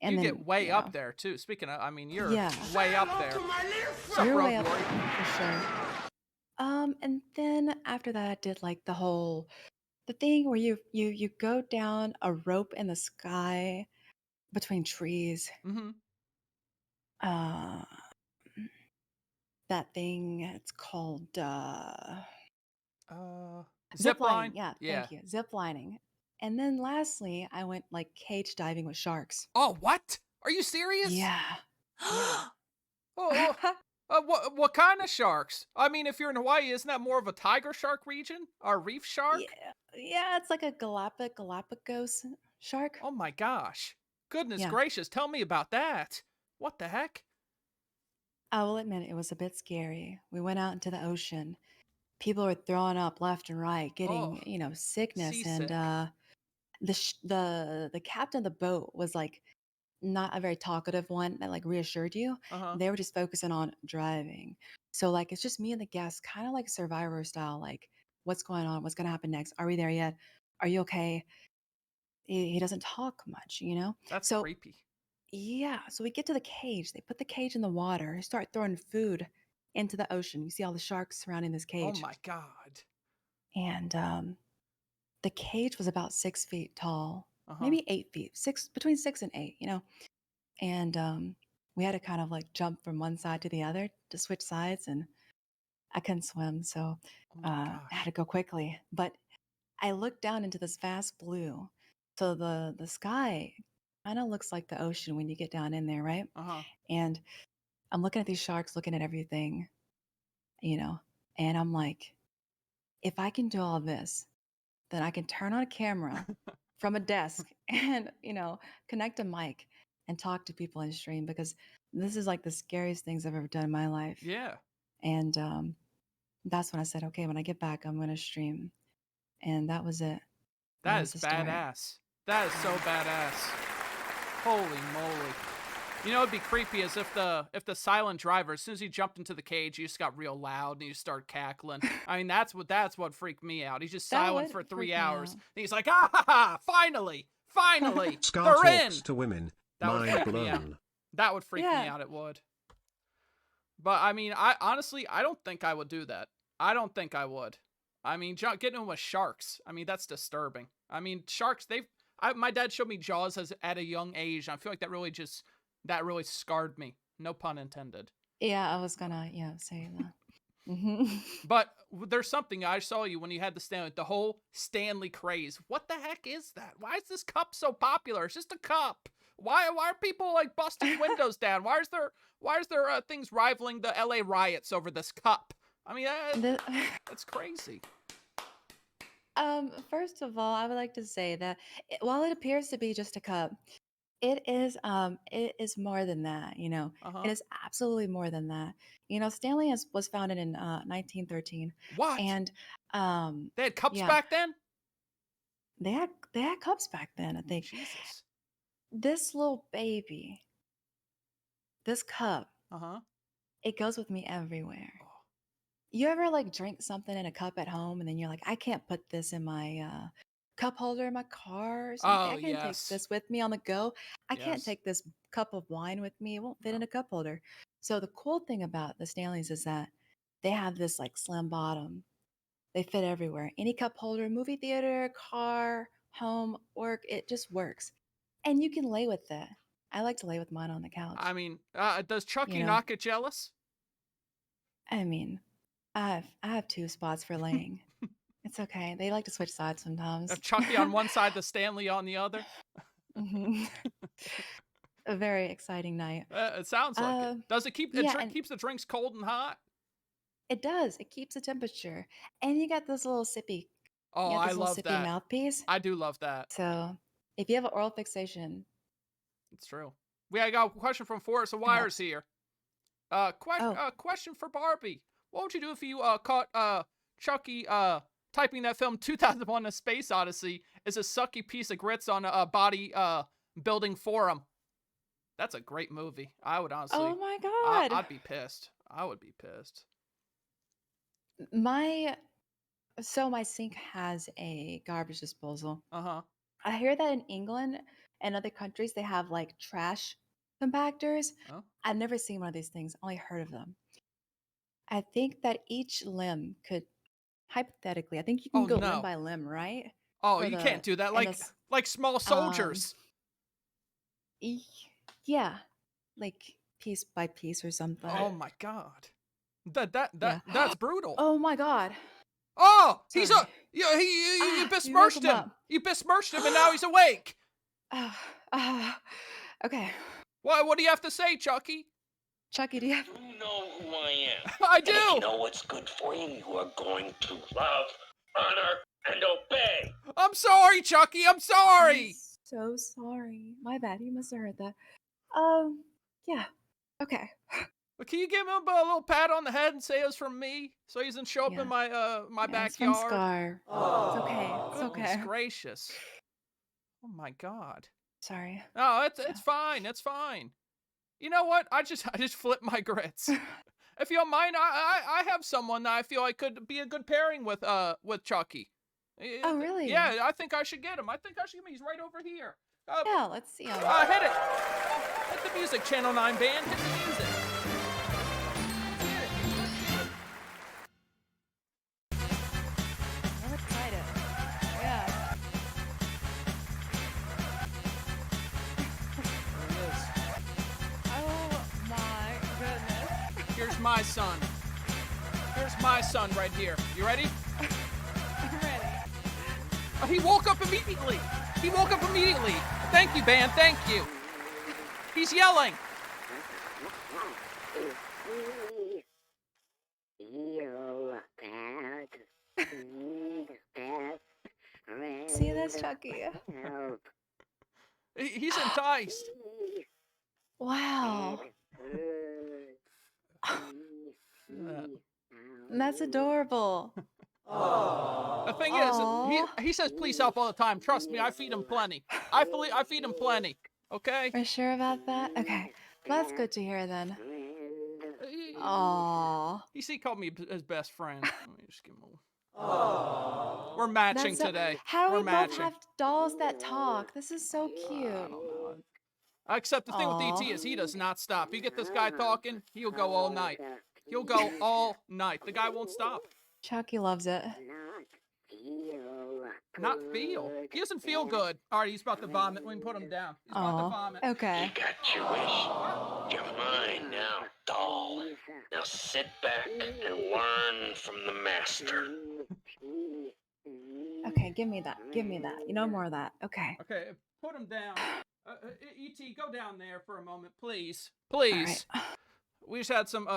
And You then get way up there too. Speaking of, I mean, you're Yeah. way up there. What's up, You're Rogue way up Warrior? for sure. And then after that, I did like the thing where you go down a rope in the sky between trees. Mm-hmm. That thing, it's called Zip line? Yeah, Yeah. thank you. Zip lining. And then lastly, I went like cage diving with sharks. Oh, what? Are you serious? Yeah. Oh, what kind of sharks? I mean, if you're in Hawaii, isn't that more of a tiger shark region? Or reef shark? Yeah, it's like a Galapagos shark. Oh my gosh. Goodness Yeah. gracious, tell me about that. What the heck? I will admit it was a bit scary. We went out into the ocean. People were throwing up left and right, getting, sickness. Seasick. And the captain of the boat was like not a very talkative one that like reassured you. Uh-huh. They were just focusing on driving. So like it's just me and the guests, kind of like Survivor style, like what's going on? What's gonna happen next? Are we there yet? Are you okay? He doesn't talk much, That's So creepy. yeah, so we get to the cage. They put the cage in the water, start throwing food into the ocean. You see all the sharks surrounding this Oh cage. my god. And the cage was about 6 feet tall, Uh-huh. maybe 8 feet, between 6 and 8, And we had to kind of like jump from one side to the other to switch sides, and I couldn't swim, so Oh my I gosh. had to go quickly. But I looked down into this vast blue, so the sky kind of looks like the ocean when you get down in there, right? Uh-huh. And I'm looking at these sharks, looking at everything, and I'm like, if I can do all this, then I can turn on a camera from a desk and, connect a mic and talk to people and stream, because this is like the scariest things I've ever done in my life. Yeah. And that's when I said, okay, when I get back, I'm going to stream. And that was it. That was is the story. badass. That is so badass. Holy moly. It'd be creepy as if the silent driver, as soon as he jumped into the cage, he just got real loud and he just started cackling. I mean, that's what freaked me out. He's just That silent would for 3 freak me hours. out. And he's like, ah ha ha, finally, Scar they're in. talks to women. That would Mind freak me out. blown. That would freak me Yeah. out, it would. But I mean, I honestly don't think I would do that. I don't think I would. I mean, getting in with sharks, I mean, that's disturbing. I mean, sharks, my dad showed me Jaws at a young age. And I feel like that really scarred me. No pun intended. Yeah, I was going to, say that. Mhm. But there's something I saw you when you had the whole Stanley craze. What the heck is that? Why is this cup so popular? It's just a cup. Why are people like busting windows down? Why is there things rivaling the LA riots over this cup? I mean, The- that's crazy. First of all, I would like to say that while it appears to be just a cup, it is more than that, you know. Uh-huh. It is absolutely more than that. You know, Stanley was founded in 1913. What? And They had cups yeah, back then? they had cups back then, I think. Jesus. This little baby, this cup, Uh-huh. it goes with me everywhere. Oh. You ever like drink something in a cup at home and then you're like, I can't put this in my cup holder in my car or something. Oh, I can't take yes. this with me on the go. I can't Yes. take this cup of wine with me. It won't fit No. in a cup holder. So the cool thing about the Stanleys is that they have this like slim bottom. They fit everywhere. Any cup holder, movie theater, car, home, work, it just works. And you can lay with that. I like to lay with mine on the couch. I mean, does Chucky You know. not get jealous? I mean, I have two spots for laying. It's okay. They like to switch sides sometimes. Chucky on one side, the Stanley on the other? Mhm. A very exciting night. It sounds like it. Does it keep yeah, keeps the drinks cold and hot? It does. It keeps the temperature. And you got this little sippy. Oh, You got I this little love sippy that. mouthpiece. I do love that. So if you have an oral fixation, It's true. I got a question from Forrest of Wires here. Question for Barbie. What would you do if you caught Chucky typing that film 2001: A Space Odyssey as a sucky piece of grits on a body building forum? That's a great movie. I would honestly. oh my god. I'd be pissed. I would be pissed. My sink has a garbage disposal. Uh-huh. I hear that in England and other countries they have like trash compactors. Oh. I've never seen one of these things, only heard of them. I think that each limb could hypothetically, I think you can Oh, go no. limb by limb, right? Oh, For you the- can't do that. and Like this- like small soldiers. Yeah, like piece by piece or something. Oh my god. Yeah. That's brutal. Oh my god. Oh, he's Sorry. you You woke besmirched him him. up. You besmirched him and now he's awake. Okay. What do you have to say, Chucky? Chucky, do you have... You know who I am. I And if do. you know what's good for you, you are going to love, honor, and obey. I'm sorry, Chucky. I'm sorry. So sorry. My bad. You must have heard that. Yeah. Okay. But can you give him a little pat on the head and say it was from me, so he doesn't show up in my my It's from backyard? Scar. It's okay. It's Goodness okay. gracious. Oh my god. Sorry. No, it's fine. It's fine. You know what? I just flipped my grits. If you don't mind, I have someone that I feel I could be a good pairing with Chucky. Oh, really? Yeah, I think I should get him. He's right over here. Yeah, let's see him. Hit it. Hit the music, Channel 9 band. Hit the music. I'm excited. Yeah. There he is. Oh my goodness. Here's my son. Here's my son right here. You ready? I'm ready. He woke up immediately. Thank you, band. Thank you. He's yelling. See this, Chucky? He's enticed. Wow. That's adorable. The thing is, he says please help all the time. Trust me, I feed him plenty. I feed him plenty. Okay? Are you sure about that? Okay. That's good to hear then. Aww. He called me his best friend. Let me just give him a... We're matching today. How do We're we both matching. have dolls that talk? This is so cute. Except the thing with Aw. DT is he does not stop. You get this guy talking, he'll go all night. He'll go all night. The guy won't stop. Chucky loves it. Not feel. He doesn't feel good. All right, he's about to vomit. Let me put him down. He's about to vomit. Okay. You got your wish. You're mine now, doll. Now sit back and learn from the master. Okay, give me that. Give me that. You know more of that. Okay. Okay, put him down. E.T., go down there for a moment, please. Please. We just had some,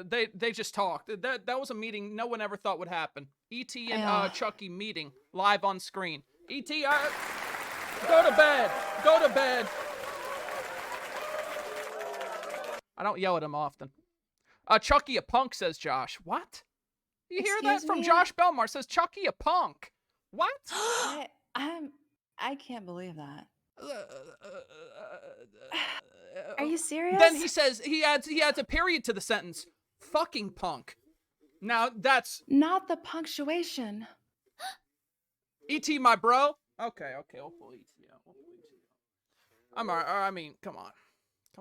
they just talked. That was a meeting no one ever thought would happen. E.T. and Chucky meeting live on screen. E.T., go to bed. Go to bed. I don't yell at him often. Chucky a punk, says Josh. What? You hear that from Josh Belmar? Says Chucky a punk. What? I can't believe that. Are you serious? Then he says he adds a period to the sentence. Fucking punk. Now that's not the punctuation. E.T. my bro. Okay, we'll pull E.T. out. I'm alright. I mean, come on.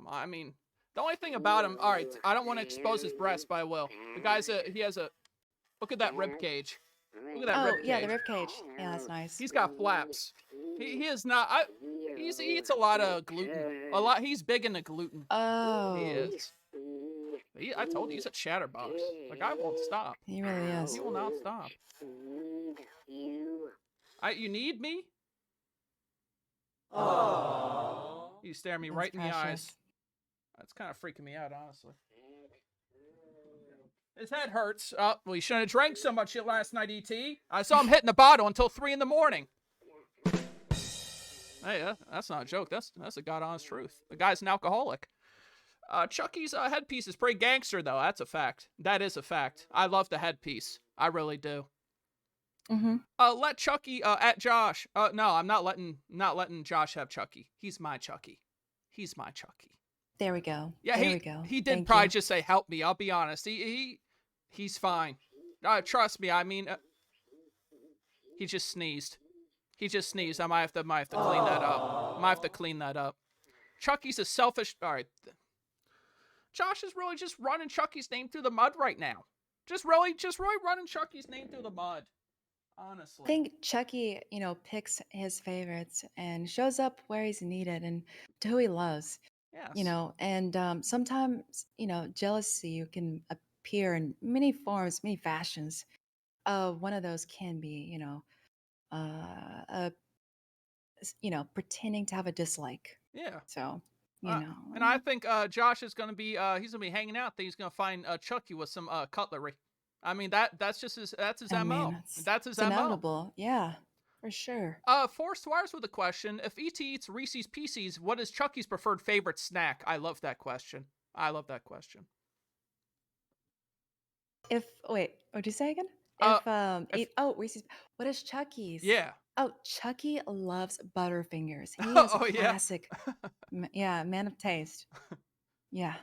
I mean, the only thing about him. All right, I don't want to expose his breast, but I will. The guy's he has a. Look at that rib cage. Look at that rib cage. Yeah, the rib cage. Yeah, that's nice. He's got flaps. He is not. He eats a lot of gluten. He's big into gluten. Oh. He is. I told you he's a chatterbox. The guy won't stop. He really is. He will not stop. You need me? Oh. You stare me right in the eyes. That's kind of freaking me out, honestly. His head hurts. Oh, well, you shouldn't have drank so much shit last night, E.T. I saw him hitting the bottle until 3 in the morning. Hey, that's not a joke. That's a god-honest truth. The guy's an alcoholic. Chucky's headpiece is pretty gangster, though. That's a fact. That is a fact. I love the headpiece. I really do. Mm-hmm. Let Chucky at Josh. No, I'm not letting Josh have Chucky. He's my Chucky. He's my Chucky. There we go. Yeah, there we go. He did probably just say, "Help me." I'll be honest. He's fine. Trust me. I mean, he just sneezed. I might have to clean that up. Might have to clean that up. Chucky's a selfish. All right. Josh is really just running Chucky's name through the mud right now. Just really running Chucky's name through the mud. Honestly. I think Chucky, picks his favorites and shows up where he's needed and to who he loves. Yes. And sometimes, jealousy can appear in many forms, many fashions. One of those can be, pretending to have a dislike. Yeah. So, And I think Josh is gonna be he's gonna be hanging out. He's gonna find Chucky with some cutlery. I mean that's just his MO. That's his MO. Inevitable. Yeah, for sure. Forced Wires with a question. If E.T. eats Reese's Pieces, what is Chucky's preferred favorite snack? I love that question. Wait, what'd you say again? Reese's. What is Chucky's? Yeah. Oh, Chucky loves Butterfingers. He is Oh, a classic. Yeah, man of taste. Yeah.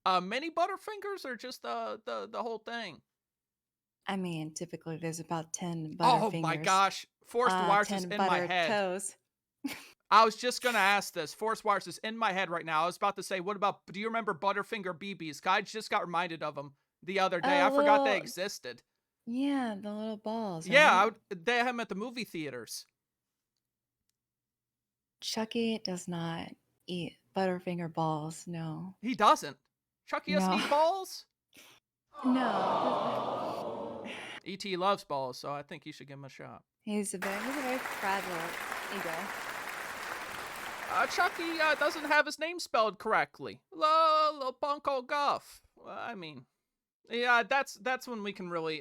Many Butterfingers or just the whole thing? I mean, typically there's about 10 Butterfingers. Oh my gosh. Forced Wires is in my head. Toes. I was just going to ask this. Forced Wires is in my head right now. I was about to say, do you remember Butterfinger BBs? I just got reminded of them the other day. I forgot they existed. Yeah, the little balls. Right? Yeah, they have them at the movie theaters. Chucky does not eat Butterfinger balls. No. He doesn't. Chucky doesn't eat balls? No. E.T. loves balls, so I think you should give him a shot. He's a very fragile ego. Chucky doesn't have his name spelled correctly. Little Bunko Guff. I mean, yeah, that's when we can really,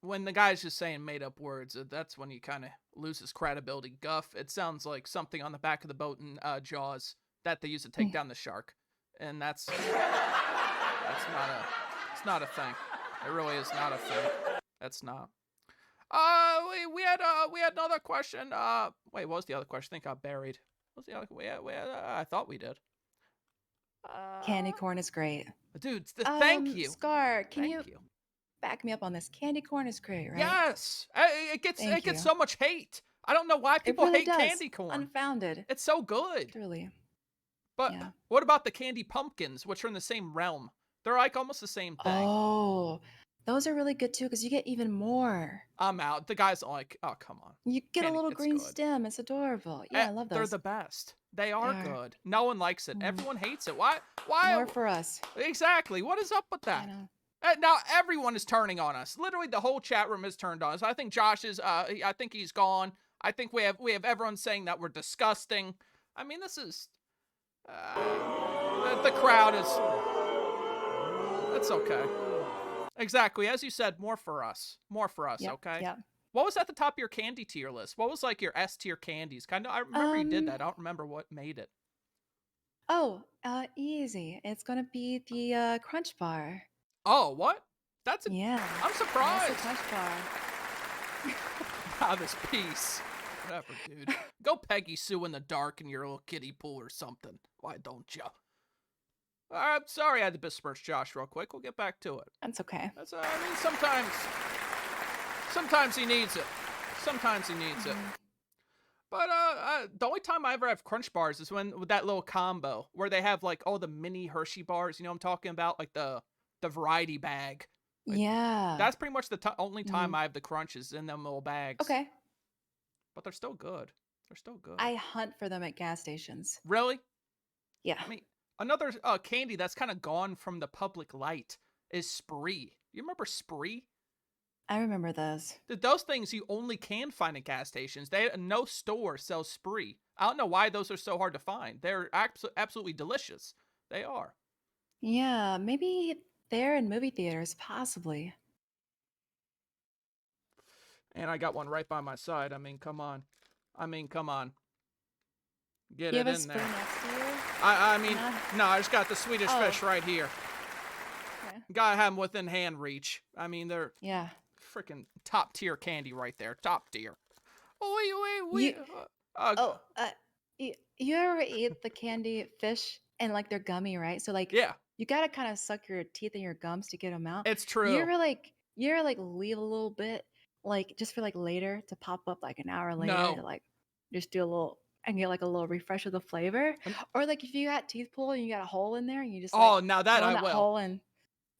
when the guy's just saying made up words, that's when he kind of loses credibility. Guff, it sounds like something on the back of the boat in Jaws that they use to take down the shark, and it's not a thing. It really is not a thing. That's not. We had another question. Wait, what was the other question? I think I got buried. What was the other? I thought we did. Candy corn is great. Dude, thank you. Scar, can you back me up on this? Candy corn is great, right? Yes. It gets so much hate. I don't know why people hate candy corn. Unfounded. It's so good. Truly. But what about the candy pumpkins, which are in the same realm? They're like almost the same thing. Oh, those are really good too because you get even more. I'm out. The guy's like, oh, come on. You get a little green stem. It's adorable. Yeah, I love those. They're the best. They are good. No one likes it. Everyone hates it. Why? More for us. Exactly. What is up with that? Now everyone is turning on us. Literally, the whole chat room is turned on us. I think Josh is. I think he's gone. I think we have everyone saying that we're disgusting. I mean, this is. The crowd is. It's okay. Exactly. As you said, more for us. More for us, Yep, okay? yep. What was at the top of your candy tier list? What was like your S tier candies? Kind of, I remember you did that. I don't remember what made it. Easy. It's gonna be the Crunch Bar. Oh, what? Yeah. I'm That's surprised. the Crunch Bar. Ah, this piece. Whatever, dude. Go Peggy Sue in the dark in your little kiddie pool or something. Why don't you? I'm sorry I had to besmirch Josh real quick. We'll get back to it. That's okay. I mean, sometimes he needs it. Sometimes he needs it. But the only time I ever have Crunch Bars is when with that little combo where they have like all the mini Hershey bars. You know what I'm talking about? Like the variety bag. Like, Yeah. that's pretty much the only time I have the Crunches in them little bags. Okay. But they're still good. They're still good. I hunt for them at gas stations. Really? Yeah. I mean, another candy that's kind of gone from the public light is Spree. You remember Spree? I remember those. Those things you only can find at gas stations. No store sells Spree. I don't know why those are so hard to find. They're absolutely delicious. They are. Yeah, maybe they're in movie theaters, possibly. And I got one right by my side. I mean, come on. Get You it have a in Spree there. next to you? I mean, no, I just got the Swedish Oh. fish right here. Okay. Gotta have them within hand reach. I mean, they're Yeah. freaking top tier candy right there. Top tier. You ever eat the candy fish and like they're gummy, right? So like Yeah, you gotta kind of suck your teeth and your gums to get them out. it's true. You ever like leave a little bit like just for like later to pop up like an hour later No. to like just do a little and get like a little refresh of the flavor? Or like if you got teeth pulled and you got a hole in there and you just like Oh, now that go in I that will. hole and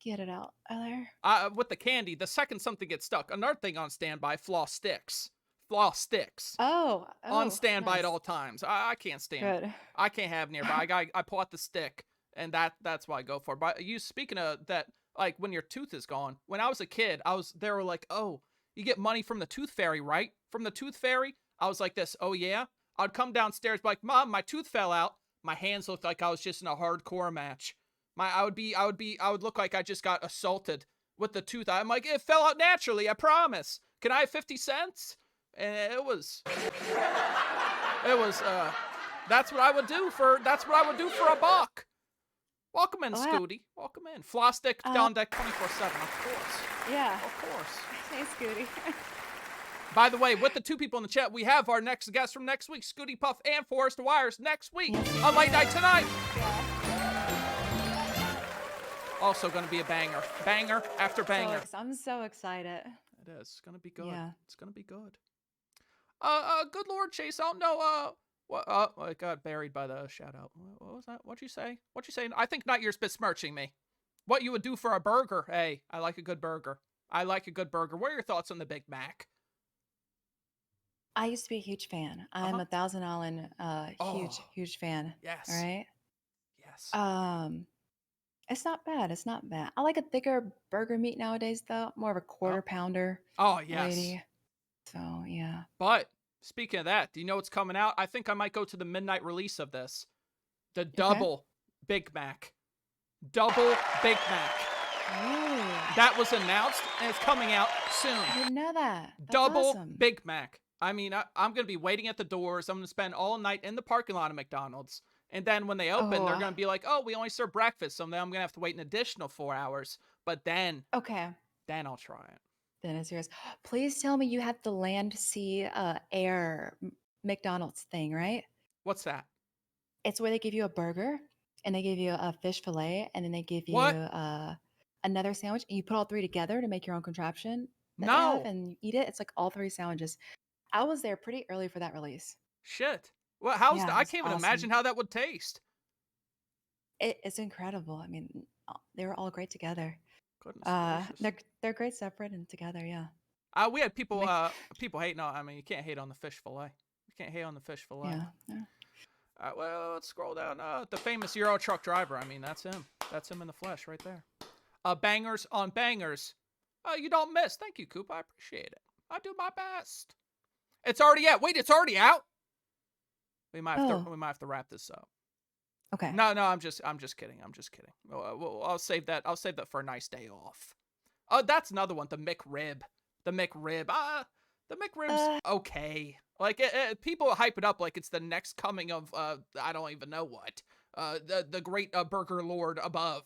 get it out of there. With the candy, the second something gets stuck, another thing on standby, floss sticks. Floss sticks. Oh, On standby nice. at all times. I can't stand it. Good. I can't have nearby. I pull out the stick, and that's what I go for. But you speaking of that, like when your tooth is gone. When I was a kid, they were like, oh, you get money from the tooth fairy, right? From the tooth fairy. I was like this. Oh yeah. I'd come downstairs, be like, Mom, my tooth fell out. My hands looked like I was just in a hardcore match. I would look like I just got assaulted with the tooth. I'm like, it fell out naturally. I promise. Can I have 50 cents? And that's what I would do for a buck. Welcome in, Wow. Scooty. Welcome in. Floss stick on deck 24/7, of course. Yeah. Of course. Hey, Scooty. By the way, with the two people in the chat, we have our next guest from next week, Scooty Puff and Forrest Wires, next week on Late Night Tonight. Also going to be a banger. Banger after banger. I'm so excited. It is. It's going to be good. Yeah. It's going to be good. Good Lord, Chase, I don't know, I got buried by the shout out. What was that? What'd you say? I think not yours besmirching me. What you would do for a burger. Hey, I like a good burger. What are your thoughts on the Big Mac? I used to be a huge fan. I'm a Thousand Island huge fan. Yes. All right. Yes. It's not bad. It's not bad. I like a thicker burger meat nowadays, though. More of a quarter pounder. Oh, yes. Lady. So yeah. But speaking of that, do you know what's coming out? I think I might go to the midnight release of this. The double Big Mac. Double Big Mac. Ooh. That was announced, and it's coming out soon. I didn't know that. That's Double awesome. Big Mac. I mean, I'm going to be waiting at the doors. I'm going to spend all night in the parking lot of McDonald's. And then when they open, they're going to be like, oh, we only serve breakfast. So then I'm going to have to wait an additional 4 hours. But then I'll try it. Then it's yours. Please tell me you had the land, sea, air McDonald's thing, right? What's that? It's where they give you a burger and they give you a fish fillet and then they give you another sandwich and you put all three together to make your own contraption. That they have and you eat it. It's like all three sandwiches. I was there pretty early for that release. Shit. Well, I can't even imagine how that would taste. It's incredible. I mean, they were all great together. Goodness they're great separate and together, yeah. We had people hating on. I mean, you can't hate on the fish fillet. You can't hate on the fish fillet. Yeah. Well, let's scroll down. The famous Euro truck driver. I mean, that's him. That's him in the flesh right there. Bangers on bangers. You don't miss. Thank you, Coop. I appreciate it. I do my best. It's already out. Wait, it's already out? We might have to wrap this up. Okay. No, I'm just kidding. I'm just kidding. I'll save that. I'll save that for a nice day off. Oh, that's another one. The McRib. The McRib. The McRib's okay. Like people hype it up like it's the next coming of I don't even know what. The great burger lord above.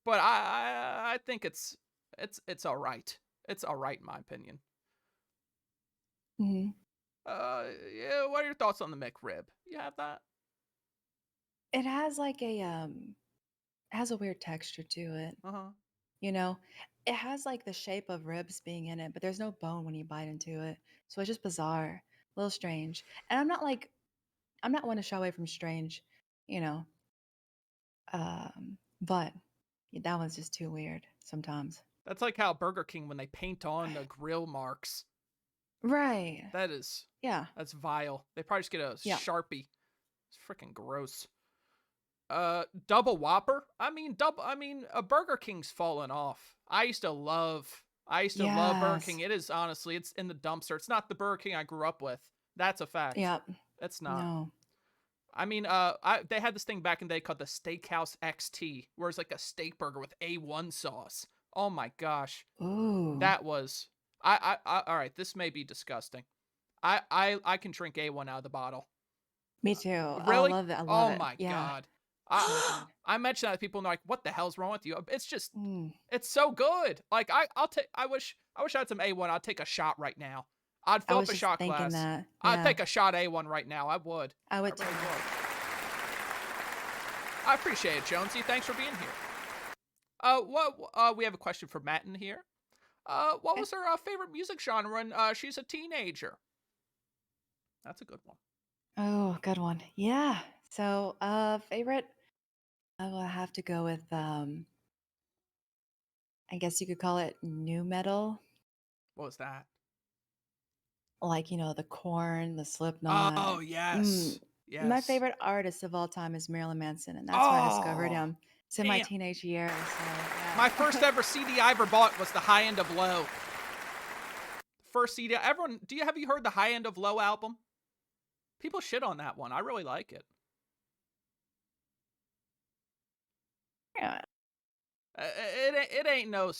But I think it's all right. It's all right in my opinion. hmm Yeah. What are your thoughts on the McRib? You have that? It has like it has a weird texture to it. You know, it has like the shape of ribs being in it, but there's no bone when you bite into it. So it's just bizarre, a little strange. And I'm not one to shy away from strange, you know. But that one's just too weird sometimes. That's like how Burger King when they paint on the grill marks. Right. That is. Yeah. That's vile. They probably just get a Yeah. Sharpie. It's freaking gross. Double Whopper. A Burger King's fallen off. I used to love Burger King. Yes. It is honestly, it's in the dumpster. It's not the Burger King I grew up with. That's a fact. Yep. It's not. No. They had this thing back in the day called the Steakhouse XT, where it's like a steak burger with A1 sauce. Oh my gosh. Ooh. That was. All right. This may be disgusting. I can drink A1 out of the bottle. Me too. Really? I love it. I love it. Oh my Yeah. god. I mention that to people and they're like, "What the hell's wrong with you?" It's just, Mm. it's so good. Like I'll take. I wish I had some A1. I'd take a shot right now. I'd I fill was up a just shot thinking glass. that. I'd Yeah. take a shot A1 right now. I would. I would really too. would. I appreciate it, Jonesy. Thanks for being here. We have a question for Matt in here. What was her favorite music genre when she's a teenager? That's a good one. Oh, good one. Yeah. So, favorite, I will have to go with I guess you could call it new metal. What was that? Like, the Korn, the Slipknot. Oh, yes. My Yes. favorite artist of all time is Marilyn Manson, and that's where I discovered Oh, him. It's in my damn. teenage years. So, yeah. My first ever CD I ever bought was the High End of Low. First CD. Everyone, have you heard the High End of Low album? People shit on that one. I really like it. Yeah. It ain't no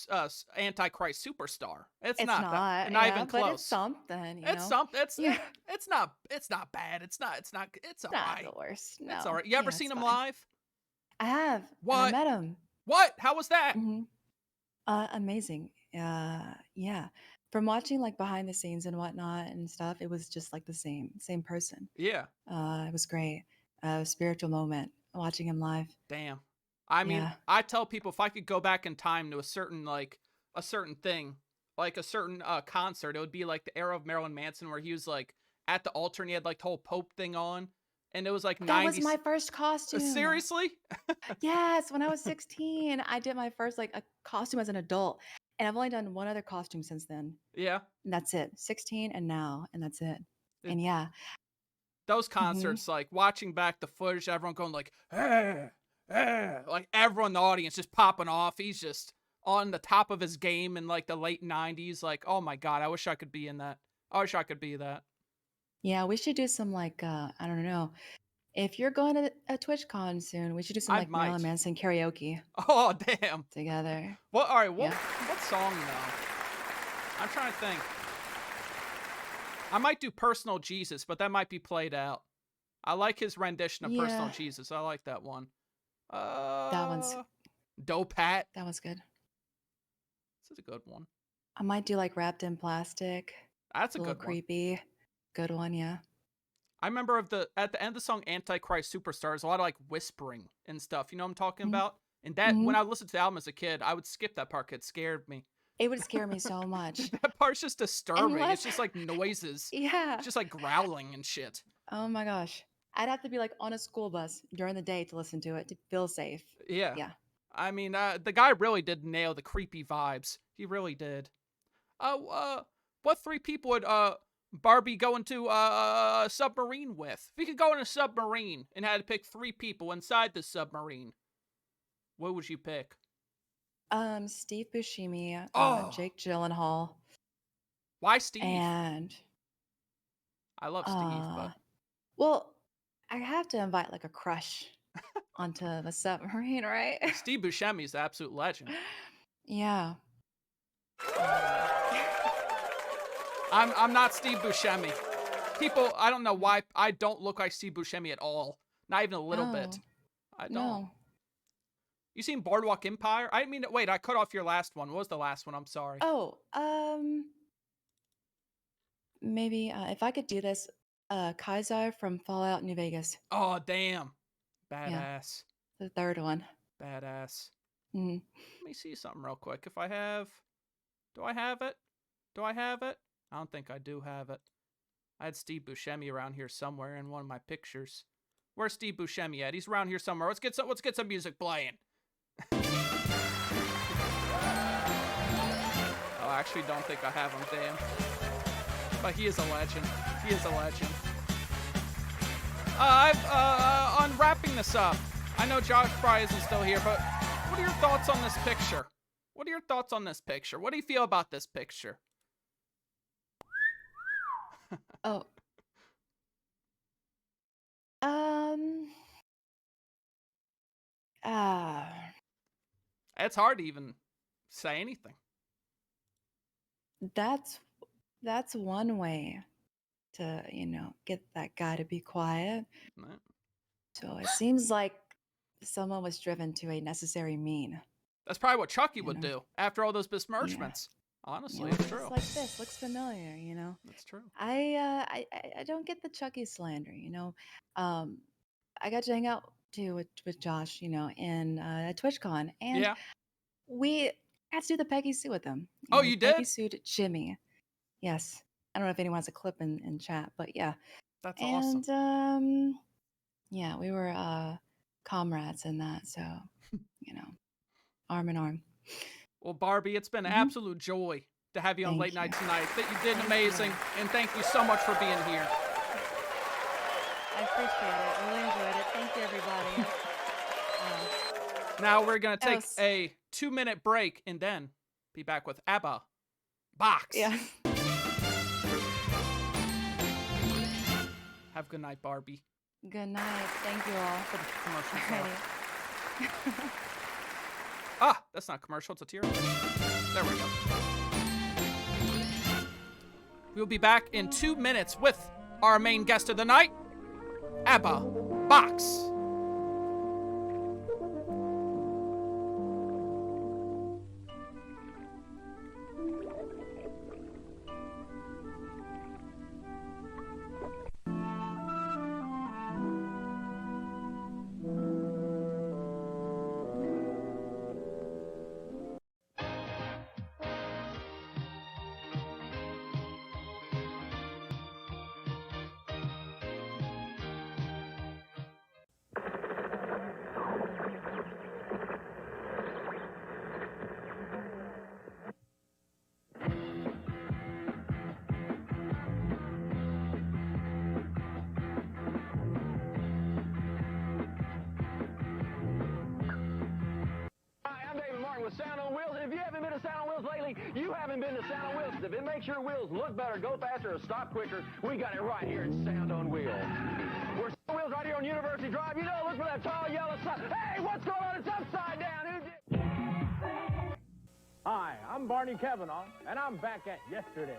Antichrist Superstar. It's It's not not, not yeah, even but close. it's something, It's know? something. Yeah. It's not bad. It's all Not right. the worst. No. It's all right. You ever Yeah, seen it's him fine. live? I have. And I What? met him. What? How was that? Amazing. Yeah. From watching like behind the scenes and whatnot and stuff, it was just like the same person. Yeah. It was great. Spiritual moment watching him live. Damn. I mean, Yeah. I tell people if I could go back in time to a certain thing, like a certain concert, it would be like the era of Marilyn Manson where he was like at the altar and he had like the whole Pope thing on, and it was like That 90s. was my first costume. Seriously? Yes, when I was 16, I did my first like a costume as an adult, and I've only done one other costume since then. Yeah. And that's it. 16 and now, and that's it. It- And yeah, Those concerts, like watching back the footage, everyone going like, like everyone in the audience just popping off. He's just on the top of his game in like the late 90s. Like, oh my God, I wish I could be in that. I wish I could be that. yeah, we should do some like I don't know. If you're going to a TwitchCon soon, we should do some I like Marilyn might. Manson karaoke Oh, damn. together. What? All right. Yeah. What song though? I'm trying to think. I might do Personal Jesus, but that might be played out. I like his rendition of Personal Yeah. Jesus. I like that one. That one's Dope Hat. that one's good. This is a good one. I might do like Wrapped in Plastic. That's a little good one. creepy. Good one, yeah. I remember at the end of the song Antichrist Superstar, there's a lot of like whispering and stuff. You know what I'm talking about? And that when I listened to the album as a kid, I would skip that part 'cause it scared me. It would scare me so much. That part's just disturbing. what? It's just like noises. Yeah. It's just like growling and shit. Oh my gosh. I'd have to be like on a school bus during the day to listen to it to feel safe. Yeah. Yeah. I mean, the guy really did nail the creepy vibes. He really did. What three people would Barbie go into a submarine with? If you could go in a submarine and had to pick three people inside the submarine, what would you pick? Steve Buscemi, Oh. Jake Gyllenhaal, Why Steve? and I love Steve, but well, I have to invite like a crush. onto the submarine, right? Steve Buscemi's the absolute legend. Yeah. I'm not Steve Buscemi. People, I don't know why I don't look like Steve Buscemi at all. Not even a little bit. I don't. No. You seen Boardwalk Empire? I mean, wait, I cut off your last one. What was the last one? I'm sorry. Oh, maybe if I could do this, Kaiser from Fallout New Vegas. Oh, damn. Yeah, Badass. the third one. Badass. Mhm. Let me see something real quick. If I have... Do I have it? Do I have it? I don't think I do have it. I had Steve Buscemi around here somewhere in one of my pictures. Where's Steve Buscemi at? He's around here somewhere. Let's get some music playing. Oh, I actually don't think I have him, damn. But he is a legend. He is a legend. On wrapping this up, I know Josh Fry isn't still here, but what are your thoughts on this picture? What are your thoughts on this picture? What do you feel about this picture? Oh. It's hard to even say anything. That's one way to, get that guy to be quiet. Right. So it seems like someone was driven to a necessary mean. That's probably what Chucky would do after all those besmirchments. Honestly, it's true. It's like this looks familiar, That's true. I don't get the Chucky slander, I got to hang out too with Josh, in at TwitchCon, and we had to do the Peggy Sue with him. Oh, you did? Peggy sued Jimmy. Yes. I don't know if anyone has a clip in chat, but yeah. That's awesome. Yeah, we were comrades in that, so arm in arm. Well, Barbie, it's been an absolute joy to have you on Late Night Tonight. That you did amazing, and thank you so much for being here. I appreciate it. I really enjoyed it. Thank you, everybody. Now we're gonna take a 2-minute break and then be back with ABBA Box. Yeah. Have a good night, Barbie. Good night. Thank you all for the commercial. Alrighty. Ah, that's not commercial. It's a tier list. There we go. We'll be back in 2 minutes with our main guest of the night, ABBA Box. Sound on Wheels. If you haven't been to Sound on Wheels lately, you haven't been to Sound on Wheels. If it makes your wheels look better, go faster, or stop quicker, we got it right here at Sound on Wheels. We're Sound on Wheels right here on University Drive. Look for that tall yellow sign. Hey, what's going on? It's upside down. Who did? Hi, I'm Barney Kavanaugh, and I'm back at yesterday,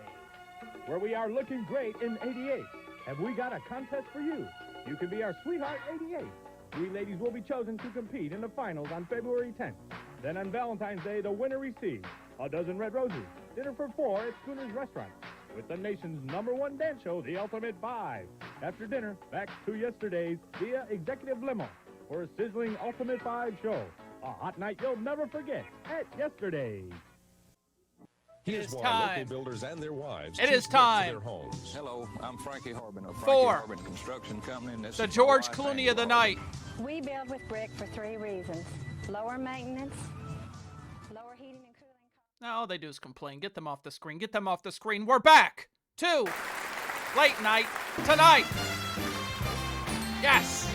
where we are looking great in 88. Have we got a contest for you? You can be our sweetheart 88. 3 ladies will be chosen to compete in the finals on February 10th. Then on Valentine's Day, the winner receives a dozen red roses, dinner for 4 at Schooner's Restaurant, with the nation's #1 dance show, The Ultimate 5. After dinner, back to yesterday's via executive limo for a sizzling Ultimate 5 show. A hot night you'll never forget at yesterday's. Here's why local builders and their wives It is choose brick for time. their homes. Hello, I'm Frankie Harbin of Frankie For Harbin Construction Company. And this the is my George wife, Clooney Andy of the Harbin. night. We build with brick for 3 reasons. Lower maintenance, lower heating and cooling costs. Now all they do is complain. Get them off the screen. Get them off the screen. We're back to Late Night Tonight. Yes.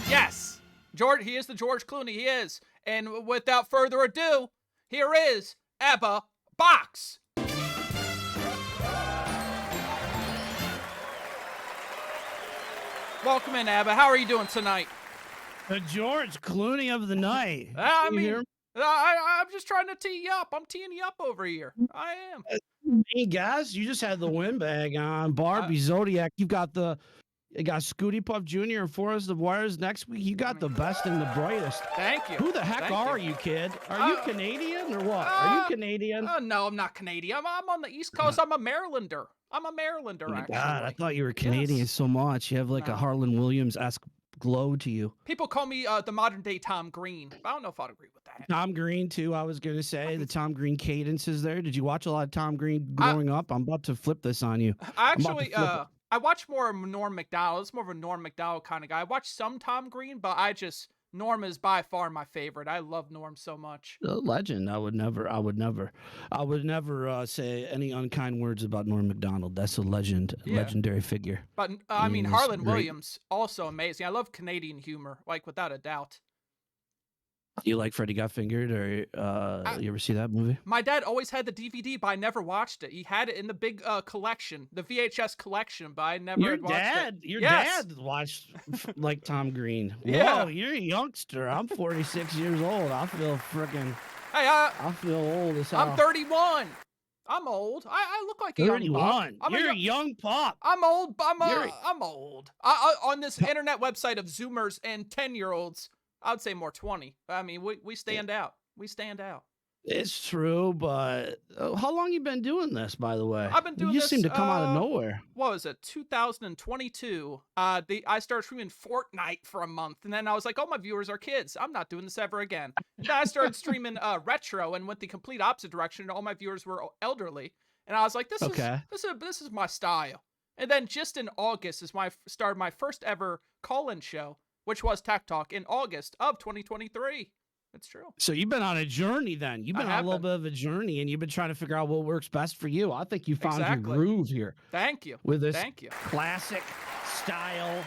Yes. George, he is the George Clooney. He is. And without further ado, here is ABBA Box. Welcome in, ABBA. How are you doing tonight? The George Clooney of the night. I You mean, hear? I'm just trying to tee you up. I'm teeing you up over here. I am. Hey guys, you just had the windbag on Barbie Zodiac. You got Scooty Puff Jr. and Forrest of Wires next week. You got the best and the brightest. Thank you. Who the heck Thank are you. you, kid? Are you Canadian or what? Are you Canadian? No, I'm not Canadian. I'm on the East Coast. I'm a Marylander. I'm a Marylander, Oh my actually. God, I thought you were Canadian so much. You have like a Harlan Williams-esque glow to you. People call me the modern day Tom Green. I don't know if I'd agree with that. Tom Green too. I was gonna say the Tom Green cadence is there. Did you watch a lot of Tom Green growing up? I'm about to flip this on you. I watch more of Norm Macdonald. It's more of a Norm Macdonald kind of guy. I watch some Tom Green, but Norm is by far my favorite. I love Norm so much. A legend. I would never say any unkind words about Norm Macdonald. That's a legendary figure. But I mean, Harlan Williams, also amazing. I love Canadian humor, like without a doubt. You like Freddy Got Fingered, or you ever see that movie? My dad always had the DVD, but I never watched it. He had it in the big collection, the VHS collection, but I never watched it. Your dad watched like Tom Green. Yeah. Whoa, you're a youngster. I'm 46 years old. I feel freaking. Hey, I feel old as hell. I'm 31. I'm old. I look like a young 31. pup. You're a young pup. I'm old. I'm old. On this internet website of Zoomers and 10-year-olds, I'd say more 20. I mean, we stand out. We stand out. It's true, but how long you been doing this, by the way? I've been doing this. this. You seem to come out of nowhere. What was it? 2022. I started streaming Fortnite for a month, and then I was like, "Oh, my viewers are kids. I'm not doing this ever again." And then I started streaming retro, and went the complete opposite direction. And all my viewers were elderly, and I was like, "This is my style." And then just in August is started my first ever call-in show, which was Tech Talk in August of 2023. It's true. So you've been on a journey then. You've been on a little bit of a journey, and you've been trying to figure out what works best for you. I think you found your groove here. Thank you. With this Thank you. classic style,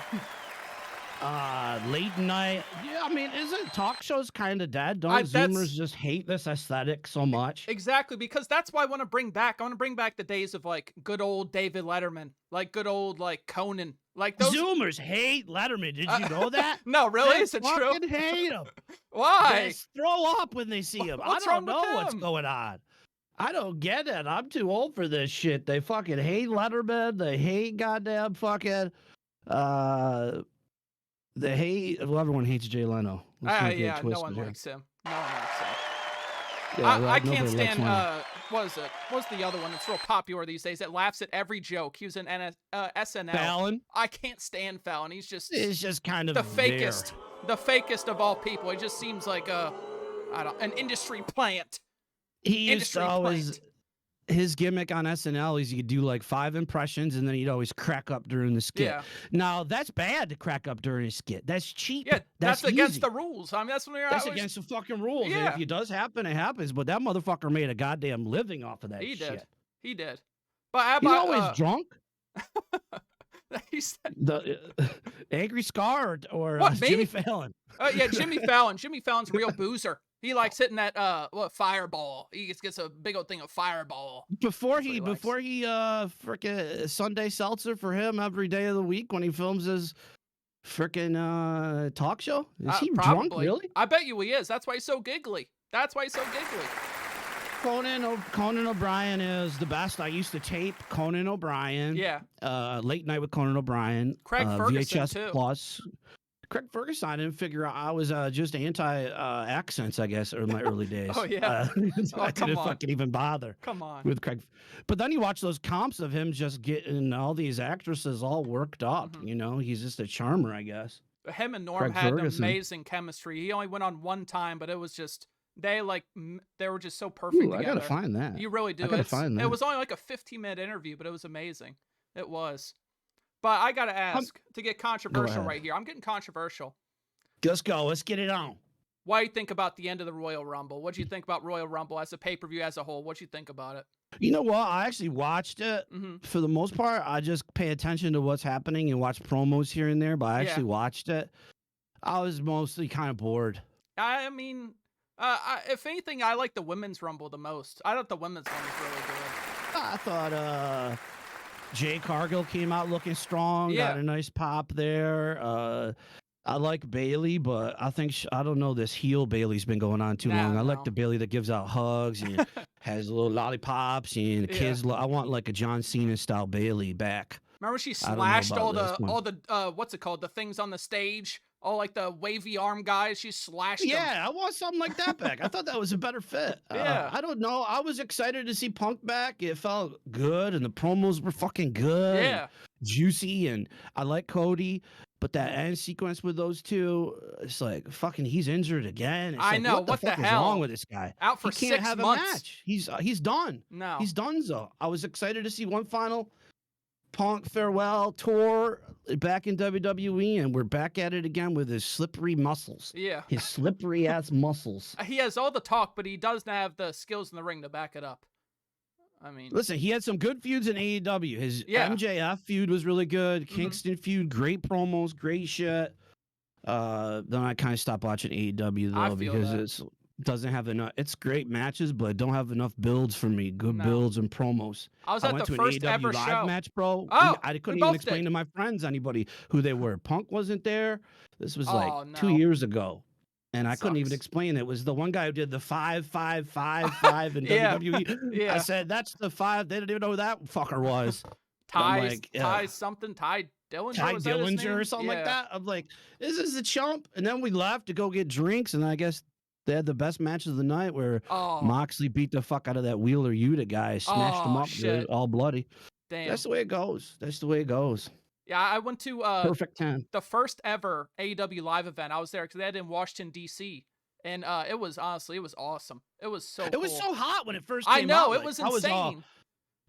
late night. Yeah, I mean, isn't talk shows kind of dead? Don't Zoomers just hate this aesthetic so much? Exactly, because that's why I want to bring back. I want to bring back the days of like good old David Letterman, like good old like Conan. Like those Zoomers hate Letterman. Did you know that? No, really? Is They it true? fucking hate him. Why? They just throw up when they see him. I don't know what's going on. I don't get it. I'm too old for this shit. They fucking hate Letterman. They hate goddamn fucking. They hate. Well, everyone hates Jay Leno. Yeah, no one likes him. No one likes him. Yeah, I can't stand. What is it? What's the other one that's real popular these days? That laughs at every joke. He was in SNL. Fallon. I can't stand Fallon. He's just kind of the fakest. The fakest of all people. He just seems like an industry plant. He used to always. His gimmick on SNL is you could do like 5 impressions and then he'd always crack up during the skit. Yeah. Now that's bad to crack up during a skit. That's cheap. Yeah, that's against easy. the rules. I mean, that's when That's against the fucking rules. Yeah. And if it does happen, it happens. But that motherfucker made a goddamn living off of that He shit. did. He did. But how He's about, always drunk. He's The Angry Scar or What, me? Jimmy Fallon. Yeah, Jimmy Fallon. Jimmy Fallon's a real boozer. He likes hitting that Fireball. He just gets a big old thing of Fireball. Before he frickin' Sunday seltzer for him every day of the week when he films his frickin' talk show. Is he drunk? Probably. Really? I bet you he is. That's why he's so giggly. Conan O'Brien is the best. I used to tape Conan O'Brien. Yeah. Late Night with Conan O'Brien. Craig Ferguson, VHS too. Plus. Craig Ferguson, I didn't figure out. I was just anti-accents, I guess, in my early days. Oh, yeah. I couldn't fucking even bother. Come on. With Craig. But then you watch those comps of him just getting all these actresses all worked up. Mm-hmm. You know, he's just a charmer, I guess. Him and Norm Craig had Ferguson. amazing chemistry. He only went on one time, but it was just they were just so perfect Ooh, together. I gotta find that. You really do. I gotta find that. It was only like a 15-minute interview, but it was amazing. It was. But I gotta ask to get controversial right here. I'm getting controversial. Let's go. Let's get it on. What do you think about the end of the Royal Rumble? What do you think about Royal Rumble as a pay-per-view as a whole? What do you think about it? You know what? I actually watched it. For the most part, I just pay attention to what's happening and watch promos here and there, but I actually watched it. I was mostly kind of bored. I mean, if anything, I like the Women's Rumble the most. I thought the Women's one was really good. I thought Jay Cargill came out looking strong, got a nice pop there. I like Bailey, but I think I don't know. This heel Bailey's been going on too long. I like the Bailey that gives out hugs and has little lollipops and kids. I want like a John Cena style Bailey back. Remember she I don't know slashed about all the what's it called? The things on the stage, all like the wavy arm guys. She slashed them. Yeah, I want something like that back. I thought that was a better fit. Yeah. I don't know. I was excited to see Punk back. It felt good, and the promos were fucking good. Yeah. And juicy, and I like Cody. But that end sequence with those two, it's like fucking. He's injured again. It's I like, know. what the fuck is wrong with this guy? Out for he can't 6 have months. a match. He's done. No, he's done. So I was excited to see one final Punk farewell tour back in WWE, and we're back at it again with his slippery muscles. Yeah. His slippery ass muscles. He has all the talk, but he doesn't have the skills in the ring to back it up. I mean, listen, he had some good feuds in AEW. His MJF feud was really good. Kingston feud, great promos, great shit. Then I kind of stopped watching AEW though because it doesn't have enough. It's great matches, but don't have enough builds for me. Good builds and promos. I was went at the to first an AEW ever live show. match, bro. Oh, I couldn't even explain to my friends anybody who they were. Punk wasn't there. This was like 2 years ago. And I couldn't even explain it. It was the one guy who did the 5-5-5-5 in WWE. Yeah. I said, that's the 5. They didn't even know who that fucker was. Ty something, Ty Dillinger. Ty Dillinger or something like that. I'm like, this is a chump. And then we left to go get drinks. And I guess they had the best match of the night where Moxley beat the fuck out of that Wheeler Yuta guy, smashed him up, dude, all bloody. Damn. That's the way it goes. That's the way it goes. Yeah, I went to Perfect 10. The first ever AEW live event. I was there because they had it in Washington D.C. and it was awesome. It was so. It was so hot when it first came out. I know like, it was insane.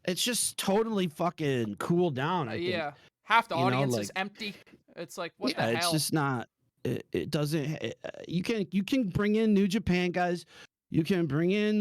It's just totally fucking cooled down. I think. Yeah, half the audience is empty. It's like what the hell? It's just not. It doesn't. You can bring in New Japan guys. You can bring in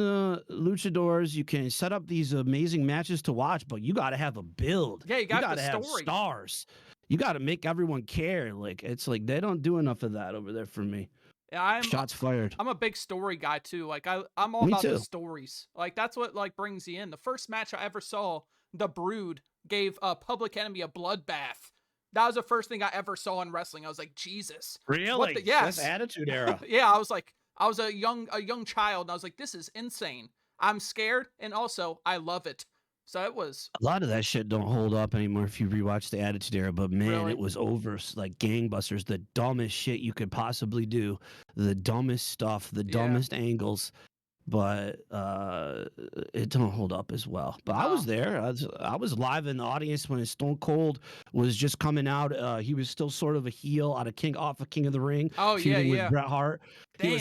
luchadors. You can set up these amazing matches to watch, but you got to have a build. Yeah, you got to have story. Stars. You got to make everyone care. Like it's like they don't do enough of that over there for me. Yeah, Shots fired. I'm a big story guy too. Like I'm all about the stories. Like that's what like brings you in. The first match I ever saw, the Brood gave Public Enemy a bloodbath. That was the first thing I ever saw in wrestling. I was like, Jesus. Really? Yes. That's Attitude Era. Yeah, I was a young child, and I was like, this is insane. I'm scared, and also I love it. So it was a lot of that shit don't hold up anymore if you rewatch the Attitude Era. But man, it was over like gangbusters. The dumbest shit you could possibly do, the dumbest stuff, the dumbest angles. But it don't hold up as well. But I was there. I was live in the audience when Stone Cold was just coming out. He was still sort of a heel off of King of the Ring. Oh feuding with Bret Hart. Damn.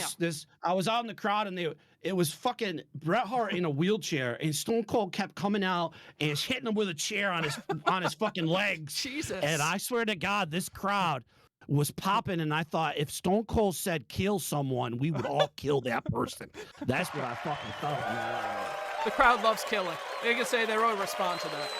I was out in the crowd and it was fucking Bret Hart in a wheelchair, and Stone Cold kept coming out and hitting him with a chair on his fucking legs. Jesus. And I swear to God, this crowd was popping, and I thought if Stone Cold said kill someone, we would all kill that person. That's what I fucking felt. The crowd loves killing. You can say they really respond to that.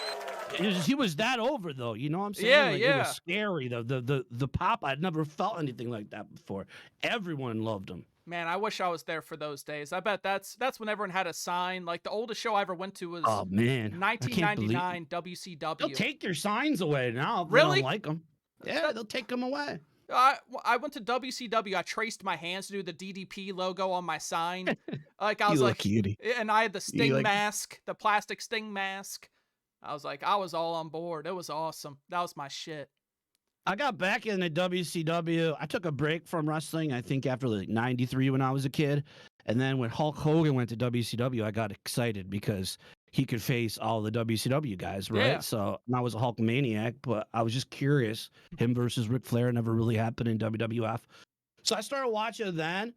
He was that over though, you know what I'm saying? Yeah, like, yeah. It was scary. The pop, I'd never felt anything like that before. Everyone loved him. Man, I wish I was there for those days. I bet that's when everyone had a sign. Like the oldest show I ever went to was 1999 WCW. They'll take your signs away now if really? they don't like them. Yeah, they'll take them away. I went to WCW. I traced my hands to do the DDP logo on my sign. Like I was like, cutie. And I had the Sting mask, the plastic Sting mask. I was like, I was all on board. It was awesome. That was my shit. I got back in the WCW. I took a break from wrestling, I think after like 93 when I was a kid. And then when Hulk Hogan went to WCW, I got excited because he could face all the WCW guys, right? Yeah. So I was a Hulk maniac, but I was just curious. Him versus Ric Flair never really happened in WWF. So I started watching then.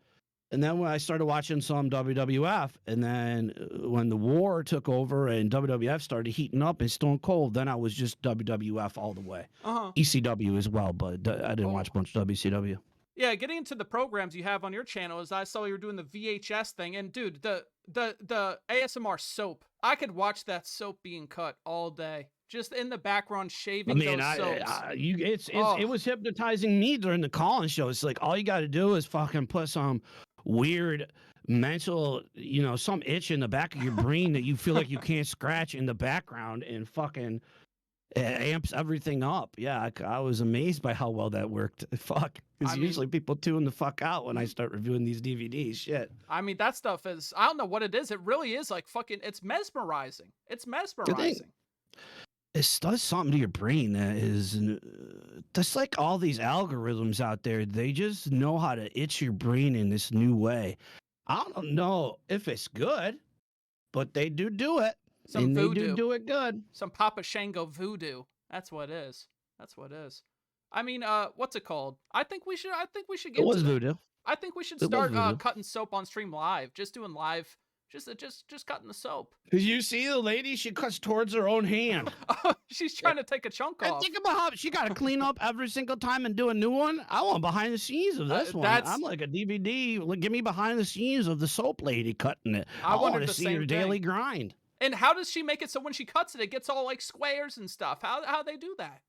And then when I started watching some WWF, and then when the war took over and WWF started heating up and Stone Cold, then I was just WWF all the way. ECW as well, but I didn't watch a bunch of WCW. Yeah, getting into the programs you have on your channel is I saw you were doing the VHS thing, and dude, the ASMR soap, I could watch that soap being cut all day. Just in the background shaving those soaps. It was hypnotizing me during the call-in show. It's like all you got to do is fucking put some weird mental, some itch in the back of your brain that you feel like you can't scratch in the background and fucking It amps everything up. Yeah, I was amazed by how well that worked. Fuck. Because usually people tune the fuck out when I start reviewing these DVDs. Shit. I mean, that stuff is, I don't know what it is. It really is like fucking, it's mesmerizing. It's Good thing. mesmerizing. It does something to your brain that is just like all these algorithms out there. They just know how to itch your brain in this new way. I don't know if it's good, but they do it. Some and voodoo. They do it good. Some Papa Shango voodoo. That's what it is. That's what it is. I mean, what's it called? I think we should get It was to that. voodoo. I think we should It was start voodoo. cutting soap on stream live. Just doing live. Just cutting the soap. Because you see the lady, she cuts towards her own hand. She's trying to take a chunk And off. think about how she got to clean up every single time and do a new one. I want behind the scenes of this one. I'm like a DVD. Give me behind the scenes of the soap lady cutting it. I want wondered to the see same her thing. daily grind. And how does she make it so when she cuts it, it gets all like squares and stuff? How they do that?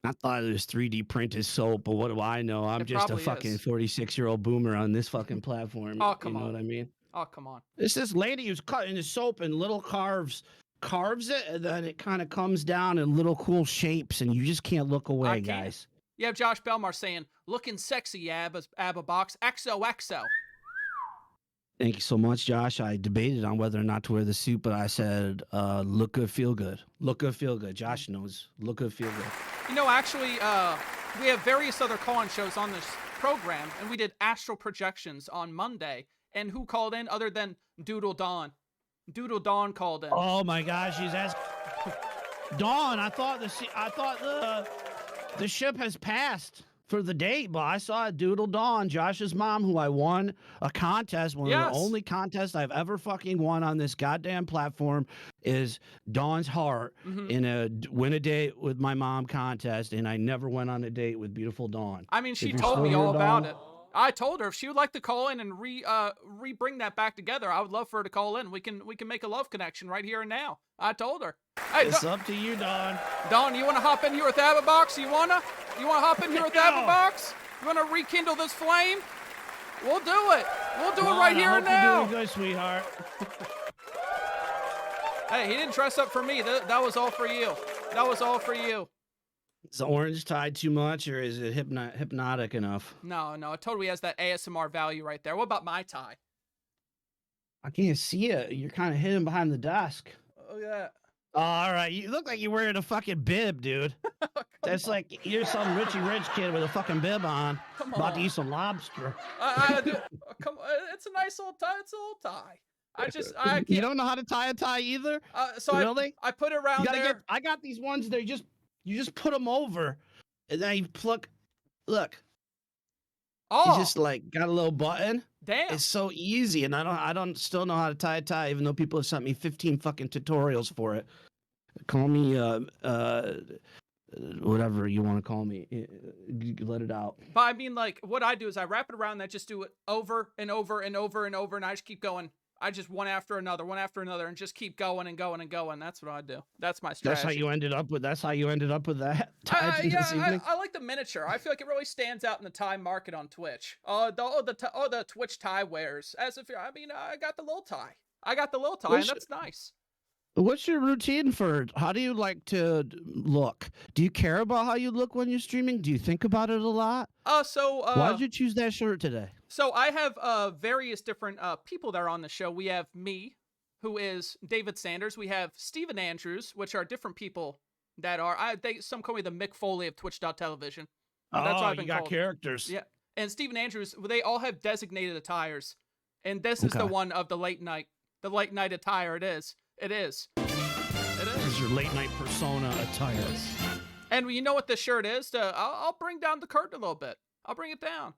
I thought it was 3D printed soap, but what do I know? I'm It just a probably fucking is. 46-year-old boomer on this fucking platform. Oh, come You know on. what I mean? Oh, come on. It's this lady who's cutting the soap in little carves it, and then it kind of comes down in little cool shapes, and you just can't look away, I can't. guys. You have Josh Belmar saying, looking sexy, Abba Box. XOXO. Thank you so much, Josh. I debated on whether or not to wear the suit, but I said, look good, feel good. Look good, feel good. Josh knows. Look good, feel good. You know, actually, we have various other call-in shows on this program, and we did astral projections on Monday. And who called in other than Doodle Dawn? Doodle Dawn called in. Oh my gosh, she's asking. Dawn, I thought the ship has passed for the date, but I saw Doodle Dawn, Josh's mom, who I won a contest. One of the only contests I've ever fucking won on this goddamn platform is Dawn's Heart in a win a date with my mom contest, and I never went on a date with beautiful Dawn. I mean, she If you're told still me here, all about Dawn, it. I told her if she would like to call in and re-bring that back together, I would love for her to call in. We can make a love connection right here and now. I told her. Hey, it's up to you, Dawn. Dawn, you want to hop in here with Abba Box? You wanna hop in here with Abba Box? You wanna rekindle this flame? We'll do it. We'll do it right here and now. You're doing good, sweetheart. Hey, he didn't dress up for me. That was all for you. That was all for you. Is the orange tied too much, or is it hypnotic enough? No, it totally has that ASMR value right there. What about my tie? I can't see it. You're kind of hidden behind the desk. Oh, yeah. Oh, all right. You look like you're wearing a fucking bib, dude. That's like you're some Richie Rich kid with a fucking bib on. Come About to on. eat some lobster. Come on. It's a nice little tie. It's a little tie. I can't. You don't know how to tie a tie either? Really? I put it around there. I got these ones that you just put them over, and then you pluck. Look. Oh. You just like got a little button. Damn. It's so easy, and I don't still know how to tie a tie, even though people have sent me 15 fucking tutorials for it. Call me whatever you want to call me. Let it out. But I mean, like, what I do is I wrap it around and I just do it over and over and over and over, and I just keep going. I just one after another, and just keep going and going and going. That's what I do. That's my strategy. That's how you ended up with that. I like the miniature. I feel like it really stands out in the tie market on Twitch. The Twitch tie wears. I got the little tie. And that's nice. What's your routine for how do you like to look? Do you care about how you look when you're streaming? Do you think about it a lot? Why did you choose that shirt today? So I have various different people that are on the show. We have me, who is David Sanders. We have Stephen Andrews, which are different people that are some call me the Mick Foley of Twitch.television. That's what I've been you got called. characters. Yeah. And Stephen Andrews, they all have designated attires. And this is the one of the late night attire. It is. This is your late night persona attire. And you know what this shirt is? I'll bring down the curtain a little bit. I'll bring it down.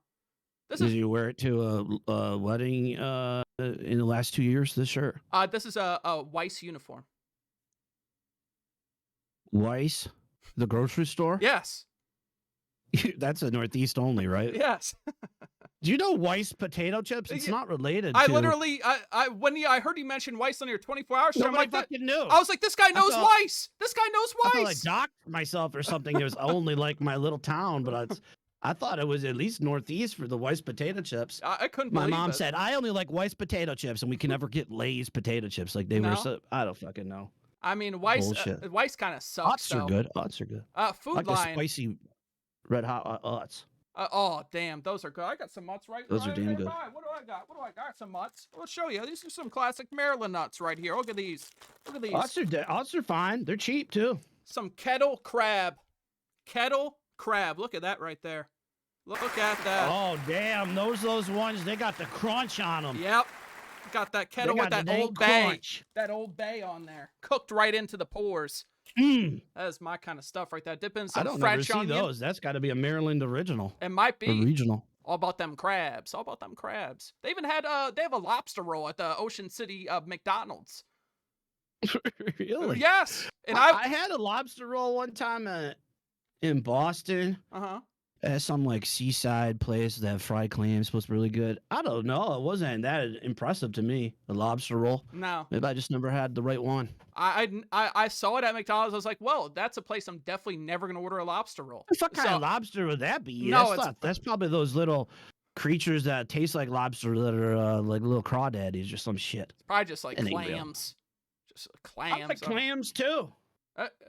Did you wear it to a wedding in the last 2 years, this shirt? This is a Weiss uniform. Weiss? The grocery store? Yes. That's a Northeast only, right? Yes. Do you know Weiss potato chips? It's not related I to... literally, when I heard you mention Weiss on your 24-hour show, Nobody fucking knew. I was like, this guy knows Weiss. This guy knows Weiss. I felt like docked myself or something. It was only like my little town, but I thought it was at least Northeast for the Weiss potato chips. I couldn't My believe mom it. said, I only like Weiss potato chips, and we can never get Lay's potato chips. Like they were No? so... I don't fucking know. I mean, Bullshit. Weiss kind of sucks. Odds are good. Odds are good. Food like Lion. the spicy red hot odds. Oh, damn. Those are good. I got some nuts right Those are damn good. What do I got? What do I got? Some nuts. Let's show you. These are some classic Maryland nuts right here. Look at these. Look at these. Odds are fine. They're cheap, too. Some kettle crab. Kettle crab. Look at that right there. Look at that. Oh, damn. Those ones, they got the crunch on them. Yep. Got that kettle with that old bay. That old bay on there. Cooked right into the pores. That is my kind of stuff right there. Dip in some French onion. Those. That's got to be a Maryland original. It might be. Or regional. All about them crabs. All about them crabs. They even had they have a lobster roll at the Ocean City McDonald's. Really? Yes. And I had a lobster roll one time in Boston. At some like seaside place that fried clams supposed to be really good. I don't know. It wasn't that impressive to me. The lobster roll. No. Maybe I just never had the right one. I saw it at McDonald's. I was like, well, that's a place I'm definitely never gonna order a lobster roll. What kind of lobster would that be? No, that's probably those little creatures that taste like lobster that are like little crawdaddies or some shit. It's probably just like clams. Just clams. I like clams too.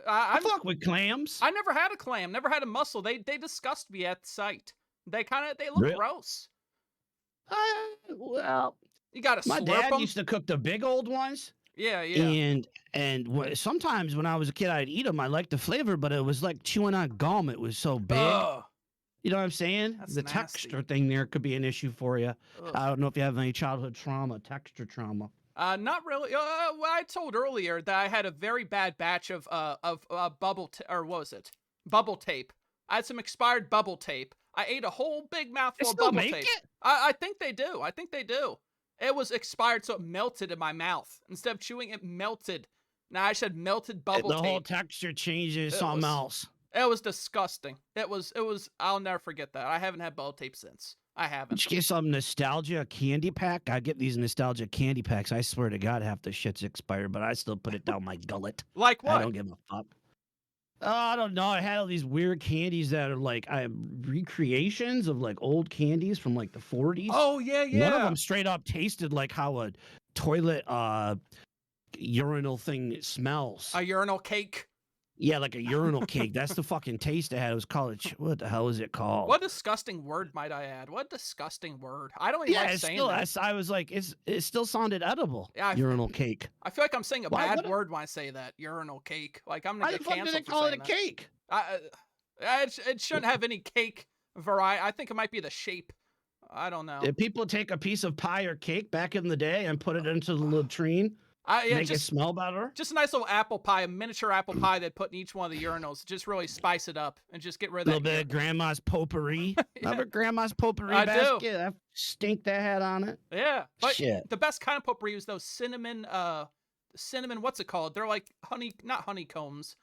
I fuck with clams. I never had a clam. Never had a mussel. They disgust me at sight. They look gross. Well, you gotta my slurp dad them. used to cook the big old ones. Yeah. Sometimes when I was a kid, I'd eat them. I liked the flavor, but it was like chewing on gum. It was so big. Ugh. You know what I'm saying? That's the nasty. texture thing there could be an issue for you. I don't know if you have any childhood trauma, texture trauma. Not really. Well, I told earlier that I had a very bad batch of bubble or what was it? Bubble tape. I had some expired bubble tape. I ate a whole big mouthful of bubble tape. It? I think they do. I think they do. It was expired, so it melted in my mouth. Instead of chewing, it melted. Now I just had melted bubble tape. The whole texture changes something else. It was disgusting. It was. I'll never forget that. I haven't had bubble tape since. I haven't. Did you get some nostalgia candy pack? I get these nostalgia candy packs. I swear to God, half the shit's expired, but I still put it down my gullet. Like what? I don't give a fuck. I don't know. I had all these weird candies that are like recreations of like old candies from like the 40s. Oh, yeah. One of them straight up tasted like how a toilet urinal thing smells. A urinal cake? Yeah, like a urinal cake. That's the fucking taste it had. It was called, what the hell is it called? What disgusting word might I add? What disgusting word. I don't even like saying that. I was like, it still sounded edible. Yeah, urinal cake. I feel like I'm saying a bad word when I say that. Urinal cake. Like I'm gonna get canceled for saying that. Why did they call it a cake? It shouldn't have any cake variety. I think it might be the shape. I don't know. Did people take a piece of pie or cake back in the day and put it into the latrine? Make it smell better? Just a nice little apple pie, a miniature apple pie they'd put in each one of the urinals. Just really spice it up and just get rid of that. A little bit of grandma's potpourri. Remember grandma's potpourri I basket? do. That stink that had on it. Yeah. But shit. The best kind of potpourri is those cinnamon, what's it called? They're like not honeycombs,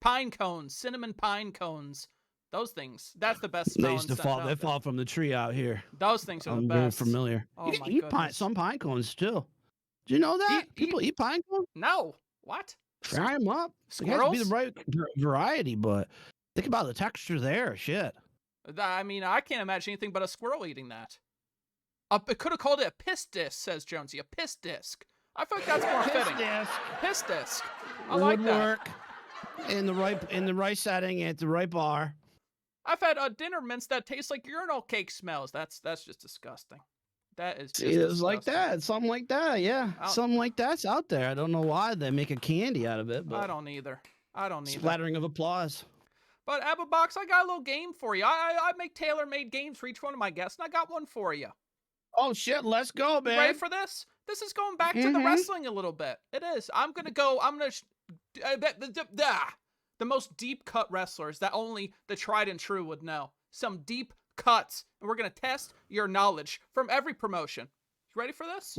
pine cones, cinnamon pine cones. Those things. That's the best smelling. They used to fall. They fall from the tree out here. Those things are the best. I'm very familiar. Oh, you can eat some pine cones too. Do you know that? People eat pine cones? No. What? Fry them up. Squirrels? It has to be the right variety, but think about the texture there. Shit. I mean, I can't imagine anything but a squirrel eating that. It could have called it a piss disc, says Jonesy. A piss disc. I feel like that's more fitting. Piss disc. I like that. Work in the right setting at the right bar. I've had dinner mints that taste like urinal cake smells. That's just disgusting. That is just it's like that. Something like that, yeah. Something like that's out there. I don't know why they make a candy out of it. But I don't either. Splattering of applause. But Apple Box, I got a little game for you. I make tailor-made games for each one of my guests, and I got one for you. Oh, shit. Let's go, man. You ready for this? This is going back to the wrestling a little bit. It is. The most deep-cut wrestlers that only the tried and true would know. Some deep cuts, and we're going to test your knowledge from every promotion. You ready for this?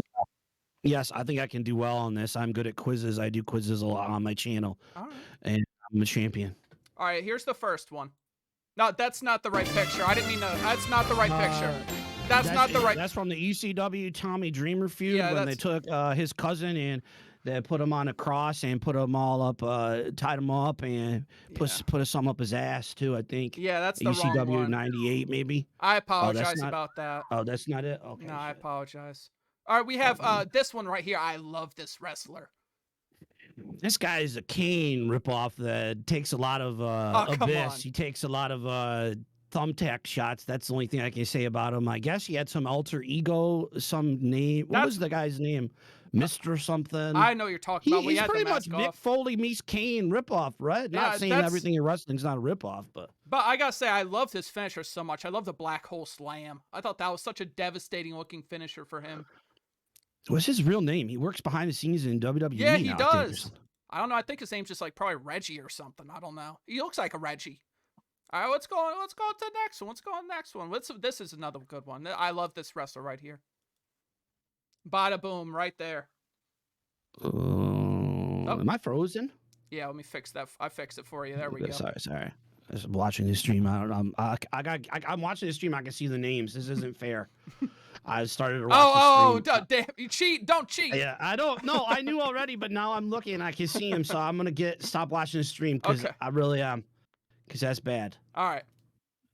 Yes, I think I can do well on this. I'm good at quizzes. I do quizzes a lot on my channel. All right. And I'm a champion. All right, here's the first one. No, that's not the right picture. I didn't mean to. That's not the right picture. That's not the right. That's from the ECW Tommy Dreamer feud when they took his cousin and they put him on a cross and put them all up, tied him up, and put some up his ass too. I think. Yeah, that's the ECW wrong one. 98 maybe. I apologize about that. Oh, that's not it. Okay. No, I apologize. All right, we have this one right here. I love this wrestler. This guy is a Kane ripoff that takes a lot of come Abyss. on. He takes a lot of thumbtack shots. That's the only thing I can say about him. I guess he had some alter ego, some name. What was the guy's name? Mr. something. I know you're talking about. He's pretty much Mick Foley meets Kane ripoff, right? Not saying everything in wrestling's not a ripoff, but I gotta say, I loved his finisher so much. I love the black hole slam. I thought that was such a devastating looking finisher for him. What's his real name? He works behind the scenes in WWE. Yeah, he now, I think, or does. something. I don't know. I think his name's just like probably Reggie or something. I don't know. He looks like a Reggie. All right, let's go on to the next one. Let's go on the next one. This is another good one. I love this wrestler right here. Bada boom, right there. Am I frozen? Yeah, let me fix that. I fixed it for you. There we go. Sorry. I was watching the stream. I'm watching the stream. I can see the names. This isn't fair. I started to watch the stream. Damn! You cheat! Don't cheat! Yeah, I don't. No, I knew already, but now I'm looking and I can see him. So I'm gonna stop watching the stream because I really am. Because that's bad. All right.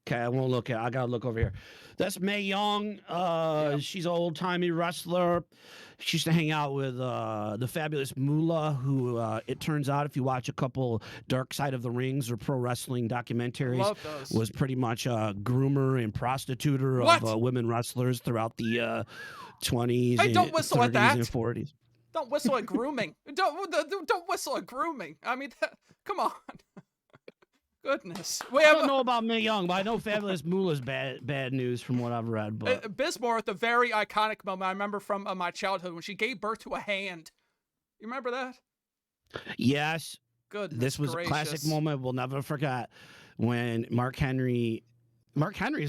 Okay, I won't look at. I gotta look over here. That's Mae Young. She's an old timey wrestler. She used to hang out with the fabulous Moolah, who it turns out, if you watch a couple Dark Side of the Rings or pro wrestling documentaries, was pretty much a groomer and prostituter of women wrestlers throughout the 20s and 30s and 40s. Don't whistle at grooming. Don't whistle at grooming. I mean, come on. Goodness. I don't know about Mae Young, but I know Fabulous Moolah's bad news from what I've read. But Bismore at the very iconic moment I remember from my childhood when she gave birth to a hand. You remember that? Yes. Goodness This was gracious. a classic moment we'll never forget when Mark Henry's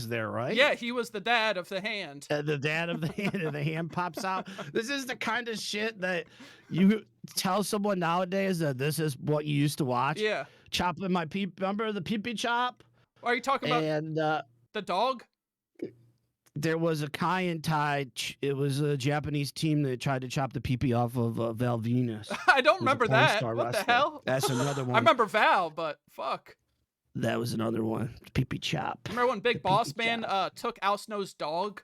there, right? Yeah, he was the dad of the hand. The dad of the hand, and the hand pops out. This is the kind of shit that you tell someone nowadays that this is what you used to watch. Yeah. Chopping my peep. Remember the pee-pee chop? Are you talking about the dog? There was a Kai and Tai. It was a Japanese team that tried to chop the pee-pee off of Val Venus. I don't remember that. What wrestler. The hell? That's another one. I remember Val, but fuck. That was another one. Pee-pee chop. Remember when Big Boss Man took Al Snow's dog?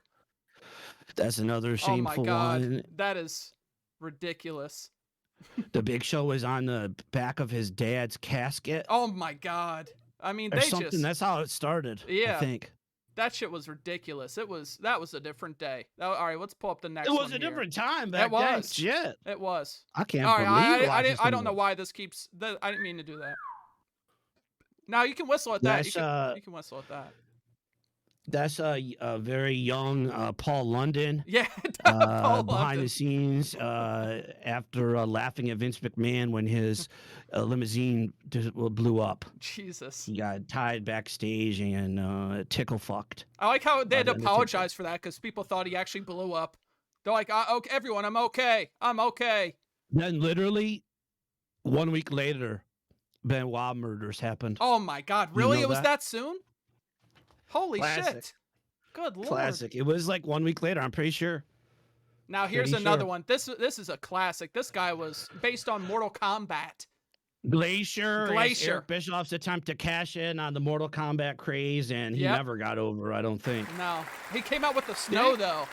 That's another shameful Oh my God. one. That is ridiculous. The Big Show was on the back of his dad's casket. Oh my God. I mean, Or they something. just. That's how it started. Yeah. I think. That shit was ridiculous. That was a different day. All right, let's pull up the next It one. was a here. different time back It was. then. Shit. It was. I can't All believe right, I don't anymore. know why this keeps. I didn't mean to do that. Now you can whistle at that. That's, You can whistle at that. That's a very young Paul London. Yeah, Paul behind London. the scenes after laughing at Vince McMahon when his limousine blew up. Jesus. He got tied backstage and tickle fucked. I like how they had to Undertaker. apologize for that because people thought he actually blew up. They're like, okay, everyone, I'm okay. I'm okay. Then literally 1 week later, Benoit murders happened. Oh my God, really? know It was that? that soon? Holy Classic. shit. Good lord. Classic. It was like 1 week later, I'm pretty sure. Now here's Pretty another sure. one. This is a classic. This guy was based on Mortal Kombat. Glacier. Glacier. Is Eric Bischoff's attempt to cash in on the Mortal Kombat craze, and he Yep. never got over, I don't think. No. He came out with the snow though.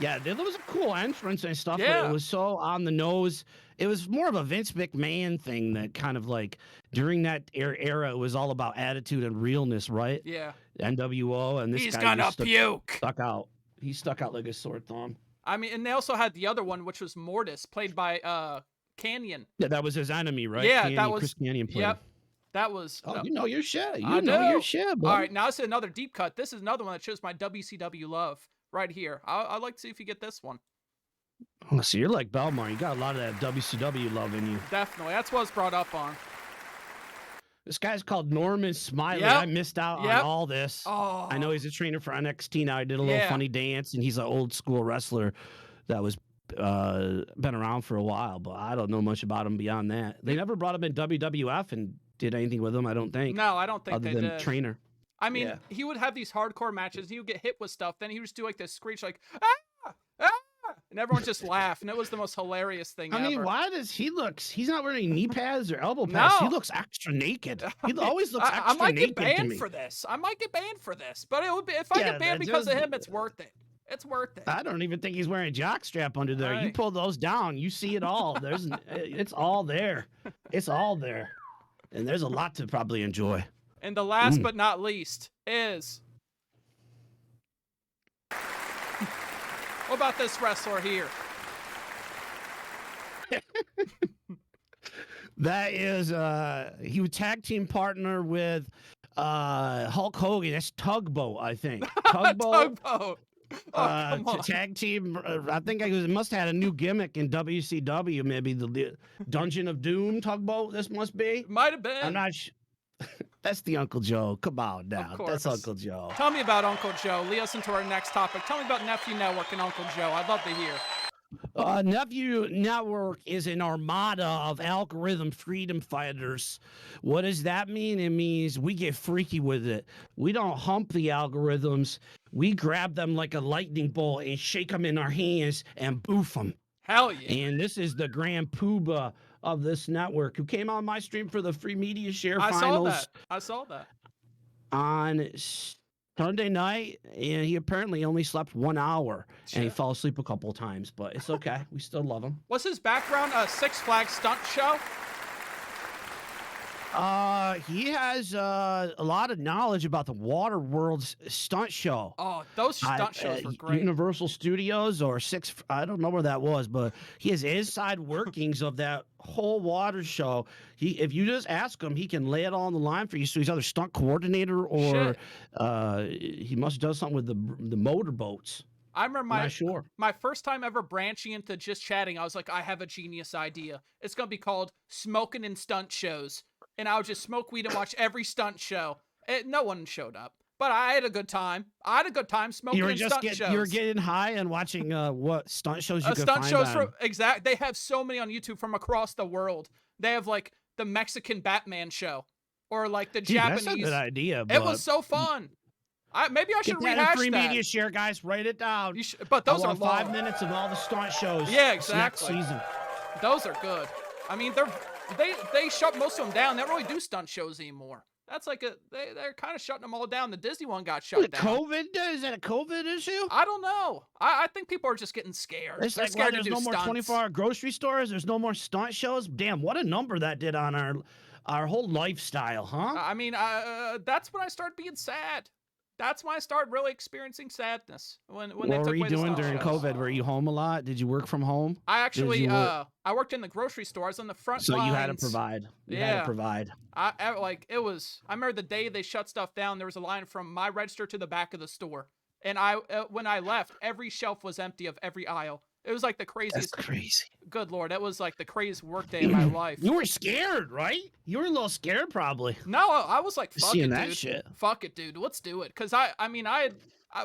Yeah, there was a cool entrance and stuff, Yeah. but it was so on the nose. It was more of a Vince McMahon thing that kind of like during that era, it was all about attitude and realness, right? Yeah. NWO, and this He's guy gonna just puke. stuck out. He stuck out like a sore thumb. I mean, and they also had the other one, which was Mortis, played by Canyon. Yeah, that was his enemy, right? Yeah, Canyon, that was Chris Canyon played. Yep. That was. Oh, you know your shit. I You know your do. shit, All buddy. right, now this is another deep cut. This is another one that shows my WCW love right here. I'd like to see if you get this one. Oh, so you're like Belmar. You got a lot of that WCW love in you. Definitely. That's what it's brought up on. This guy's called Norman Smiley. Yep. I missed out Yep. on all this. Oh. I know he's a trainer for NXT now. He did a little Yeah. funny dance, and he's an old school wrestler that was been around for a while, but I don't know much about him beyond that. They never brought him in WWF and did anything with him, I don't think. No, I don't think other they than did. trainer. I mean, Yeah. he would have these hardcore matches. He would get hit with stuff. Then he would just do like this screech, like ah, ah, and everyone just laughed, and it was the most hilarious thing I mean, ever. why does he looks? He's not wearing knee pads or elbow pads. He No. looks extra naked. He always looks extra I might naked get to banned me. for this. I might get banned for this, but it would be if I Yeah, get banned that because of just- him, it's worth it. It's worth it. I don't even think he's wearing a jockstrap under there. Hey. You pull those down, you see it all. It's all there. It's all there. And there's a lot to probably enjoy. And the last but not least is... What about this wrestler here? That is, he was tag team partner with Hulk Hogan. That's Tugboat, I think. Tugboat. Tugboat. Oh, come on. Tag team. I think it must have had a new gimmick in WCW. Maybe the Dungeon of Doom Tugboat. This must be. Might have been. I'm not sure. That's the Uncle Joe. Come on now. That's Uncle Joe. Tell me about Uncle Joe. Lead us into our next topic. Tell me about Nephew Network and Uncle Joe. I'd love to hear. Nephew Network is an armada of algorithm freedom fighters. What does that mean? It means we get freaky with it. We don't hump the algorithms. We grab them like a lightning bolt and shake them in our hands and boof them. Hell yeah. And this is the grand poobah of this network who came on my stream for the free media share finals. I saw that. On Sunday night, and he apparently only slept 1 hour, and he fell asleep a couple of times, but it's okay. We still love him. What's his background? A Six Flags stunt show? He has a lot of knowledge about the Water World's stunt show. Oh, those stunt shows were great. Universal Studios or I don't know where that was, but he has inside workings of that whole water show. If you just ask him, he can lay it all on the line for you. So he's either stunt coordinator or he must have done something with the motorboats. I remember I'm not sure. My first time ever branching into just chatting, I was like, I have a genius idea. It's going to be called Smoking and Stunt Shows. And I would just smoke weed and watch every stunt show. No one showed up, but I had a good time. I had a good time smoking and stunt shows. You were getting high and watching what stunt shows you could stunt find shows on. They have so many on YouTube from across the world. They have like the Mexican Batman show or like the Japanese. That's a good idea. It was so fun. Maybe I should rehash free media share, guys. Write it down. But those are 5 minutes of all the stunt shows. Yeah, exactly. Next season. Those are good. I mean, they shut most of them down. They don't really do stunt shows anymore. That's like they're kind of shutting them all down. The Disney one got shut down. COVID? Is that a COVID issue? I don't know. I think people are just getting scared. It's they're like, scared there's to do no more stunts. 24-hour grocery stores. There's no more stunt shows. Damn, what a number that did on our whole lifestyle, huh? I mean, that's when I started being sad. That's when I started really experiencing sadness. When what they took were you away the doing stunt during shows. COVID? Were you home a lot? Did you work from home? I actually, I worked in the grocery store. I was on the front So lines. you had to provide. You had to provide. I remember the day they shut stuff down, there was a line from my register to the back of the store. And when I left, every shelf was empty of every aisle. It was like the craziest. That's crazy. Good Lord. That was like the craziest work day of my life. You were scared, right? You were a little scared probably. No, I was like, fuck it, that dude. shit. Fuck it, dude. Let's do it. Because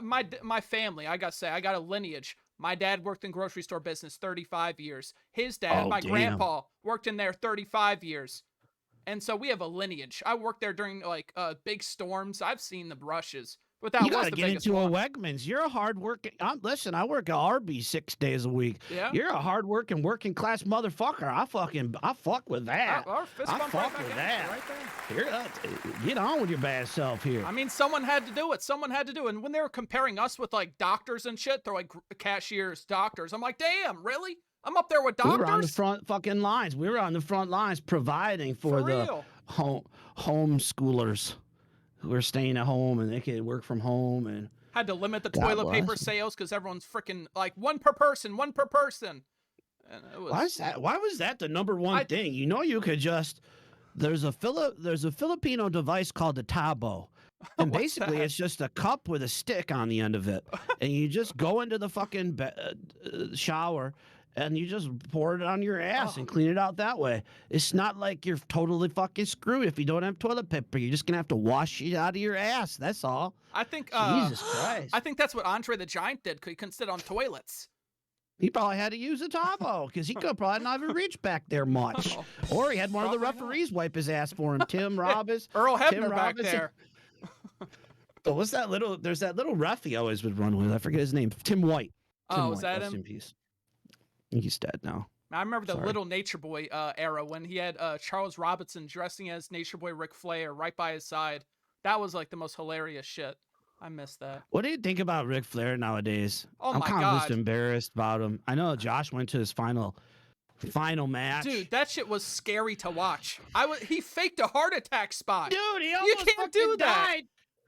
my family, I got to say, I got a lineage. My dad worked in grocery store business 35 years. His dad, my grandpa, worked in there 35 years. And so we have a lineage. I worked there during like big storms. I've seen the brushes. But that You was gotta the get biggest into one. a Wegmans. You're a hard working. Listen, I work at Arby's 6 days a week. Yeah. You're a hard working class motherfucker. I fuck with that. Our fist I bump fuck right back with at that. you right there. Here, get on with your bad self here. I mean, someone had to do it. Someone had to do it. And when they were comparing us with like doctors and shit, they're like cashiers, doctors. I'm like, damn, really? I'm up there with doctors? We were on the front fucking lines. We were on the front lines providing for the real? homeschoolers who are staying at home and they could work from home and had to limit the God toilet paper bless. sales because everyone's freaking like one per person. And it was, Why was that the number one thing? You know, you could just there's a Filipino device called the tabo. And basically, it's just a cup with a stick on the end of it. And you just go into the fucking shower and you just pour it on your ass and clean it out that way. It's not like you're totally fucking screwed if you don't have toilet paper. You're just going to have to wash it out of your ass. That's all. I think Jesus Christ. I think that's what Andre the Giant did because he couldn't sit on toilets. He probably had to use a tabo because he could probably not even reach back there much. Or he had one of the referees wipe his ass for him. Tim Robbins. Earl Tim Hebner back Robinson. there. But there's that little ref he always would run with. I forget his name. Tim White. Tim Was White, that rest him? in peace. He's dead now. I remember the Sorry. Little Nature Boy era when he had Charles Robinson dressing as Nature Boy Ric Flair right by his side. That was like the most hilarious shit. I miss that. What do you think about Ric Flair nowadays? Oh I'm my kind of just God. embarrassed about him. I know Josh went to his final match. Dude, that shit was scary to watch. He faked a heart attack spot. Dude, he You almost can't do fucking that. died.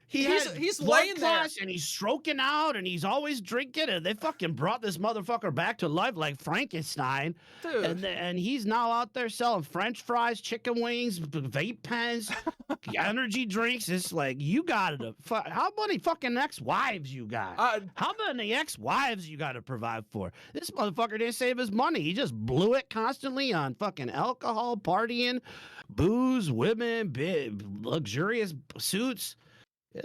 He's laying blood there. clots and he's stroking out and he's always drinking, and they fucking brought this motherfucker back to life like Frankenstein. Dude. And he's now out there selling French fries, chicken wings, vape pens, energy drinks. It's like, you got to how many fucking ex-wives you got? How many ex-wives you got to provide for? This motherfucker didn't save his money. He just blew it constantly on fucking alcohol, partying, booze, women, big luxurious suits.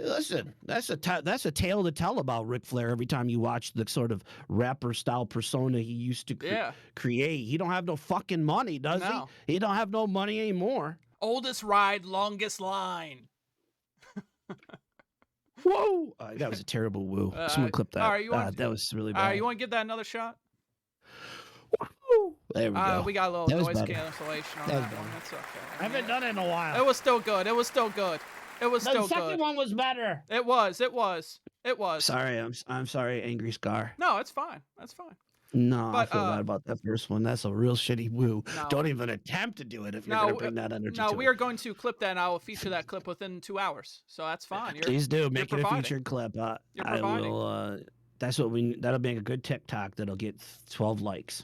Listen, that's a tale to tell about Ric Flair every time you watch the sort of rapper style persona he used to create. He don't have no fucking money, does he? He don't have no money anymore. Oldest ride, longest line. Whoa! That was a terrible woo. Someone clip that. All right, that was really bad. All right, you want to give that another shot? There we go. We got a little That was noise better. cancellation on That was that one. better. That's okay. I haven't done it in a while. It was still good. It was still good. It was still The second good. one was better. It was. It was. It was. Sorry, I'm sorry, Angry Scar. No, it's fine. That's fine. No, But, I feel bad about that first one. That's a real shitty woo. No. Don't even attempt to do it if you're going to bring that energy No, to we it. are going to clip that, and I will feature that clip within 2 hours. So that's fine. Please do. Make it a providing. featured clip. You're I providing. will. That'll make a good TikTok that'll get 12 likes.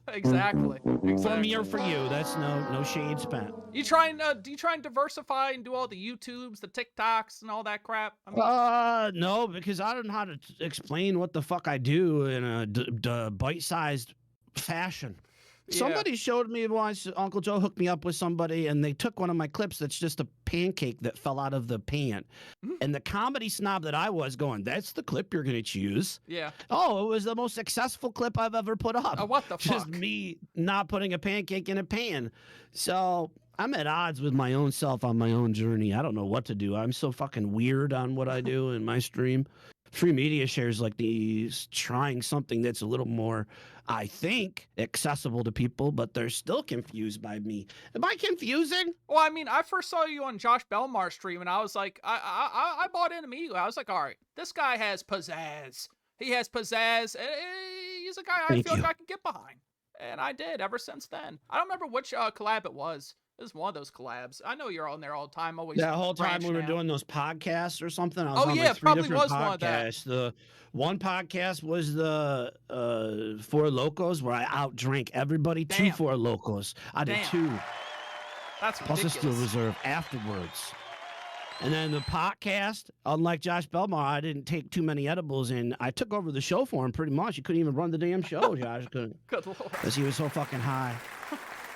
Exactly. For me or for you. That's no shade spent. You try and do you try and diversify and do all the YouTubes, the TikToks, and all that crap? I mean, No, because I don't know how to explain what the fuck I do in a bite-sized fashion. Somebody showed me once, Uncle Joe hooked me up with somebody, and they took one of my clips that's just a pancake that fell out of the pan. And the comedy snob that I was going, that's the clip you're going to choose? Yeah. Oh, it was the most successful clip I've ever put up. What the fuck? Just me not putting a pancake in a pan. So I'm at odds with my own self on my own journey. I don't know what to do. I'm so fucking weird on what I do in my stream. Free media shares like these, trying something that's a little more, I think, accessible to people, but they're still confused by me. Am I confusing? Well, I mean, I first saw you on Josh Belmar's stream, and I was like, I bought in immediately. I was like, all right, this guy has pizzazz. He has pizzazz. And he's a guy I feel like I can get behind. And I did ever since then. I don't remember which collab it was. It was one of those collabs. I know you're on there all the time. Always that whole time we were branching out. doing those podcasts or something. I was on yeah, like 3 probably different was podcasts. one of that. The one podcast was the Four Locos, where I outdrank everybody. Damn. 2 Four Locos. I did Damn. 2. That's Plus ridiculous. a Steel Reserve afterwards. And then the podcast, unlike Josh Belmar, I didn't take too many edibles, and I took over the show for him pretty much. He couldn't even run the damn show, Josh couldn't. Good lord. Because he was so fucking high.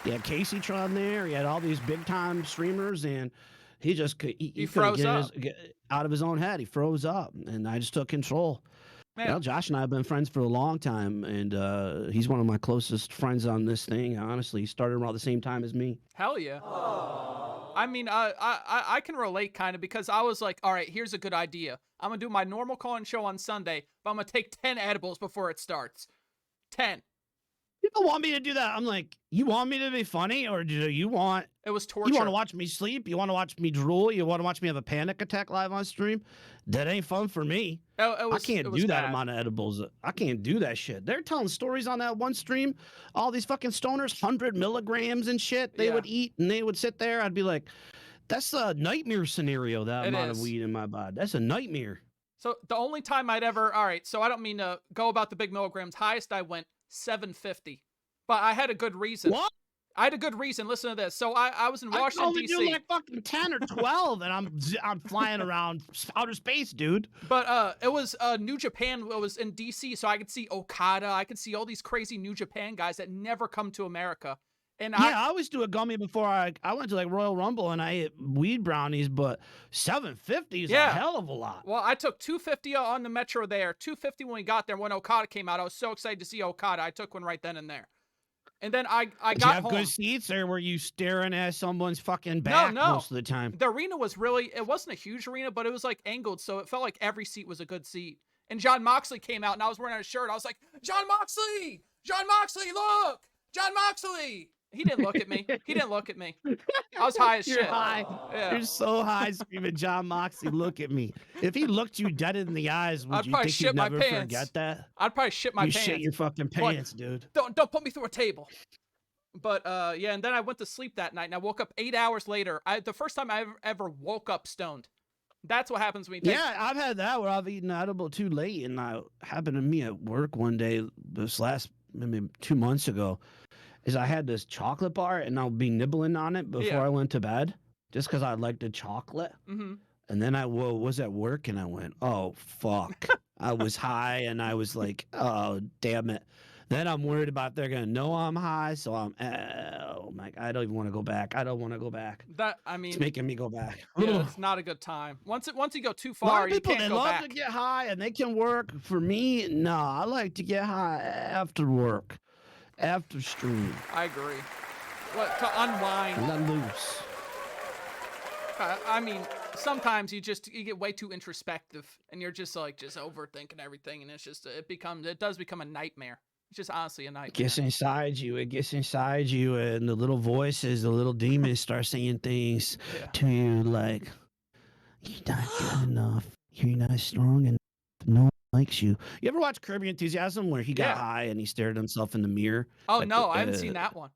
He had Casey Tron there. He had all these big time streamers, and he just he froze up. get out of his own head. He froze up, and I just took control. Man. Well, Josh and I have been friends for a long time, and he's one of my closest friends on this thing. Honestly, he started around the same time as me. Hell yeah. I mean, I can relate kind of, because I was like, all right, here's a good idea. I'm going to do my normal call-in show on Sunday, but I'm going to take 10 edibles before it starts. 10. People want me to do that. I'm like, you want me to be funny, or do you want... It was torture. You want to watch me sleep? You want to watch me drool? You want to watch me have a panic attack live on stream? That ain't fun for me. I can't do that amount of edibles. I can't do that shit. They're telling stories on that one stream. All these fucking stoners, 100 milligrams and shit they would eat, and they would sit there. I'd be like, that's a nightmare scenario, that amount of weed in my body. That's a nightmare. So the only time I'd ever... All right, so I don't mean to go about the big milligrams. Highest I went, 750. But I had a good reason. What? I had a good reason. Listen to this. So I was in Washington, D.C. I can only do like fucking 10 or 12, and I'm flying around outer space, dude. But it was New Japan. It was in D.C., so I could see Okada. I could see all these crazy New Japan guys that never come to America. And I always do a gummy before I went to like Royal Rumble, and I ate weed brownies, but 750 is a hell of a lot. Well, I took 250 on the Metro there, 250 when we got there. When Okada came out, I was so excited to see Okada. I took one right then and there. And then I Did got you have home. good seats, or were you staring at someone's fucking back most of the time? The arena was really, it wasn't a huge arena, but it was like angled, so it felt like every seat was a good seat. And John Moxley came out, and I was wearing a shirt. I was like, John Moxley! John Moxley, look! John Moxley! He didn't look at me. He didn't look at me. I was high as You're shit. high. Yeah. You're so high screaming, John Moxley, look at me. If he looked you dead in the eyes, would I'd you probably think shit he'd my never pants. forget that? I'd probably shit my You pants. shit your fucking Like, pants, dude. Don't put me through a table. But yeah, and then I went to sleep that night, and I woke up 8 hours later. The first time I ever woke up stoned. That's what happens when you take. Yeah, I've had that where I've eaten edible too late, and it happened to me at work one day. This last maybe 2 months ago, is I had this chocolate bar, and I'll be nibbling on it before I went to bed, just because I like the chocolate. Mm-hmm. And then I was at work, and I went, oh fuck! I was high, and I was like, oh damn it. Then I'm worried about they're gonna know I'm high, so oh my! I don't even want to go back. I don't want to go back. It's making me go back. Yeah, it's not a good time. Once you go too A lot far, of people you can't they go love back. to get high and they can work. For me, no, I like to get high after work, after stream. I agree. What to unwind? Let loose. I mean, sometimes you get way too introspective, and you're just overthinking everything, and it does become a nightmare. It's just honestly a nightmare. It gets inside you. It gets inside you, and the little voices, the little demons start saying things to you like, "You're not good enough. You're not strong enough. No one likes you." You ever watch Curb Your Enthusiasm where he got high and he stared at himself in the mirror? Oh no, I haven't seen that one.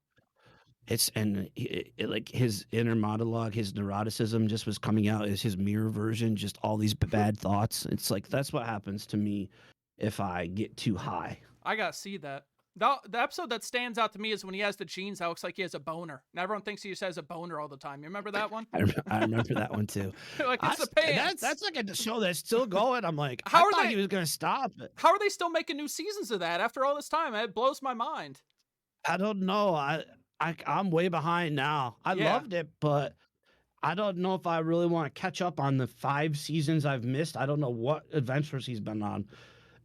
Like his inner monologue, his neuroticism just was coming out as his mirror version, just all these bad thoughts. It's like that's what happens to me if I get too high. I gotta see that. The episode that stands out to me is when he has the jeans that looks like he has a boner. And everyone thinks he just has a boner all the time. You remember that one? I remember that one too. Like it's the pants. That's like a show that's still going. I'm like, I thought he was gonna stop it. How are they still making new seasons of that after all this time? It blows my mind. I don't know. I'm way behind now. I loved it, but I don't know if I really want to catch up on the 5 seasons I've missed. I don't know what adventures he's been on.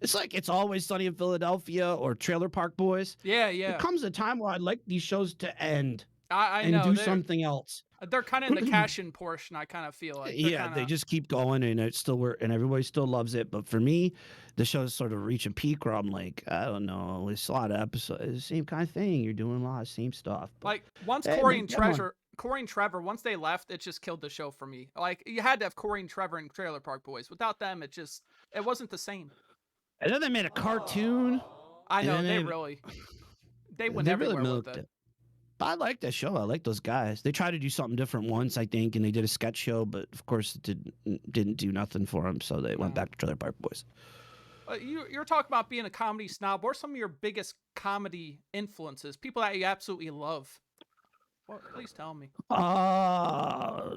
It's like It's Always Sunny in Philadelphia or Trailer Park Boys. Yeah. There comes a time where I'd like these shows to end. I know. Do something else. They're kind of in the cash-in portion, I kind of feel like. They just keep going, and it's still and everybody still loves it. But for me, the show's sort of reach a peak where I'm like, I don't know, it's a lot of episodes, it's the same kind of thing. You're doing a lot of same stuff. But, like once Corey and Trevor, once they left, it just killed the show for me. Like you had to have Corey and Trevor in Trailer Park Boys. Without them, it wasn't the same. And then they made a cartoon. I know they went everywhere with it. But I like that show. I like those guys. They tried to do something different once, I think, and they did a sketch show, but of course it didn't do nothing for them, so they went back to Trailer Park Boys. You're talking about being a comedy snob. What are some of your biggest comedy influences? People that you absolutely love? Well, please tell me. I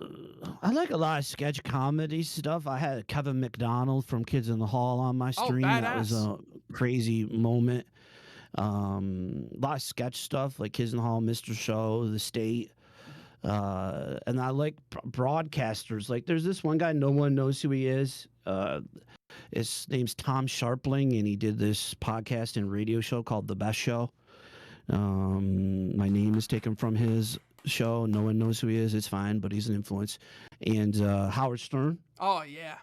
like a lot of sketch comedy stuff. I had Kevin McDonald from Kids in the Hall on my stream. That was a crazy moment. A lot of sketch stuff like Kids in the Hall, Mr. Show, The State. And I like broadcasters. Like there's this one guy, no one knows who he is. His name's Tom Sharpling, and he did this podcast and radio show called The Best Show. My name is taken from his show. No one knows who he is. It's fine, but he's an influence. And Howard Stern. Oh yeah,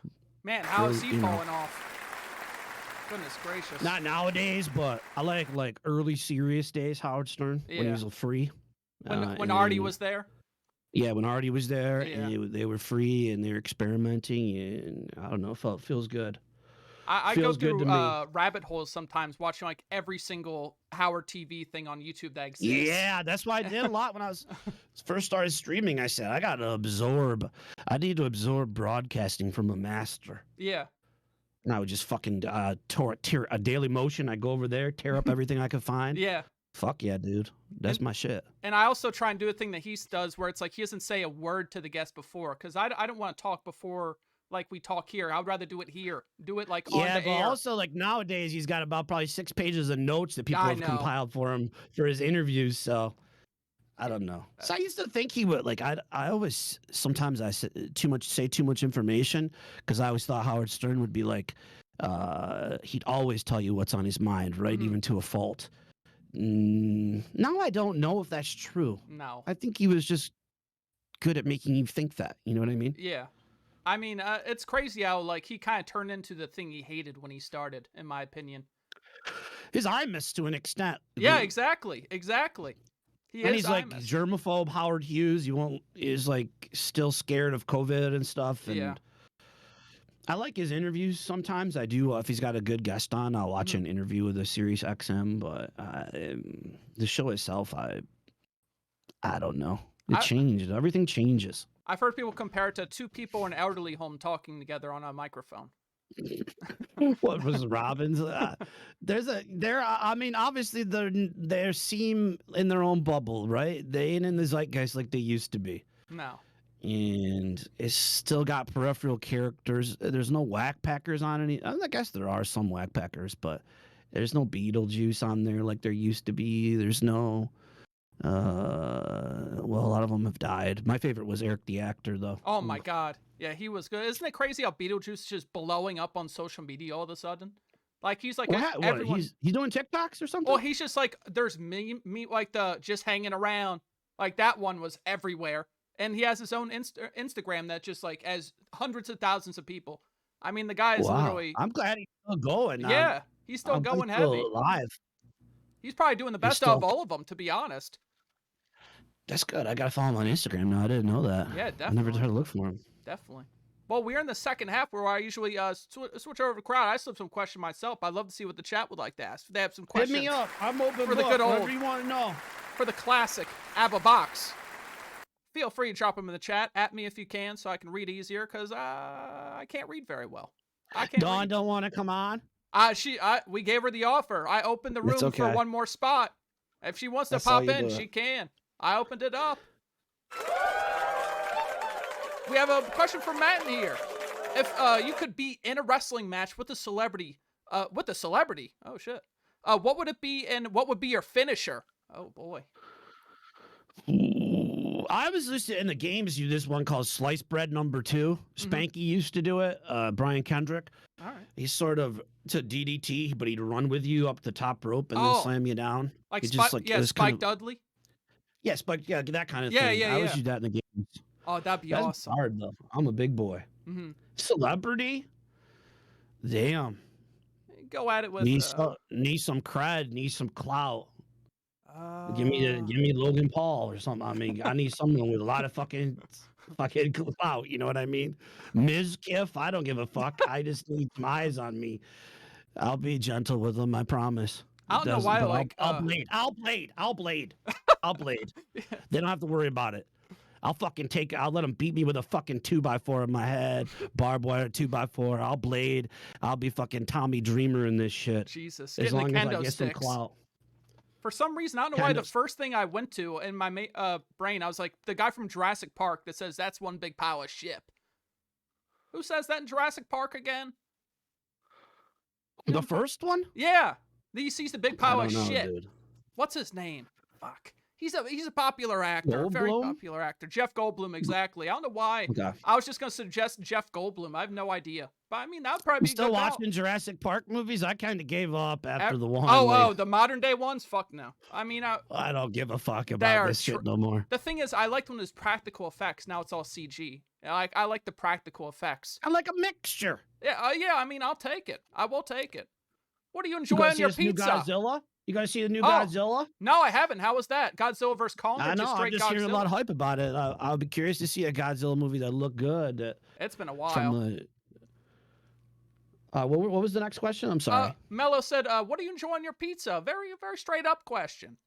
man, how is he falling off? Goodness gracious. Not nowadays, but I like early serious days Howard Stern when he was free. When Artie was there. Yeah, when Artie was there, and they were free and they were experimenting, and I don't know, feels good. I go through rabbit holes sometimes watching like every single Howard TV thing on YouTube that exists. Yeah, that's why I did a lot when I was first started streaming. I said, I need to absorb broadcasting from a master. Yeah. And I would just fucking tear a Daily Motion. I'd go over there, tear up everything I could find. Yeah. Fuck yeah, dude. That's my shit. And I also try and do a thing that he does where it's like he doesn't say a word to the guest before, because I don't want to talk before like we talk here. I would rather do it here. Do it like on the air. Yeah, but also like nowadays he's got about probably 6 pages of notes that people have compiled for him for his interviews. So I don't know. So I used to think he would I always sometimes I say too much information because I always thought Howard Stern would be like he'd always tell you what's on his mind, right? Even to a fault. Now I don't know if that's true. No. I think he was just good at making you think that. You know what I mean? Yeah. I mean, it's crazy how like he kind of turned into the thing he hated when he started, in my opinion. His eye missed to an extent. Yeah, exactly. He And is. he's like I miss. germaphobe Howard Hughes. Is like still scared of COVID and stuff. And Yeah. I like his interviews sometimes. I do. If he's got a good guest on, I'll watch an interview with a Sirius XM. But the show itself, I don't know. It changed. Everything changes. I've heard people compare it to two people in an elderly home talking together on a microphone. What was Robbins? I mean, obviously they seem in their own bubble, right? They ain't in the zeitgeist like they used to be. No. And it's still got peripheral characters. There's no whack packers on any. I guess there are some whack packers, but there's no Beetlejuice on there like there used to be. There's no. Well, a lot of them have died. My favorite was Eric the actor, though. Oh my God. Yeah, he was good. Isn't it crazy how Beetlejuice is just blowing up on social media all of a sudden? Like he's like everyone. He's doing TikToks or something. Well, he's just like there's me like the just hanging around. Like that one was everywhere, and he has his own Instagram that just like has hundreds of thousands of people. I mean, the guy is literally. I'm glad he's still going. Yeah, he's still going heavy. Alive. He's probably doing the best out of all of them, to be honest. That's good. I gotta follow him on Instagram now. I didn't know that. Yeah, definitely. I never tried to look for him. Definitely. Well, we're in the second half where I usually switch over to crowd. I still have some questions myself. I'd love to see what the chat would like to ask. If they have some questions. Hit me up. I'm open for the good old. Whatever you want to know. For the classic ABBA box. Feel free to drop them in the chat. At me if you can, so I can read easier, because I can't read very well. I can't. Dawn don't want to come on. We gave her the offer. I opened the room for one more spot. If she wants to pop in, she can. I opened it up. We have a question from Matt in here. If you could be in a wrestling match with a celebrity, oh shit, what would it be, and what would be your finisher? Oh boy. I was listening in the games. You this one called Sliced Bread Number 2. Spanky used to do it. Brian Kendrick. All right. He's sort of to DDT, but he'd run with you up the top rope and then slam you down. Like Spike, Spike Dudley. Yeah, Spike. Yeah, that kind of Yeah, thing. yeah, I always use that in the games. Oh, that'd be awesome. Hard though. I'm a big boy. Celebrity. Damn. Go at it with. Need some cred. Need some clout. Give me Logan Paul or something. I mean, I need someone with a lot of fucking clout. You know what I mean? Ms. Kiff. I don't give a fuck. I just need some eyes on me. I'll be gentle with them. I promise. I don't know why. I'll blade. They don't have to worry about it. I'll let them beat me with a fucking 2x4 in my head, barbed wire 2x4. I'll blade. I'll be fucking Tommy Dreamer in this shit. Jesus. As long as I get some sticks. clout. For some reason, I don't know why the first thing I went to in my brain, I was like, the guy from Jurassic Park that says that's one big pile of shit. Who says that in Jurassic Park again? The first one? Yeah. He sees the big pile of shit. Dude. What's his name? Fuck. He's a popular actor, very popular actor. Jeff Goldblum, exactly. I don't know why. Okay. I was just gonna suggest Jeff Goldblum. I have no idea, but I mean that would probably be still good watching Jurassic Park movies. I kind of gave up after the one. The modern day ones. Fuck no. I mean, I don't give a fuck about this shit no more. The thing is, I liked when it was practical effects. Now it's all CG. I like the practical effects. I like a mixture. Yeah, yeah. I mean, I'll take it. I will take it. What do you enjoy on your pizza? New Godzilla? You guys see the new Godzilla? No, I haven't. How was that? Godzilla vs. Kong? I know. I'm just hearing a lot of Godzilla? hype about it. I'll be curious to see a Godzilla movie that looked good. It's been a while. What was the next question? I'm sorry. Mello said, what do you enjoy on your pizza? Very, very straight up question.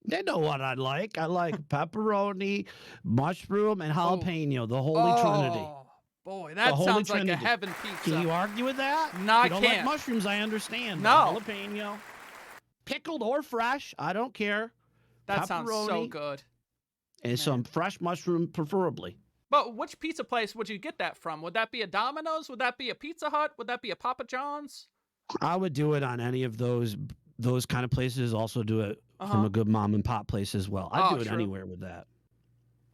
They know what I like. I like pepperoni, mushroom, and jalapeno, the holy trinity. Boy, that sounds like a heaven pizza. Can you argue with that? No, I you don't can't. like mushrooms, I understand. No. Jalapeno. Pickled or fresh, I don't care. That sounds so good. And some fresh mushroom, preferably. But which pizza place would you get that from? Would that be a Domino's? Would that be a Pizza Hut? Would that be a Papa John's? I would do it on any of those kind of places. Also do it from a good mom and pop place as well. I'd do it anywhere with that.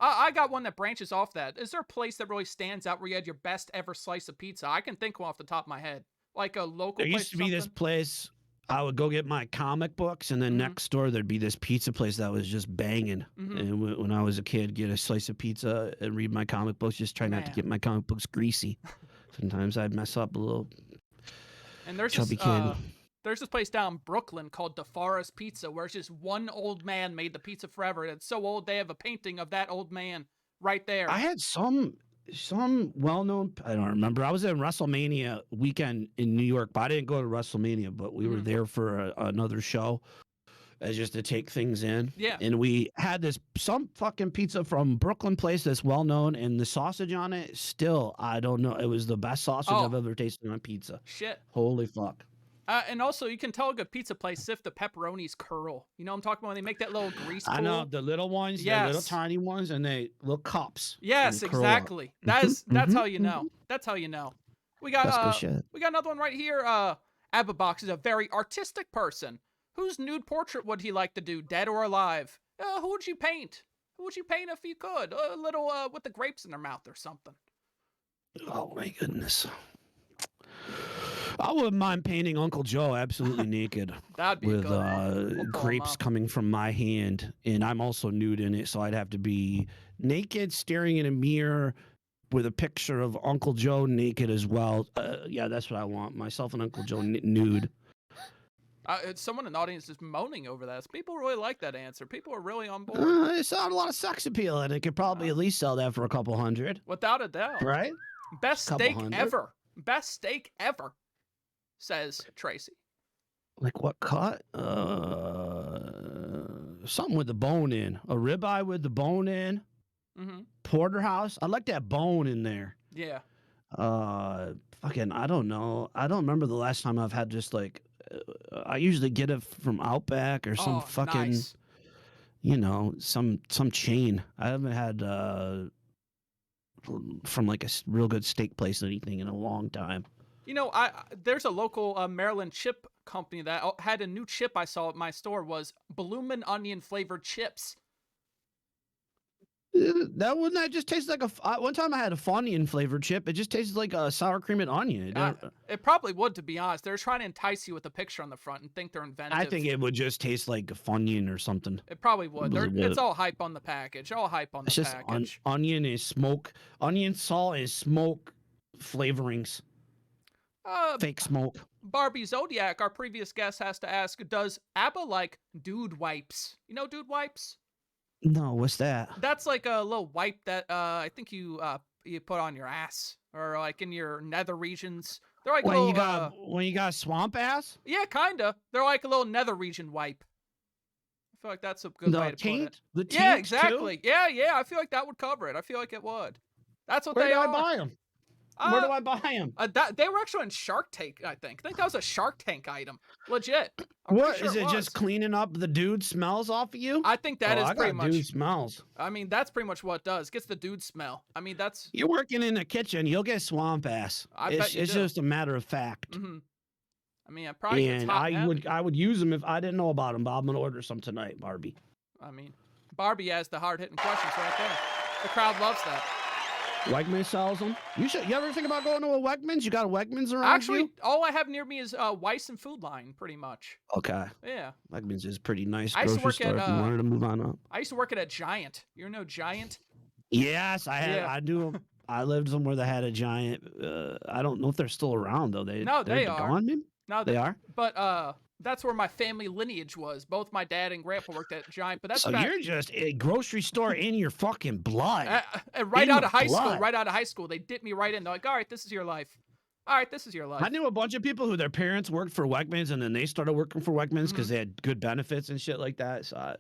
I got one that branches off that. Is there a place that really stands out where you had your best ever slice of pizza? I can think one off the top of my head. Like a local place. There used to be this place. I would go get my comic books, and then next door there'd be this pizza place that was just banging. And when I was a kid, get a slice of pizza and read my comic books. Just try not to get my comic books greasy. Sometimes I'd mess up a little. And there's chubby kid. There's this place down in Brooklyn called DeForest Pizza, where it's just one old man made the pizza forever. And it's so old they have a painting of that old man right there. I had some well-known. I don't remember. I was at WrestleMania weekend in New York, but I didn't go to WrestleMania. But we were there for another show, just to take things in. Yeah. And we had some fucking pizza from Brooklyn place that's well known, and the sausage on it, still, I don't know. It was the best sausage I've ever tasted on pizza. Shit. Holy fuck. And also, you can tell a good pizza place if the pepperonis curl. You know what I'm talking about? When they make that little grease pool? I know, the little ones, the little tiny ones, and they little cups. Yes, exactly. That's how you know. That's how you know. We got That's good shit. we got another one right here. Ababox is a very artistic person. Whose nude portrait would he like to do, dead or alive? Who would you paint? Who would you paint if you could? A little with the grapes in their mouth or something. Oh my goodness. I wouldn't mind painting Uncle Joe absolutely naked. That'd be with good. grapes coming from my hand, and I'm also nude in it, so I'd have to be naked, staring in a mirror with a picture of Uncle Joe naked as well. Yeah, that's what I want. Myself and Uncle Joe nude. Someone in the audience is moaning over that. People really like that answer. People are really on board. It's got a lot of sex appeal, and it could probably at least sell that for a couple hundred. Without a doubt. Right? Best steak ever. Best steak ever, says Tracy. Like what cut? Something with the bone in. A ribeye with the bone in. Mm-hmm. Porterhouse. I like that bone in there. Yeah. Fucking, I don't know. I don't remember the last time I've had just like. I usually get it from Outback or some fucking, some chain. I haven't had from like a real good steak place or anything in a long time. You know, there's a local Maryland chip company that had a new chip I saw at my store was bloomin' onion flavored chips. That just tastes like one time I had a Funyun flavored chip. It just tasted like a sour cream and onion. It probably would, to be honest. They're trying to entice you with a picture on the front and think they're inventive. I think it would just taste like a Funyun or something. It probably would. It's all hype on the package. All hype on the package. Just onion and smoke. Onion, salt, and smoke flavorings. Fake smoke. Barbie Zodiac, our previous guest, has to ask, does ABBA like dude wipes? You know dude wipes? No, what's that? That's like a little wipe that I think you put on your ass or like in your nether regions. They're like when you got swamp ass. Yeah, kinda. They're like a little nether region wipe. I feel like that's a good way to put it. The taint, yeah, exactly. Too? Yeah. I feel like that would cover it. I feel like it would. That's what Where they do are. I buy them? Where do I buy them? They were actually in Shark Tank, I think. I think that was a Shark Tank item. Legit. What is it? Just cleaning up the dude smells off of you? I think that is pretty much. Dude smells. I mean, that's pretty much what it does. It gets the dude smell. I mean, that's. You're working in the kitchen. You'll get swamp ass. It's just a matter of fact. Mm-hmm. I mean, I probably. And I would use them if I didn't know about them. But I'm gonna order some tonight, Barbie. I mean, Barbie has the hard hitting questions right there. The crowd loves that. Wegmans sells them. You ever think about going to a Wegmans? You got a Wegmans around Actually, you? all I have near me is Weiss and Food Line, pretty much. Okay. Yeah. Wegmans is pretty nice I used to grocery work store at, if you wanted to move on up. I used to work at a Giant. You know Giant? Yes, I had. Yeah. I do. I lived somewhere that had a Giant. I don't know if they're still around though. They are. Gone, maybe? No, they are. But that's where my family lineage was. Both my dad and grandpa worked at Giant. But that's so you're just a grocery store in your fucking blood. Right out of high school. Right out of high school, they dipped me right in. They're like, "All right, this is your life. All right, this is your life." I knew a bunch of people who their parents worked for Wegmans, and then they started working for Wegmans because they had good benefits and shit like that. So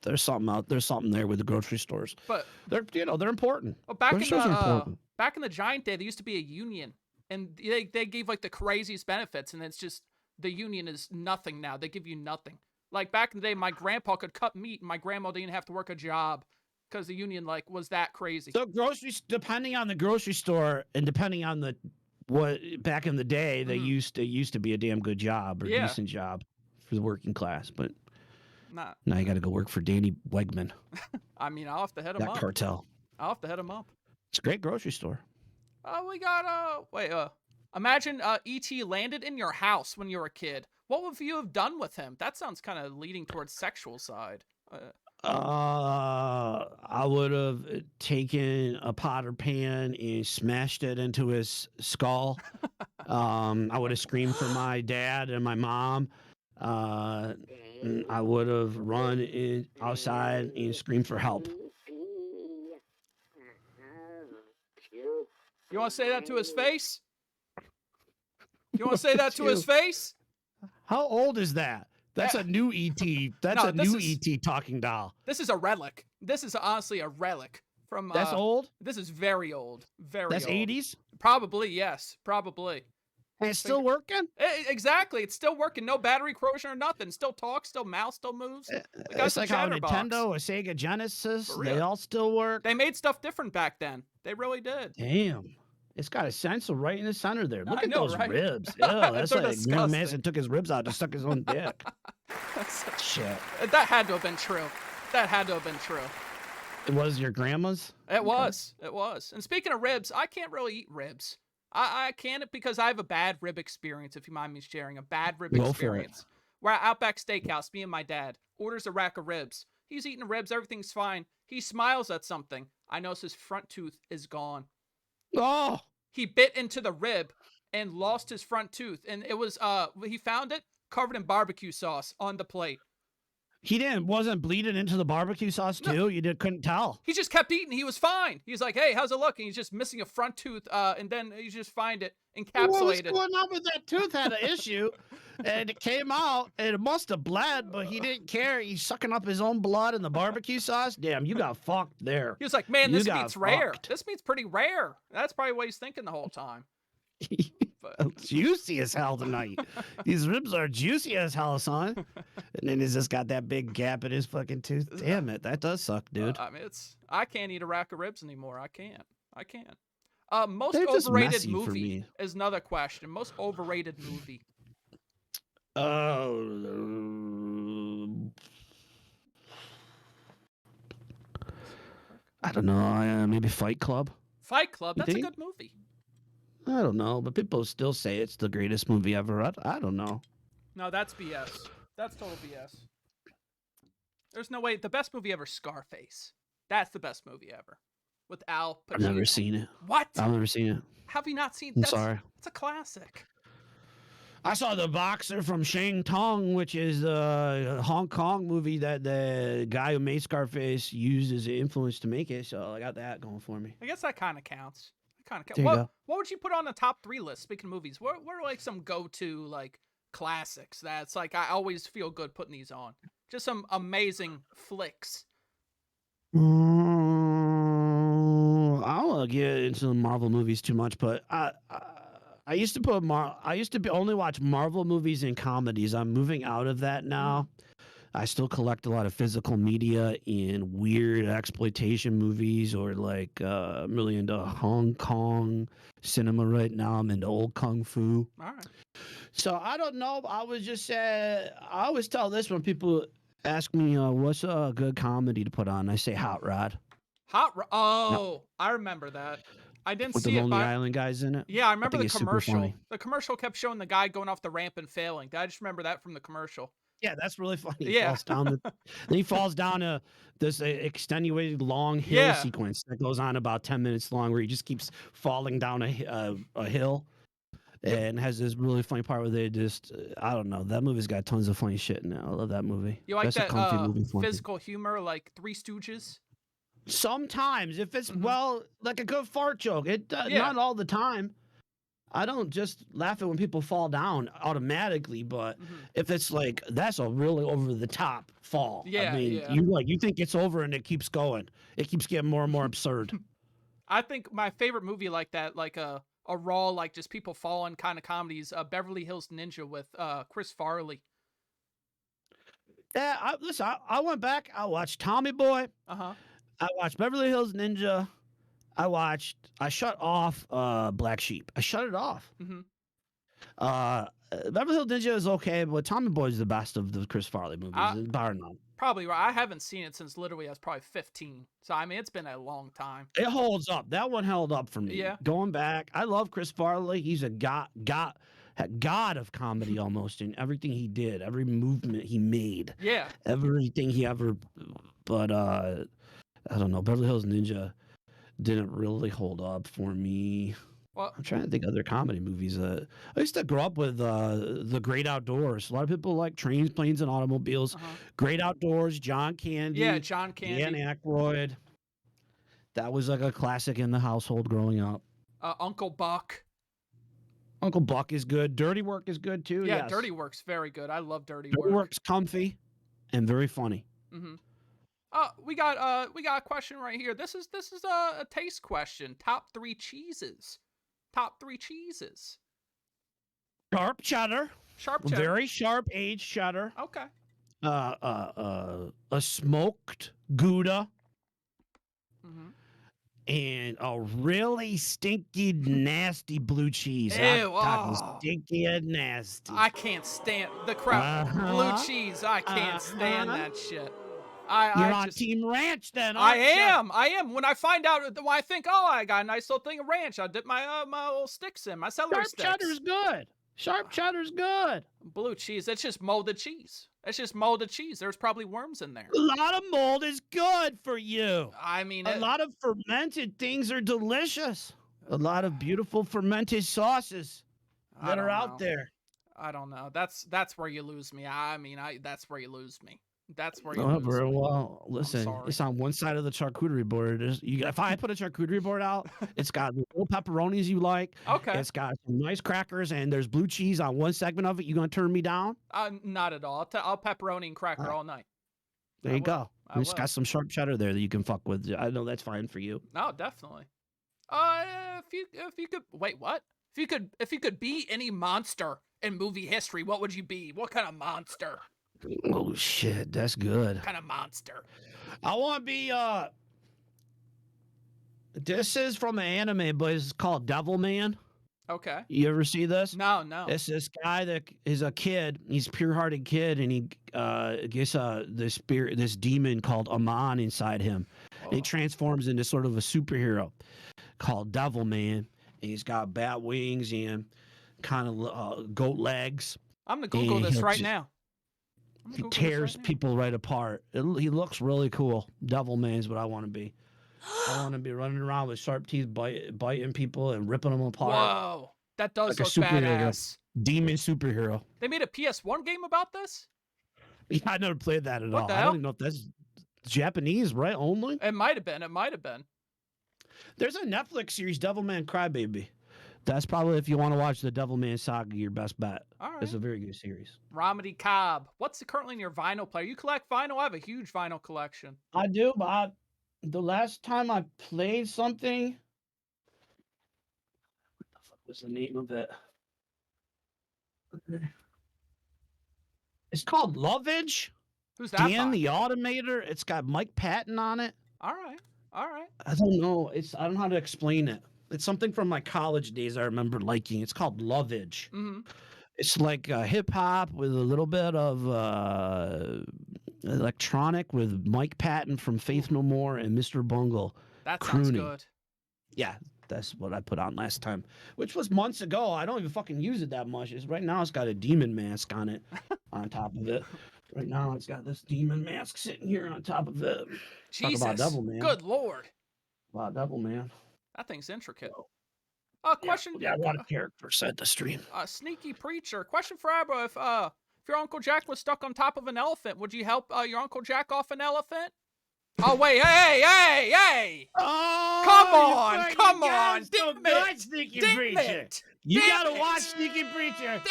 there's something there with the grocery stores. But they're important. Well, back in the Giant day, there used to be a union, and they gave like the craziest benefits, and it's just. The union is nothing now. They give you nothing. Like back in the day, my grandpa could cut meat and my grandma didn't have to work a job because the union was that crazy. So depending on the grocery store and depending on what back in the day, they used to be a damn good job or decent job for the working class. But now you got to go work for Danny Wegman. I mean, I'll have to hit him up. That cartel. I'll have to hit him up. It's a great grocery store. We got imagine E.T. landed in your house when you were a kid. What would you have done with him? That sounds kind of leading towards sexual side. I would have taken a pot or pan and smashed it into his skull. I would have screamed for my dad and my mom. I would have run outside and screamed for help. You want to say that to his face? You want to say that to his face? How old is that? That's a new ET. That's a new ET talking doll. This is a relic. This is honestly a relic from. That's old? This is very old. That's old. 80s? Probably, yes. Probably. And it's still working? Exactly. It's still working. No battery corrosion or nothing. Still talks, still mouse, still moves. It's like how Nintendo, a Sega Genesis, they all still work. They made stuff different back then. They really did. Damn. It's got a sensor right in the center there. Look I at know, those right? ribs. Yeah, that's They're like Marilyn disgusting. Manson took his ribs out to suck his own dick. Shit. That had to have been true. That had to have been true. It was your grandma's? It was. It was. And speaking of ribs, I can't really eat ribs. I can't because I have a bad rib experience, if you mind me sharing. A bad rib Go for it. experience. We're at Outback Steakhouse, me and my dad. Orders a rack of ribs. He's eating the ribs. Everything's fine. He smiles at something. I notice his front tooth is gone. Oh! He bit into the rib and lost his front tooth. And it was, he found it covered in barbecue sauce on the plate. He wasn't bleeding into the barbecue sauce too? No. You couldn't tell? He just kept eating. He was fine. He's like, hey, how's it looking? He's just missing a front tooth. And then you just find it encapsulated. What was going on with that tooth had an issue, and it came out, and it must have bled, but he didn't care. He's sucking up his own blood in the barbecue sauce. Damn, you got fucked there. He was like, man, this meat's rare. fucked. This meat's pretty rare. That's probably what he's thinking the whole time. Juicy as hell tonight. These ribs are juicy as hell, son. And then he's just got that big gap in his fucking tooth. Damn it, that does suck, dude. I mean, I can't eat a rack of ribs anymore. I can't. Most They're just overrated messy for movie me. is another question. Most overrated movie. I don't know. Maybe Fight Club. Fight Club. You That's a think? good movie. I don't know, but people still say it's the greatest movie ever. I don't know. No, that's BS. That's total BS. There's no way. The best movie ever, Scarface. That's the best movie ever. With Al Pacino. I've never seen it. What? I've never seen it. Have you not seen? I'm sorry. It's a classic. I saw The Boxer from Shang Tong, which is a Hong Kong movie that the guy who made Scarface used as an influence to make it. So I got that going for me. I guess that kind of counts. There you go. What would you put on the top 3 list? Speaking of movies, what are like some go-to like classics that's like I always feel good putting these on? Just some amazing flicks. I don't want to get into the Marvel movies too much, but I used to only watch Marvel movies and comedies. I'm moving out of that now. I still collect a lot of physical media and weird exploitation movies, or like I'm really into Hong Kong cinema right now. I'm into old kung fu. All right. So I don't know. I was just I always tell this when people ask me what's a good comedy to put on. I say Hot Rod. Oh, I remember that. I didn't With see the it. Lonely Island guys in it. Yeah, I remember think the it's super commercial. funny. The commercial kept showing the guy going off the ramp and failing. I just remember that from the commercial. Yeah, that's really funny. Yeah. Falls down then he falls down this extenuated long hill sequence that goes on about 10 minutes long, where he just keeps falling down a hill, and has this really funny part where they just I don't know. That movie's got tons of funny shit in it. I love that movie. You like That's a that comfy movie for me. physical humor, like Three Stooges? Sometimes, if it's well, like a good fart joke. Yeah. Not all the time. I don't just laugh at when people fall down automatically, but if it's like that's a really over the top fall. Yeah, I mean, yeah. you think it's over and it keeps going. It keeps getting more and more absurd. I think my favorite movie like that, like a raw, like just people falling kind of comedies, Beverly Hills Ninja with Chris Farley. Yeah, I went back. I watched Tommy Boy. Uh-huh. I watched Beverly Hills Ninja. I shut off Black Sheep. I shut it off. Mm-hmm. Beverly Hills Ninja is okay, but Tommy Boy is the best of the Chris Farley movies, bar none. Probably right. I haven't seen it since literally I was probably 15. So, I mean, it's been a long time. It holds up. That one held up for me. Yeah. Going back, I love Chris Farley. He's a god of comedy almost in everything he did, every movement he made. Yeah. Everything he ever. But I don't know. Beverly Hills Ninja didn't really hold up for me. Well, I'm trying to think of other comedy movies. I used to grow up with The Great Outdoors. A lot of people like Trains, Planes, and Automobiles. Great Outdoors, John Candy, Yeah, John Dan Candy. Aykroyd. That was like a classic in the household growing up. Uncle Buck. Uncle Buck is good. Dirty Work is good too. Yeah, Yes. Dirty Work's very good. I love Dirty Dirty Work. Work's comfy and very funny. Mm-hmm. We got a question right here. This is a taste question. Top 3 cheeses. Top 3 cheeses. Sharp cheddar. Sharp cheddar. Very sharp aged cheddar. Okay. A smoked Gouda. Mm-hmm. And a really stinky, nasty blue cheese. Ew, I'm talking stinky and nasty. I can't stand the crap. Blue cheese. I can't stand that shit. You're on Team Ranch then, I aren't you? am. I am. When I find out, when I think, oh, I got a nice little thing of ranch, I dip my my little sticks in, my celery sticks. Sharp cheddar's good. Sharp cheddar's good. Blue cheese. It's just molded cheese. It's just molded cheese. There's probably worms in there. A lot of mold is good for you. I mean, a lot of fermented things are delicious. A lot of beautiful fermented sauces that are out there. I don't know. That's where you lose me. I mean, that's where you lose me. That's where you Oh, lose very me. well. Listen, it's on one side of the charcuterie board. If I put a charcuterie board out, it's got the little pepperonis you like. Okay. It's got some nice crackers, and there's blue cheese on one segment of it. You gonna turn me down? Not at all. I'll pepperoni and cracker all night. There you go. It's got some sharp cheddar there that you can fuck with. I know that's fine for you. No, definitely. If you could wait, what? If you could be any monster in movie history, what would you be? What kind of monster? Oh shit, that's good. What kind of monster? I want to be this is from an anime, but it's called Devil Man. Okay. You ever see this? No. It's this guy that is a kid. He's a pure-hearted kid, and he gets this demon called Aman inside him. And he transforms into sort of a superhero called Devil Man. And he's got bat wings and kind of goat legs. I'm gonna Google this right now. He tears people right apart. He looks really cool. Devil Man's what I want to be. I want to be running around with sharp teeth, biting people and ripping them apart. Whoa, that does like look badass. Demon superhero. They made a PS1 game about this? Yeah, I never played that at all. The I hell? don't even know if that's Japanese, right? Only? It might have been. There's a Netflix series, Devilman Crybaby. That's probably, if you want to watch the Devilman saga, your best bet. All right. It's a very good series. Romedy Cobb. What's currently in your vinyl player? You collect vinyl? I have a huge vinyl collection. I do, but the last time I played something, what the fuck was the name of it? It's called Lovage. Who's that? Dan the Automator. It's got Mike Patton on it. All right. I don't know. I don't know how to explain it. It's something from my college days I remember liking. It's called Lovage. Mm-hmm. It's like hip hop with a little bit of electronic with Mike Patton from Faith No More and Mr. Bungle. That sounds crooning. good. Yeah, that's what I put on last time, which was months ago. I don't even fucking use it that much. Right now it's got a demon mask on it, on top of it. Right now it's got this demon mask sitting here on top of it. Jesus. Talk about Devil Man. Good Lord. Wow, Devil Man. That thing's intricate. Question. Yeah, a lot of characters said the stream. Sneaky Preacher. Question for Abra. If your Uncle Jack was stuck on top of an elephant, would you help your Uncle Jack off an elephant? Oh, wait. Hey! Oh, Come on. Sneaky Preacher. You gotta watch Sneaky Preacher.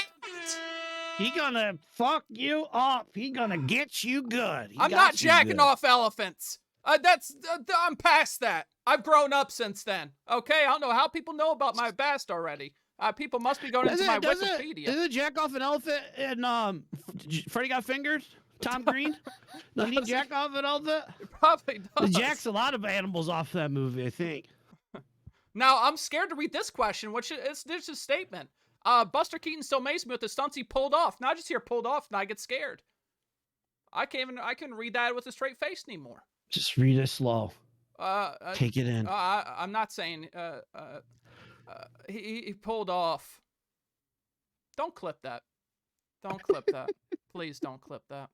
He gonna fuck you up. He gonna get you good. I'm not jacking off elephants. I'm past that. I've grown up since then. Okay, I don't know how people know about my past already. People must be going into my Wikipedia. Does it jack off an elephant and Freddy Got Fingered? Tom Green? Does he jack off an elephant? It probably does. He jacks a lot of animals off that movie, I think. Now, I'm scared to read this question, which is a statement. Buster Keaton still amazes me with the stunts he pulled off. Now I just hear pulled off and I get scared. I couldn't read that with a straight face anymore. Just read it slow. Take it in. I'm not saying he pulled off. Don't clip that. Don't clip that. Please don't clip that.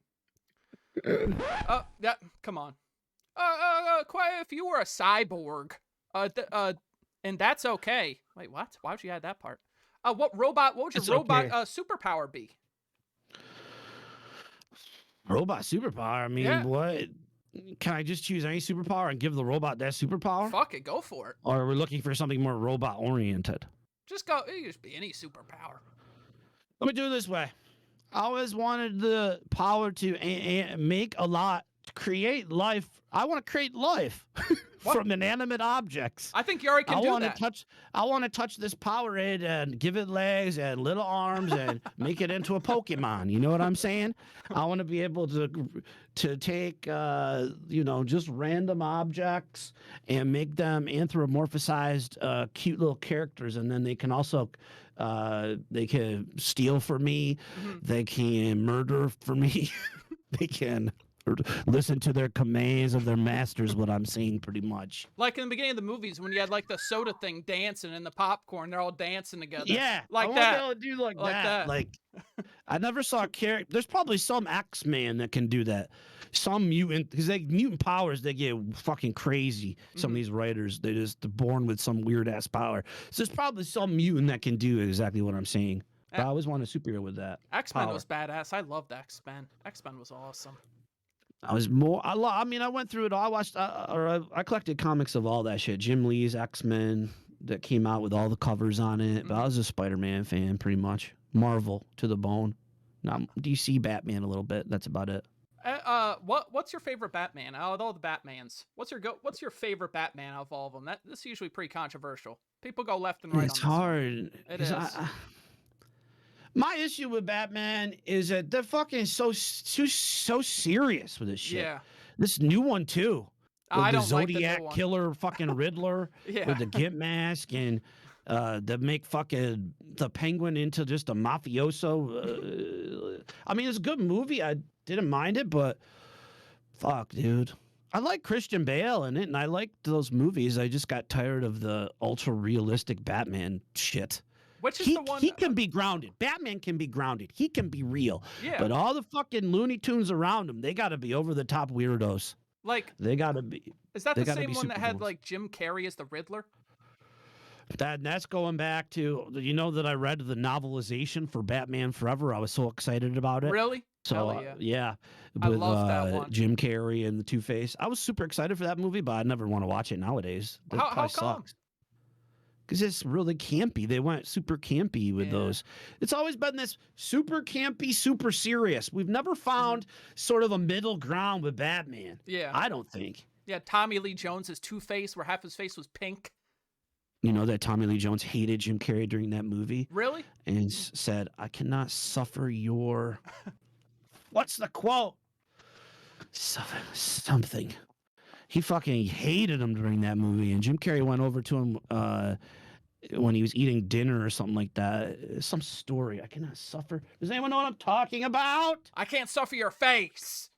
Come on. If you were a cyborg, And that's okay. Wait, what? Why would you add that part? What would your It's robot okay. superpower be? Robot superpower. I mean, Yeah. what? Can I just choose any superpower and give the robot that superpower? Fuck it, go for it. Or are we looking for something more robot oriented? Just go. It could just be any superpower. Let me do it this way. I always wanted the power to make a lot, to create life. I want to create life from inanimate objects. I think you already can do that. I want to touch this Powerade and give it legs and little arms and make it into a Pokemon. You know what I'm saying? I want to be able to take just random objects and make them anthropomorphized, cute little characters, and then they can also they can steal for me. Mm-hmm. They can murder for me. They can listen to their commands of their masters, what I'm saying pretty much. Like in the beginning of the movies when you had like the soda thing dancing and the popcorn, they're all dancing together. Yeah, like I that. want to do like that. Like, I never saw a character. There's probably some X-Man that can do that. Some mutant, because mutant powers, they get fucking crazy. Some of these writers, they're born with some weird ass power. So there's probably some mutant that can do exactly what I'm saying. But I always want a superhero with that. X-Men power. was badass. I loved X-Men. X-Men was awesome. I went through it all. I watched, I collected comics of all that shit. Jim Lee's X-Men that came out with all the covers on it. But I was a Spider-Man fan, pretty much. Marvel to the bone. Not DC, Batman a little bit. That's about it. What's your favorite Batman out of all the Batmans? What's your favorite Batman out of all of them? This is usually pretty controversial. People go left and right. It's hard. It is. My issue with Batman is that they're fucking so serious with this shit. Yeah. This new one too. With I the don't like the new Zodiac one. killer fucking Riddler Yeah. with the gimp mask and that make fucking the Penguin into just a mafioso. I mean, it's a good movie. I didn't mind it, but fuck, dude. I like Christian Bale in it, and I liked those movies. I just got tired of the ultra realistic Batman shit. Which is the one? He can be grounded. Batman can be grounded. He can be real. Yeah. But all the fucking Looney Tunes around him, they got to be over the top weirdos. Like, they got to be. Is that they the gotta same be one that had supervillains. like Jim Carrey as the Riddler? That's going back to, you know, that I read the novelization for Batman Forever. I was so excited about it. Really? So Hell yeah. yeah, I with love that one. Jim Carrey and the Two-Face. I was super excited for that movie, but I never want to watch it nowadays. That How probably come? sucks. Because it's really campy. They went super campy with those. It's always been this super campy, super serious. We've never found sort of a middle ground with Batman. Yeah. I don't think. Yeah, Tommy Lee Jones' Two-Face, where half his face was pink. You know that Tommy Lee Jones hated Jim Carrey during that movie? Really? And said, I cannot suffer your... What's the quote? Something. He fucking hated him during that movie. And Jim Carrey went over to him when he was eating dinner or something like that. Some story. I cannot suffer. Does anyone know what I'm talking about? I can't suffer your face.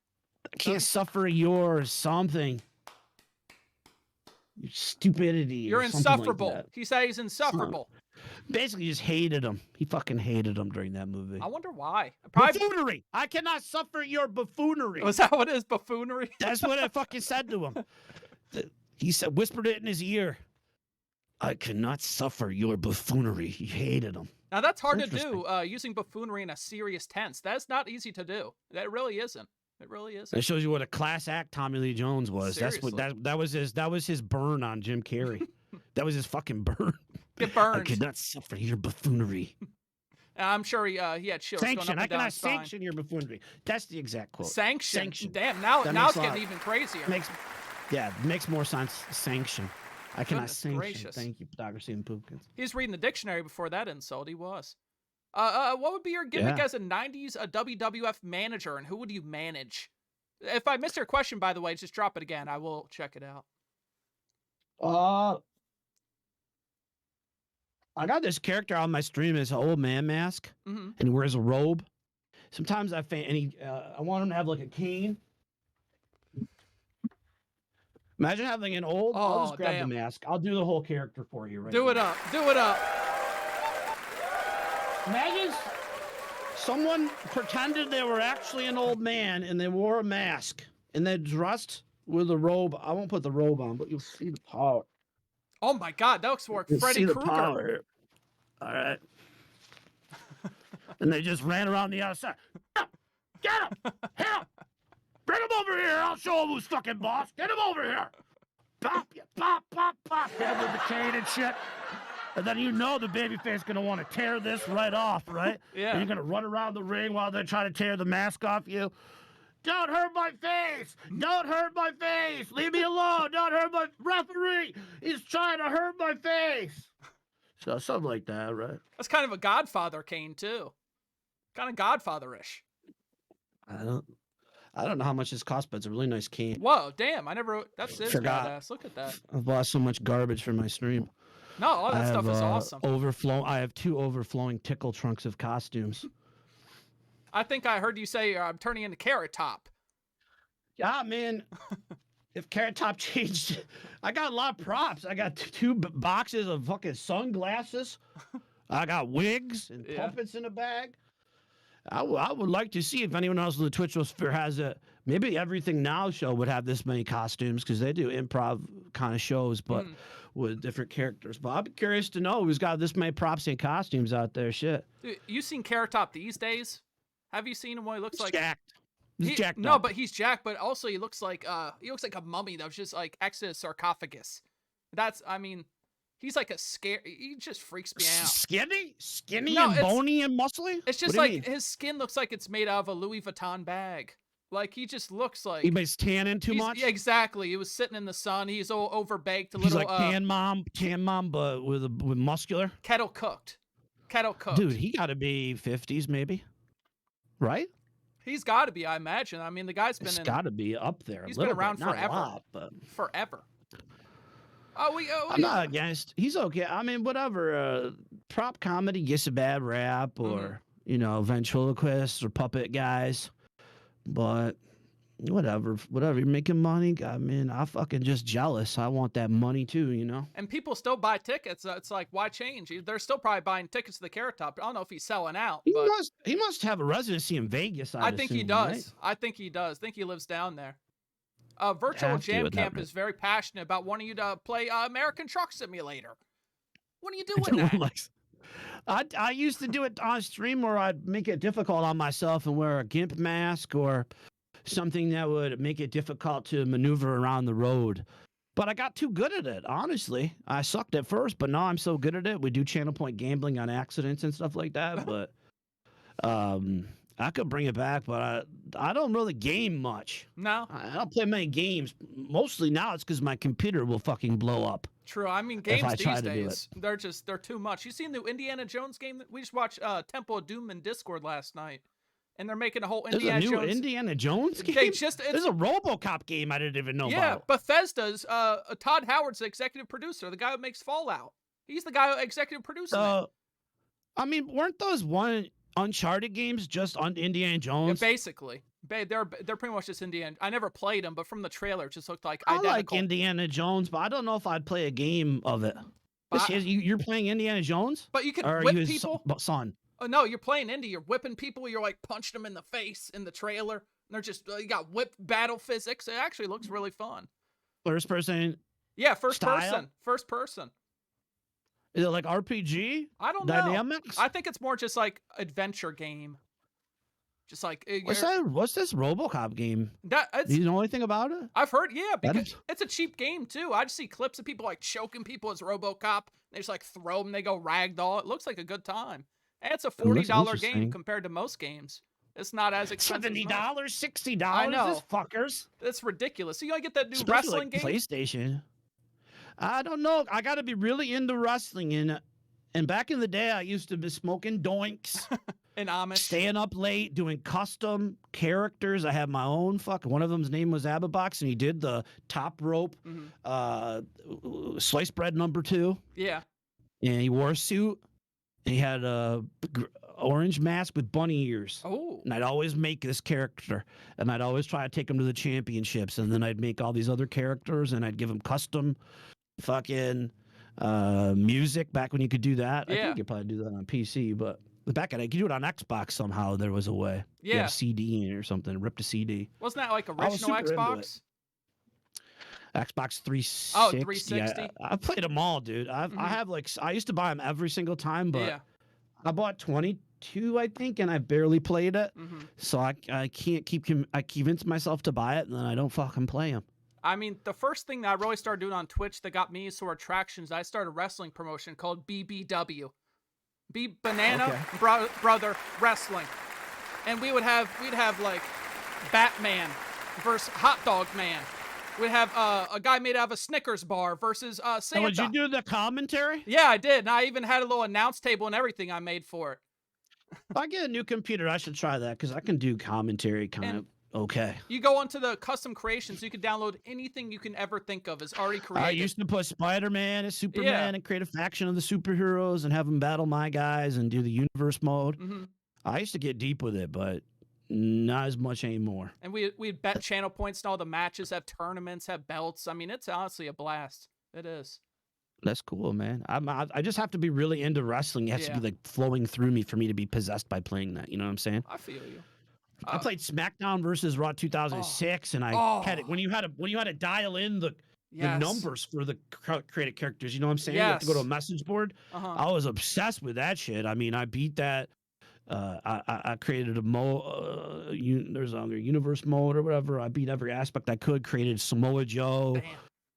I can't suffer your something. Your stupidity. You're or something insufferable. Like that. He said he's insufferable. Basically just hated him. He fucking hated him during that movie. I wonder why. Buffoonery. I cannot suffer your buffoonery. Was that what it is? Buffoonery? That's what I fucking said to him. He said, whispered it in his ear. I cannot suffer your buffoonery. He hated him. Now that's hard to do, using buffoonery in a serious tense. That's not easy to do. That really isn't. It really isn't. That shows you what a class act Tommy Lee Jones was. Seriously. That's what that was his burn on Jim Carrey. That was his fucking burn. Get burned. I could not suffer your buffoonery. I'm sure he had chills going up Sanction. and I down cannot his spine. sanction your buffoonery. That's the exact quote. Sanction. Damn, now That it's makes a getting lot- even crazier. Makes more sense. Sanction. I cannot Goodness sanction. gracious. Thank you, Photography and Poopkins. He was reading the dictionary before that insult. He was. What would be your gimmick Yeah. as a 90s WWF manager, and who would you manage? If I missed your question, by the way, just drop it again. I will check it out. I got this character on my stream. It's an old man mask, Mhm. and he wears a robe. Sometimes I want him to have like a cane. Imagine having an old. I'll just grab damn. the mask. I'll do the whole character for you. Right. Do it now. up. Do it up. Imagine someone pretended they were actually an old man and they wore a mask and they dressed with a robe. I won't put the robe on, but you'll see the power. Oh my God, that looks more like You Freddy see the Krueger. power. All right. And they just ran around the outside. Get him! Hit him! Bring him over here. I'll show him who's fucking boss. Get him over here. Pop you. Pop, pop, pop. Hit him with the cane and shit. And then you know the babyface gonna want to tear this right off, right? Yeah. And you're gonna run around the ring while they're trying to tear the mask off you. Don't hurt my face! Don't hurt my face! Leave me alone! Don't hurt my referee! He's trying to hurt my face! So something like that, right? That's kind of a Godfather cane too. Kind of Godfather-ish. I don't know how much this cost, but it's a really nice cane. Whoa, damn! That's Forgot. badass. Look at that. I've bought so much garbage for my stream. No, all that stuff is awesome. I have 2 overflowing tickle trunks of costumes. I think I heard you say I'm turning into Carrot Top. Yeah, man. If Carrot Top changed, I got a lot of props. I got 2 boxes of fucking sunglasses. I got wigs and puppets in a bag. I would like to see if anyone else on the Twitchosphere has a. Maybe Everything Now show would have this many costumes because they do improv kind of shows, but with different characters. But I'd be curious to know who's got this many props and costumes out there. Shit. Dude, you seen Carrot Top these days? Have you seen him? What he looks like? Jacked. He's jacked No, up. but he's jacked. But also he looks like a mummy that was just like ex a sarcophagus. He's like a scare. He just freaks me out. Skinny No, and bony and muscly? It's just What do you like mean? his skin looks like it's made out of a Louis Vuitton bag. Like he just looks like He makes tanning too much? Yeah, exactly. He was sitting in the sun. He's all overbaked. He's like tan mom, but with muscular. Kettle cooked. Dude, he got to be 50s maybe, right? He's got to be, I imagine. I mean, the guy's been It's got to be up there. He's a been little around bit. Not forever. A lot, but forever. I'm not against. He's okay. I mean, whatever. Prop comedy gets a bad rap, or ventriloquists or puppet guys. But whatever. You're making money. I mean, I'm fucking just jealous. I want that money too. And people still buy tickets. It's like, why change? They're still probably buying tickets to the Carrot Top. I don't know if he's selling out. He must have a residency in Vegas. I think he assume, does. right? I think he does. I think he lives down there. Virtual Have to Jam at that Camp rate. is very passionate about wanting you to play American Truck Simulator. What are you doing that? I used to do it on stream where I'd make it difficult on myself and wear a gimp mask or something that would make it difficult to maneuver around the road. But I got too good at it, honestly. I sucked at first, but now I'm so good at it. We do channel point gambling on accidents and stuff like that. But I could bring it back, but I don't really game much. No. I don't play many games. Mostly now it's because my computer will fucking blow up. True. I mean, If games I try these to do days, they're too much. You seen the Indiana Jones game? We just watched Temple of Doom in Discord last night. And they're making a whole There's Indiana a new Jones. Indiana Jones game? There's a RoboCop game I didn't even know Yeah, about. Bethesda's Todd Howard's the executive producer, the guy who makes Fallout. He's the guy who executive producing it. I mean, weren't those Uncharted games just on Indiana Yeah, Jones? basically. They're pretty much just Indiana. I never played them, but from the trailer, it just looked like I identical. like Indiana Jones, but I don't know if I'd play a game of it. You're playing Indiana Jones? But you can Or are whip you his people. son? Oh no, you're playing Indy. You're whipping people. You're like punching them in the face in the trailer. And they're just you got whip battle physics. It actually looks really fun. First person? Yeah, first style? person. First person. Is it like RPG? I don't Dynamics? know. I think it's more just like adventure game. Just like What's this RoboCop game? Do you know anything about it? I've heard, yeah, because it's a cheap game too. I just see clips of people like choking people as RoboCop. They just like throw them. They go ragdoll. It looks like a good time. And it's a $40 game interesting. compared to most games. It's not as expensive. $70, $60. I know. This fuckers. That's ridiculous. So you gotta get that new Especially wrestling like game. PlayStation. I don't know. I got to be really into wrestling. And back in the day, I used to be smoking doinks. And Amish. Staying up late, doing custom characters. I had my own one of them's name was Ababox, and he did the top rope, sliced bread number 2. Yeah. And he wore a suit. And he had a orange mask with bunny ears. Oh. And I'd always make this character. And I'd always try to take him to the championships. And then I'd make all these other characters, and I'd give them custom fucking music back when you could do that. I Yeah. think you could probably do that on PC, but back at it, you could do it on Xbox somehow. There was a way. You had Yeah. a CD in it or something. Ripped a CD. Wasn't that like I was original super into Xbox? Xbox 360. Oh, 360. I played them all, dude. I have like I used to buy them every single time, but Yeah. I bought 22, I think, and I barely played it. So I can't I convince myself to buy it, and then I don't fucking play them. I mean, the first thing that I really started doing on Twitch that got me sort of traction is I started a wrestling promotion called BBW. Banana Brother Wrestling. And we'd have like Batman versus Hot Dog Man. We'd have a guy made out of a Snickers bar versus Santa. Oh, did you do the commentary? Yeah, I did. And I even had a little announce table and everything I made for it. If I get a new computer, I should try that because I can do commentary kind of okay. You go onto the custom creations, you can download anything you can ever think of is already created. I used to put Spider-Man and Superman and create a faction of the superheroes and have them battle my guys and do the universe mode. I used to get deep with it, but not as much anymore. And we'd bet channel points and all the matches, have tournaments, have belts. I mean, it's honestly a blast. It is. That's cool, man. I just have to be really into wrestling. It has to be like flowing through me for me to be possessed by playing that. You know what I'm saying? I feel you. I played SmackDown versus Raw 2006, and I had it when you had to dial in the numbers for the created characters. You know what I'm saying? You have to go to a message board. I was obsessed with that shit. I mean, I beat that. I created a there's a universe mode or whatever. I beat every aspect I could. Created Samoa Joe. Damn.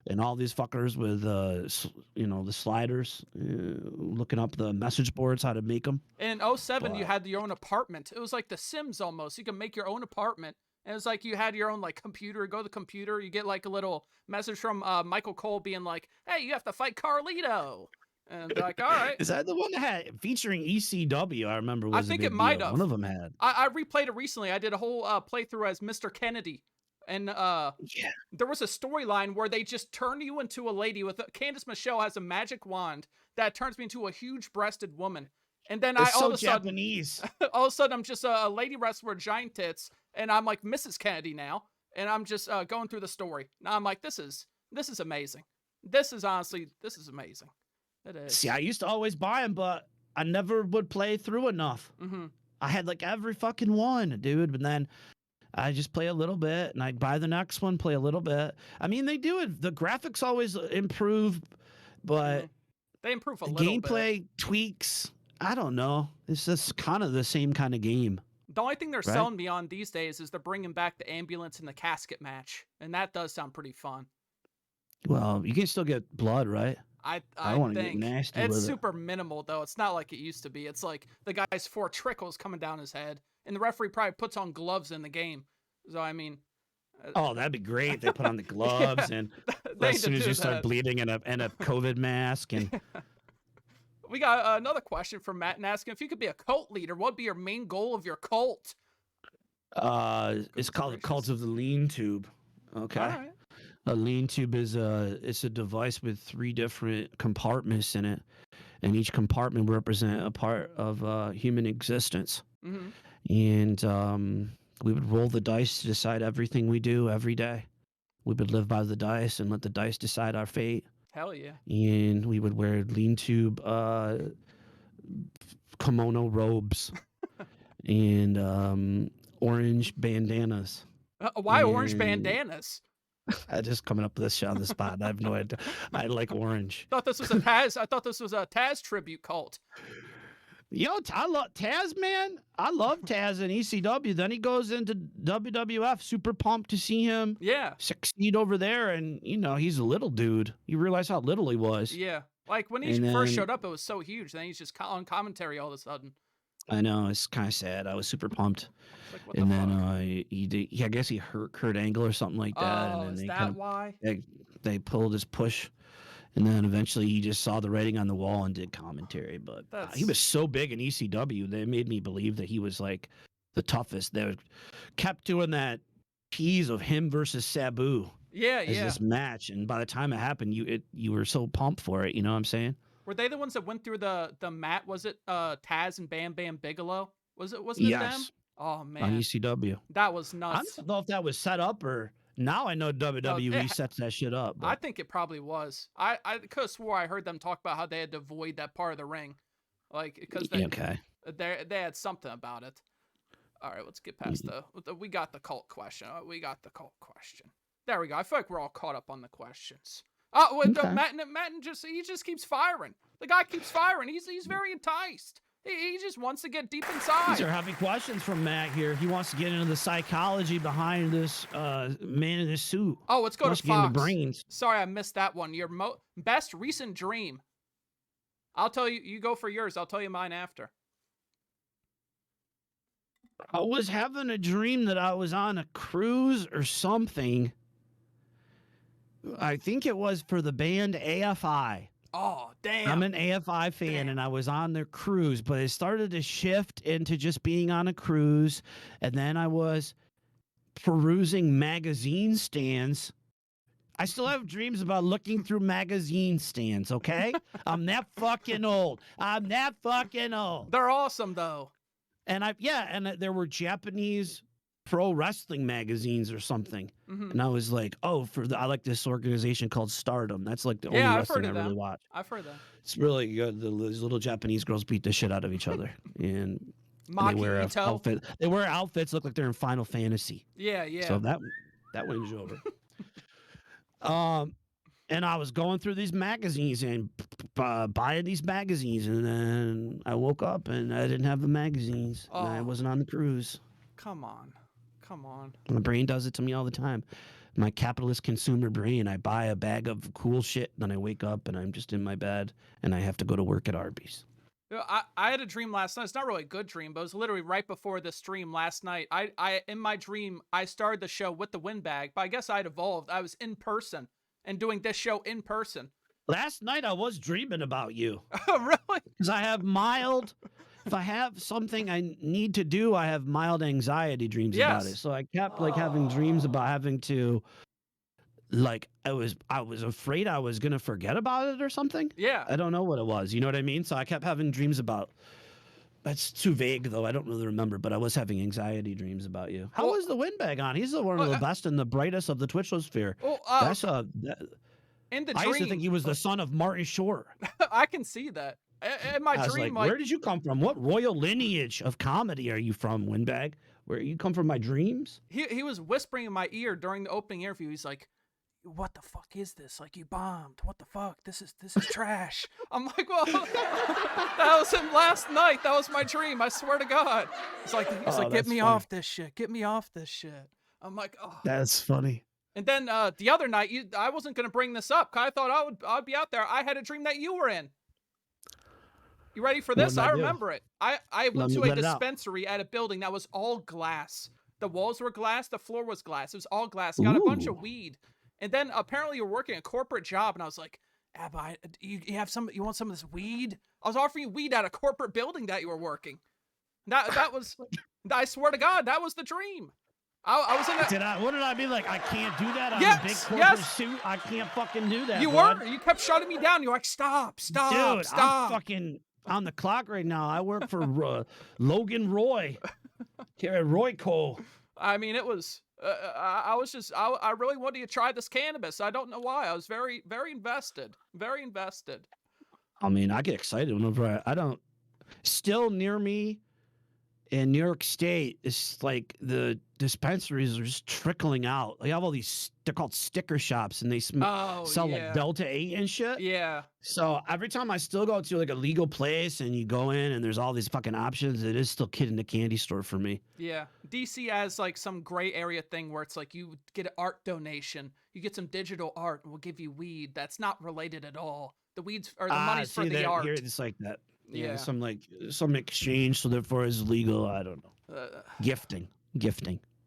And all these fuckers with, the sliders, looking up the message boards, how to make them. In 07, you had your own apartment. It was like The Sims almost. You could make your own apartment. And it was like you had your own like computer. Go to the computer. You get like a little message from Michael Cole being like, hey, you have to fight Carlito. And they're like, all right. Is that the one that had featuring ECW? I remember was I think it might have. One of them had. I replayed it recently. I did a whole playthrough as Mr. Kennedy. And there was a storyline where they just turn you into a lady with Candice Michelle has a magic wand that turns me into a huge-breasted woman. And then all of a sudden, all of a sudden, I'm just a lady wrestler with giant tits, and I'm like Mrs. Kennedy now, and I'm just going through the story. Now I'm like, this is amazing. This is amazing. It is. See, I used to always buy them, but I never would play through enough. I had like every fucking one, dude, but then I just play a little bit, and I'd buy the next one, play a little bit. I mean, they do it. The graphics always improve, but they improve a the little gameplay tweaks. I don't know. It's just kind of the same kind of game. The only thing they're selling me on these days is they're bringing back the ambulance and the casket match, and that does sound pretty fun. Well, you can still get blood, right? I want to think get nasty it's with super minimal though. It's not like it used to be. It's like the guy's 4 trickles coming down his head, and the referee probably puts on gloves in the game. So I mean, oh, that'd be great. They put on the gloves, and as soon as you start bleeding, and a COVID mask, and we got another question from Matt asking if you could be a cult leader, what would be your main goal of your cult? It's called the Cult of the Lean Tube. Okay. All right. A lean tube is it's a device with 3 different compartments in it, and each compartment represent a part of human existence. And we would roll the dice to decide everything we do every day. We would live by the dice and let the dice decide our fate. Hell yeah. And we would wear lean tube kimono robes and orange bandanas. Why orange bandanas? I just coming up with this shit on the spot. I have no idea. I like orange. I thought this was a Taz tribute cult. Yo, I love Taz, man. I love Taz in ECW. Then he goes into WWF. Super pumped to see him succeed over there. And, he's a little dude. You realize how little he was. Yeah. Like, when he first showed up, it was so huge. Then he's just on commentary all of a sudden. I know. It's kind of sad. I was super pumped. Like, and then I guess he hurt Kurt Angle or something like that. Oh, and then is that why? They pulled his push. And then eventually he just saw the writing on the wall and did commentary. But he was so big in ECW, they made me believe that he was like the toughest. They kept doing that tease of him versus Sabu. As this match. And by the time it happened, you were so pumped for it. You know what I'm saying? Were they the ones that went through the mat? Was it Taz and Bam Bam Bigelow? Wasn't it them? Oh man. On ECW. That was nuts. I don't know if that was set up or now I know WWE sets that shit up. But I think it probably was. I could have swore I heard them talk about how they had to void that part of the ring. Like, because they had something about it. All right, let's get past we got the cult question. There we go. I feel like we're all caught up on the questions. Oh, Okay. Matt he just keeps firing. The guy keeps firing. He's very enticed. He just wants to get deep inside. These are heavy questions from Matt here. He wants to get into the psychology behind this man in this suit. Oh, let's go to Get into Fox. brains. Sorry, I missed that one. Your best recent dream. I'll tell you. You go for yours. I'll tell you mine after. I was having a dream that I was on a cruise or something. I think it was for the band AFI. Oh, damn. I'm an AFI fan, and I was on their cruise, but it started to shift into just being on a cruise, and then I was perusing magazine stands. I still have dreams about looking through magazine stands, okay? I'm that fucking old. They're awesome, though. And there were Japanese pro wrestling magazines or something. And I was like, oh, I like this organization called Stardom. That's like the only wrestling I really watch. I've heard that. It's really good. These little Japanese girls beat the shit out of each other. and they wear outfits. They wear outfits look like they're in Final Fantasy. Yeah. So that wins you over. And I was going through these magazines and buying these magazines, and then I woke up and I didn't have the magazines. And I wasn't on the cruise. Come on. My brain does it to me all the time. My capitalist consumer brain. I buy a bag of cool shit, then I wake up and I'm just in my bed and I have to go to work at Arby's. I had a dream last night. It's not really a good dream, but it was literally right before the stream last night. In my dream, I started the show with the windbag, but I guess I'd evolved. I was in person and doing this show in person. Last night I was dreaming about you. Oh, really? Because I have if I have something I need to do, I have mild anxiety dreams about it. So I kept having dreams about having to, I was afraid I was going to forget about it or something. Yeah. I don't know what it was. You know what I mean? So I kept having dreams about, that's too vague though. I don't really remember, but I was having anxiety dreams about you. How was the windbag on? He's one of the best and the brightest of the Twitchosphere. In the dream, I used to think he was the son of Martin Short. I can see that. In my dream, where did you come from? What royal lineage of comedy are you from, Windbag? Where you come from? My dreams? He was whispering in my ear during the opening interview. He's like, "What the fuck is this? Like, you bombed. What the fuck? This is trash." I'm like, "Well, that was him last night. That was my dream. I swear to God." He's like, "Get me off this shit. Get me off this shit." I'm like, "Oh." That's funny. And then the other night, I wasn't gonna bring this up. I thought I'd be out there. I had a dream that you were in. You ready for this? I remember it. I went to a dispensary at a building that was all glass. The walls were glass. The floor was glass. It was all glass. Got a bunch of weed. And then apparently you were working a corporate job. And I was like, Abba, you want some of this weed? I was offering you weed at a corporate building that you were working. That was, I swear to God, that was the dream. I was in a... What did I be like? I can't do that. I'm a big corporate suit. I can't fucking do that. You were. You kept shutting me down. You're like, stop. Dude, I'm fucking on the clock right now. I work for Logan Roy. Roy Cole. I mean, it was... I really wanted to try this cannabis. I don't know why. I was very, very invested. Very invested. I mean, I get excited whenever I don't... Still near me in New York State, it's like the dispensaries are just trickling out. They have all these, they're called sticker shops, and they sell like Delta 8 and shit. Yeah. So every time I still go to like a legal place and you go in and there's all these fucking options, it is still kid in the candy store for me. Yeah. DC has like some gray area thing where it's like you get an art donation, you get some digital art, and we'll give you weed. That's not related at all. The weeds or the money's for the art. Here it's like that. Yeah, some exchange, so therefore is legal. I don't know. Gifting.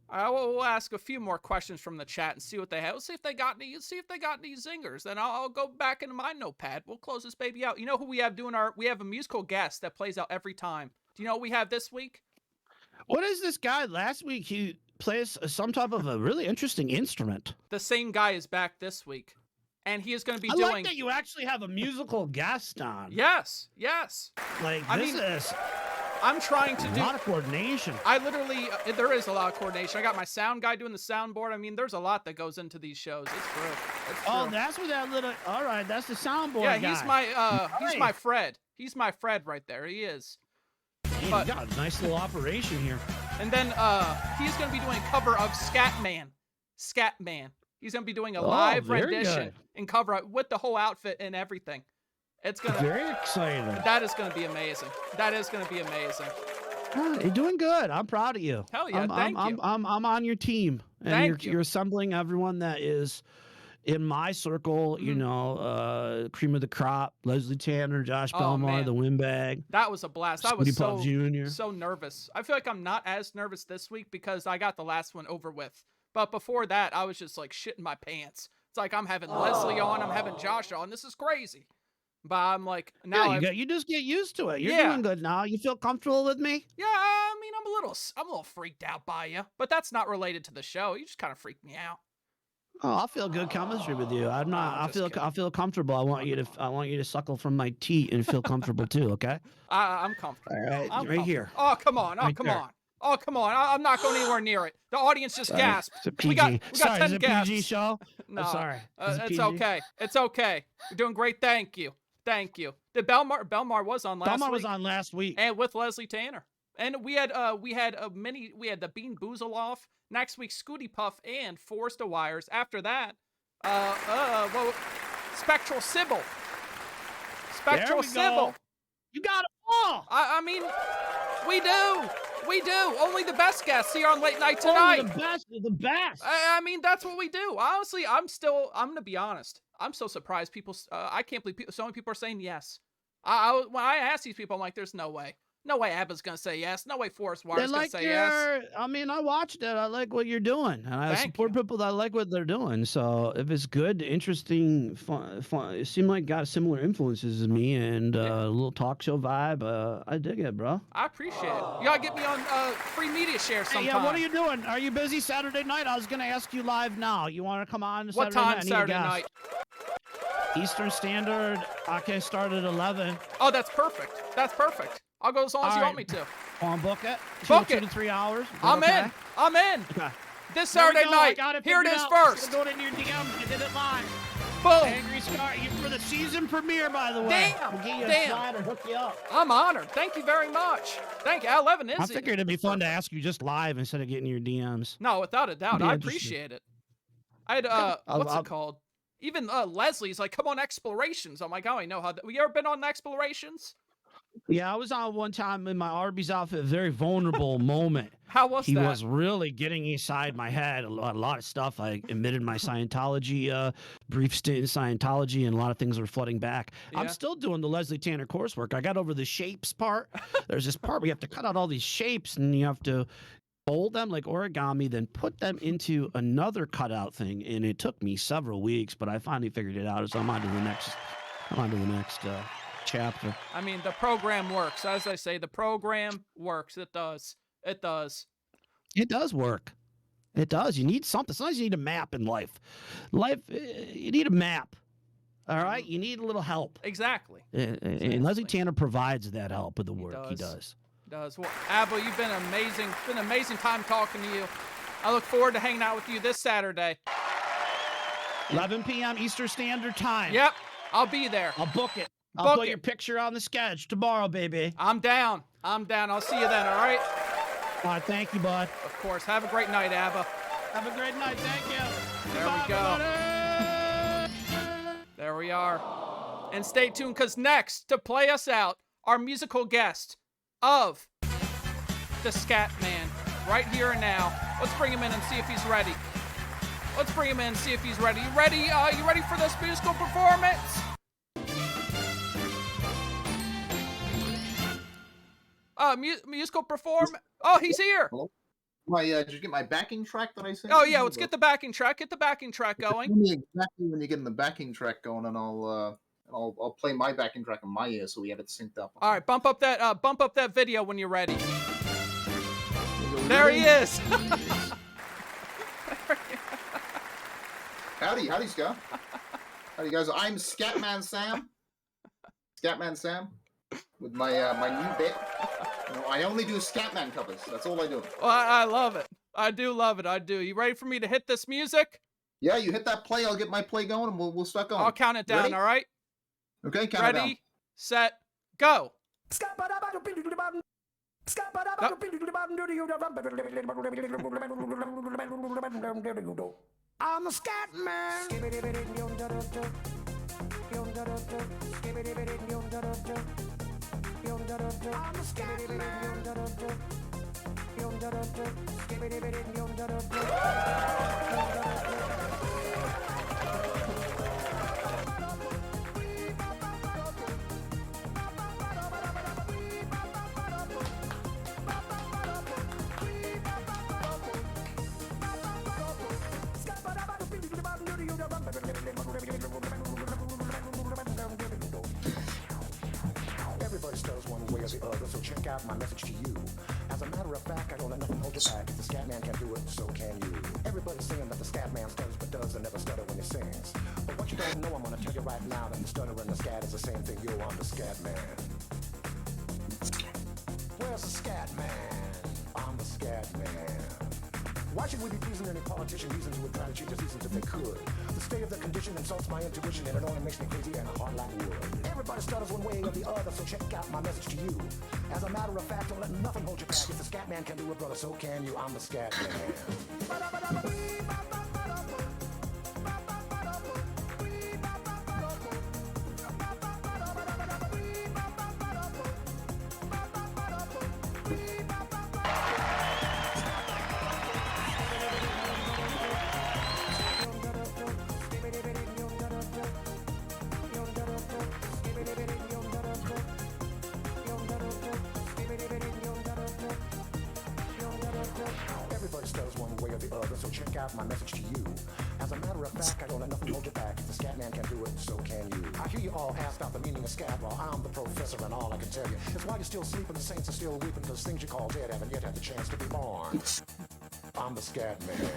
I will ask a few more questions from the chat and see what they have. Let's see if they got any. See if they got any zingers. Then I'll go back into my notepad. We'll close this baby out. You know who we have doing we have a musical guest that plays out every time. Do you know what we have this week? What is this guy? Last week he plays some type of a really interesting instrument. The same guy is back this week. And he is going to be doing... I like that you actually have a musical guest on. Yes. Like, I'm trying to do... A lot of coordination. I literally... there is a lot of coordination. I got my sound guy doing the soundboard. I mean, there's a lot that goes into these shows. It's true. Oh, that's where that little... All right, that's the soundboard guy. Yeah, he's my Fred. He's my Fred right there. He is. You got a nice little operation here. And then he's going to be doing a cover of Scatman. He's gonna be doing a Oh, live very rendition good. and cover up with the whole outfit and everything. It's gonna Very exciting. That is gonna be amazing. That is gonna be amazing. You're doing good. I'm proud of you. Hell yeah, I'm on your team, and Thank you. you're assembling everyone that is in my circle. You know, cream of the crop: Leslie Tanner, Josh Belmar, man. the Windbag. That was a blast. I Scooty was Puff Jr. so nervous. I feel like I'm not as nervous this week because I got the last one over with. But before that, I was just like shitting my pants. It's like I'm having Leslie on, I'm having Josh on. This is crazy. But I'm like, now you just get used to it. You're Yeah. doing good now. You feel comfortable with me? Yeah, I mean, I'm a little freaked out by you, but that's not related to the show. You just kind of freaked me out. Oh, I feel good chemistry with you. I'm not. I feel comfortable. I want you to suckle from my teat and feel comfortable too. Okay. I'm comfortable. All right, I'm right here. Oh, come on. Oh, Right come there. on. Oh, come on. I'm not going anywhere near it. The audience just Sorry, gasped. it's a PG. We got Sorry, 10 is it gasps. PG show? No, I'm sorry. Is it it's PG? okay. It's okay. You're doing great. Thank you. Thank you. Did Belmar was on last week. Belmar was on last week. And with Leslie Tanner. And we had the Bean Boozle off. Next week, Scooty Puff and Forrest the Wires. After that, Spectral Sybil. Spectral There we go. Sybil. You got it all. I mean, we do. We do. Only the best guests here on Late Night Tonight. Only the best of the best. I mean, that's what we do. Honestly, I'm going to be honest. I'm so surprised I can't believe so many people are saying yes. When I ask these people, I'm like, there's no way. No way Abba's going to say yes. No way Forrest Wire's going to say yes. I mean, I watched it. I like what you're doing. And I support people that like what they're doing. So if it's good, interesting, fun, it seemed like got similar influences as me and a little talk show vibe. I dig it, bro. I appreciate it. You got to get me on free media share sometime. Hey, yeah, what are you doing? Are you busy Saturday night? I was going to ask you live now. You want to come on What Saturday night? time Saturday night? Eastern Standard. I can start at 11. Oh, that's perfect. That's perfect. I'll go as long as you want me to. Want to book it? Book 2 it. to 3 hours. I'm in. I'm in. Okay. This Saturday night. Here it is first. Go into your DMs. I did it live. Boom. Angry Scar, you for the season premiere, by the way. Damn. We'll get you Damn. a slide or hook you up. I'm honored. Thank you very much. Thank you. 11 is I figured it'd be fun to ask you just live instead of getting your DMs. No, without a doubt. Be I interesting. appreciate it. I had what's it called? Even Leslie's like, come on Explorations. I'm like, oh, I know how. You ever been on Explorations? Yeah, I was on one time in my Arby's outfit, very vulnerable moment. How was he that? He was really getting inside my head, a lot of stuff. I admitted my Scientology, brief stint in Scientology, and a lot of things were flooding back. Yeah. I'm still doing the Leslie Tanner coursework. I got over the shapes part. There's this part where you have to cut out all these shapes, and you have to fold them like origami, then put them into another cutout thing. And it took me several weeks, but I finally figured it out. So I'm on to the next chapter. I mean, the program works. As I say, the program works. It does. It does. It does work. It does. You need something. Sometimes you need a map in life. You need a map. All right? You need a little help. Exactly. And Leslie Tanner provides that help with the work he does. Well, Abba, you've been amazing. It's been an amazing time talking to you. I look forward to hanging out with you this Saturday. 11 p.m. Eastern Standard Time. Yep. I'll be there. I'll book it. I'll put your picture on the sketch tomorrow, baby. I'm down. I'll see you then, all right? All right, thank you, bud. Of course. Have a great night, Abba. Have a great night. Thank you. There we go. There we are. And stay tuned, because next, to play us out, our musical guest of the Scat Man, right here and now. Let's bring him in and see if he's ready. You ready? You ready for this musical performance? Musical perform. Oh, he's here. Hello? Did you get my backing track that I sent? Oh yeah, let's get the backing track. Get the backing track going. Tell me exactly when you're getting the backing track going, and I'll play my backing track in my ear so we have it synced up. All right, bump up that video when you're ready. There he is. Howdy, Scott. Howdy, guys. I'm Scatman Sam. With my my new bit. I only do Scatman covers. That's all I do. Well, I love it. I do love it. I do. You ready for me to hit this music? Yeah, you hit that play. I'll get my play going, and we'll start going. I'll count it down. Ready? All right. Okay, count it down. Ready, set, go. I'm a scat man. I'm a scat man. Everybody stutters one way or the other, so check out my message to you. As a matter of fact, I don't let nothing hold you back. If the scat man can do it, so can you. Everybody's saying that the scat man stutters but does and never stutter when he sings. But what you don't know, I'm gonna tell you right now that the stutter and the scat is the same thing. Yo, I'm the scat man. Where's the scat man? I'm the scat man. Why should we be pleasing any politician reasons who would try to change the seasons if they could? The state of their condition insults my intuition and it only makes me crazy and hard like wood. Everybody stutters one way or the other, so check out my message to you. As a matter of fact, don't let nothing hold you back. If the scat man can do it, brother, so can you. I'm the scat man. Everybody stutters one way or the other, so check out my message to you. As a matter of fact, I don't let nothing hold you back. If the scat man can do it, so can you. I hear you all ask out the meaning of scat, well, I'm the professor and all I can tell you is why you're still sleeping, the saints are still weeping, because things you call dead haven't yet had the chance to be born. I'm the scat man.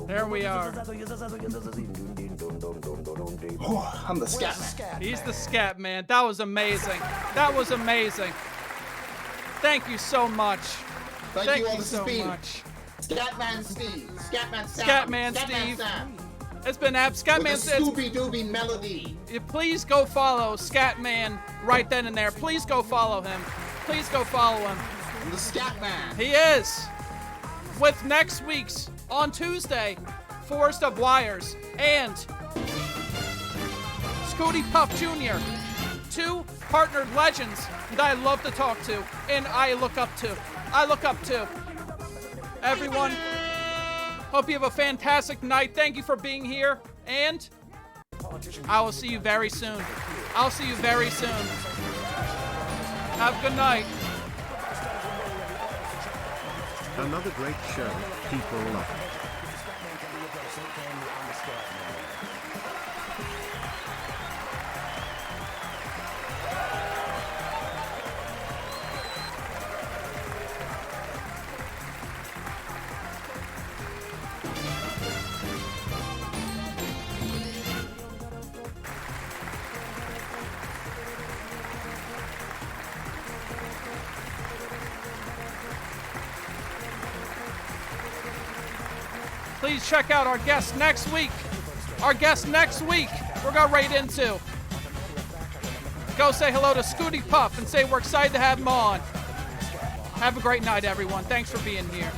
There we are. Oh, I'm the scat man. He's the scat man. That was amazing. That was amazing. Thank you so much. Thank you all. This so has been much. Scatman Steve. Scatman Sam. Scatman Scatman Steve. Sam. It's been Scatman. With a Scooby Dooby melody. Please go follow Scatman right then and there. Please go follow him. Please go follow him. I'm the Scatman. He is. With next week's on Tuesday, Forest of Wires and Scooty Puff Jr. Two partnered legends that I love to talk to and I look up to. Everyone, hope you have a fantastic night. Thank you for being here, and I will see you very soon. Have a good night. Another great show. People love it. Please check out our guest next week. We're going right into. Go say hello to Scooty Puff and say we're excited to have him on. Have a great night, everyone. Thanks for being here.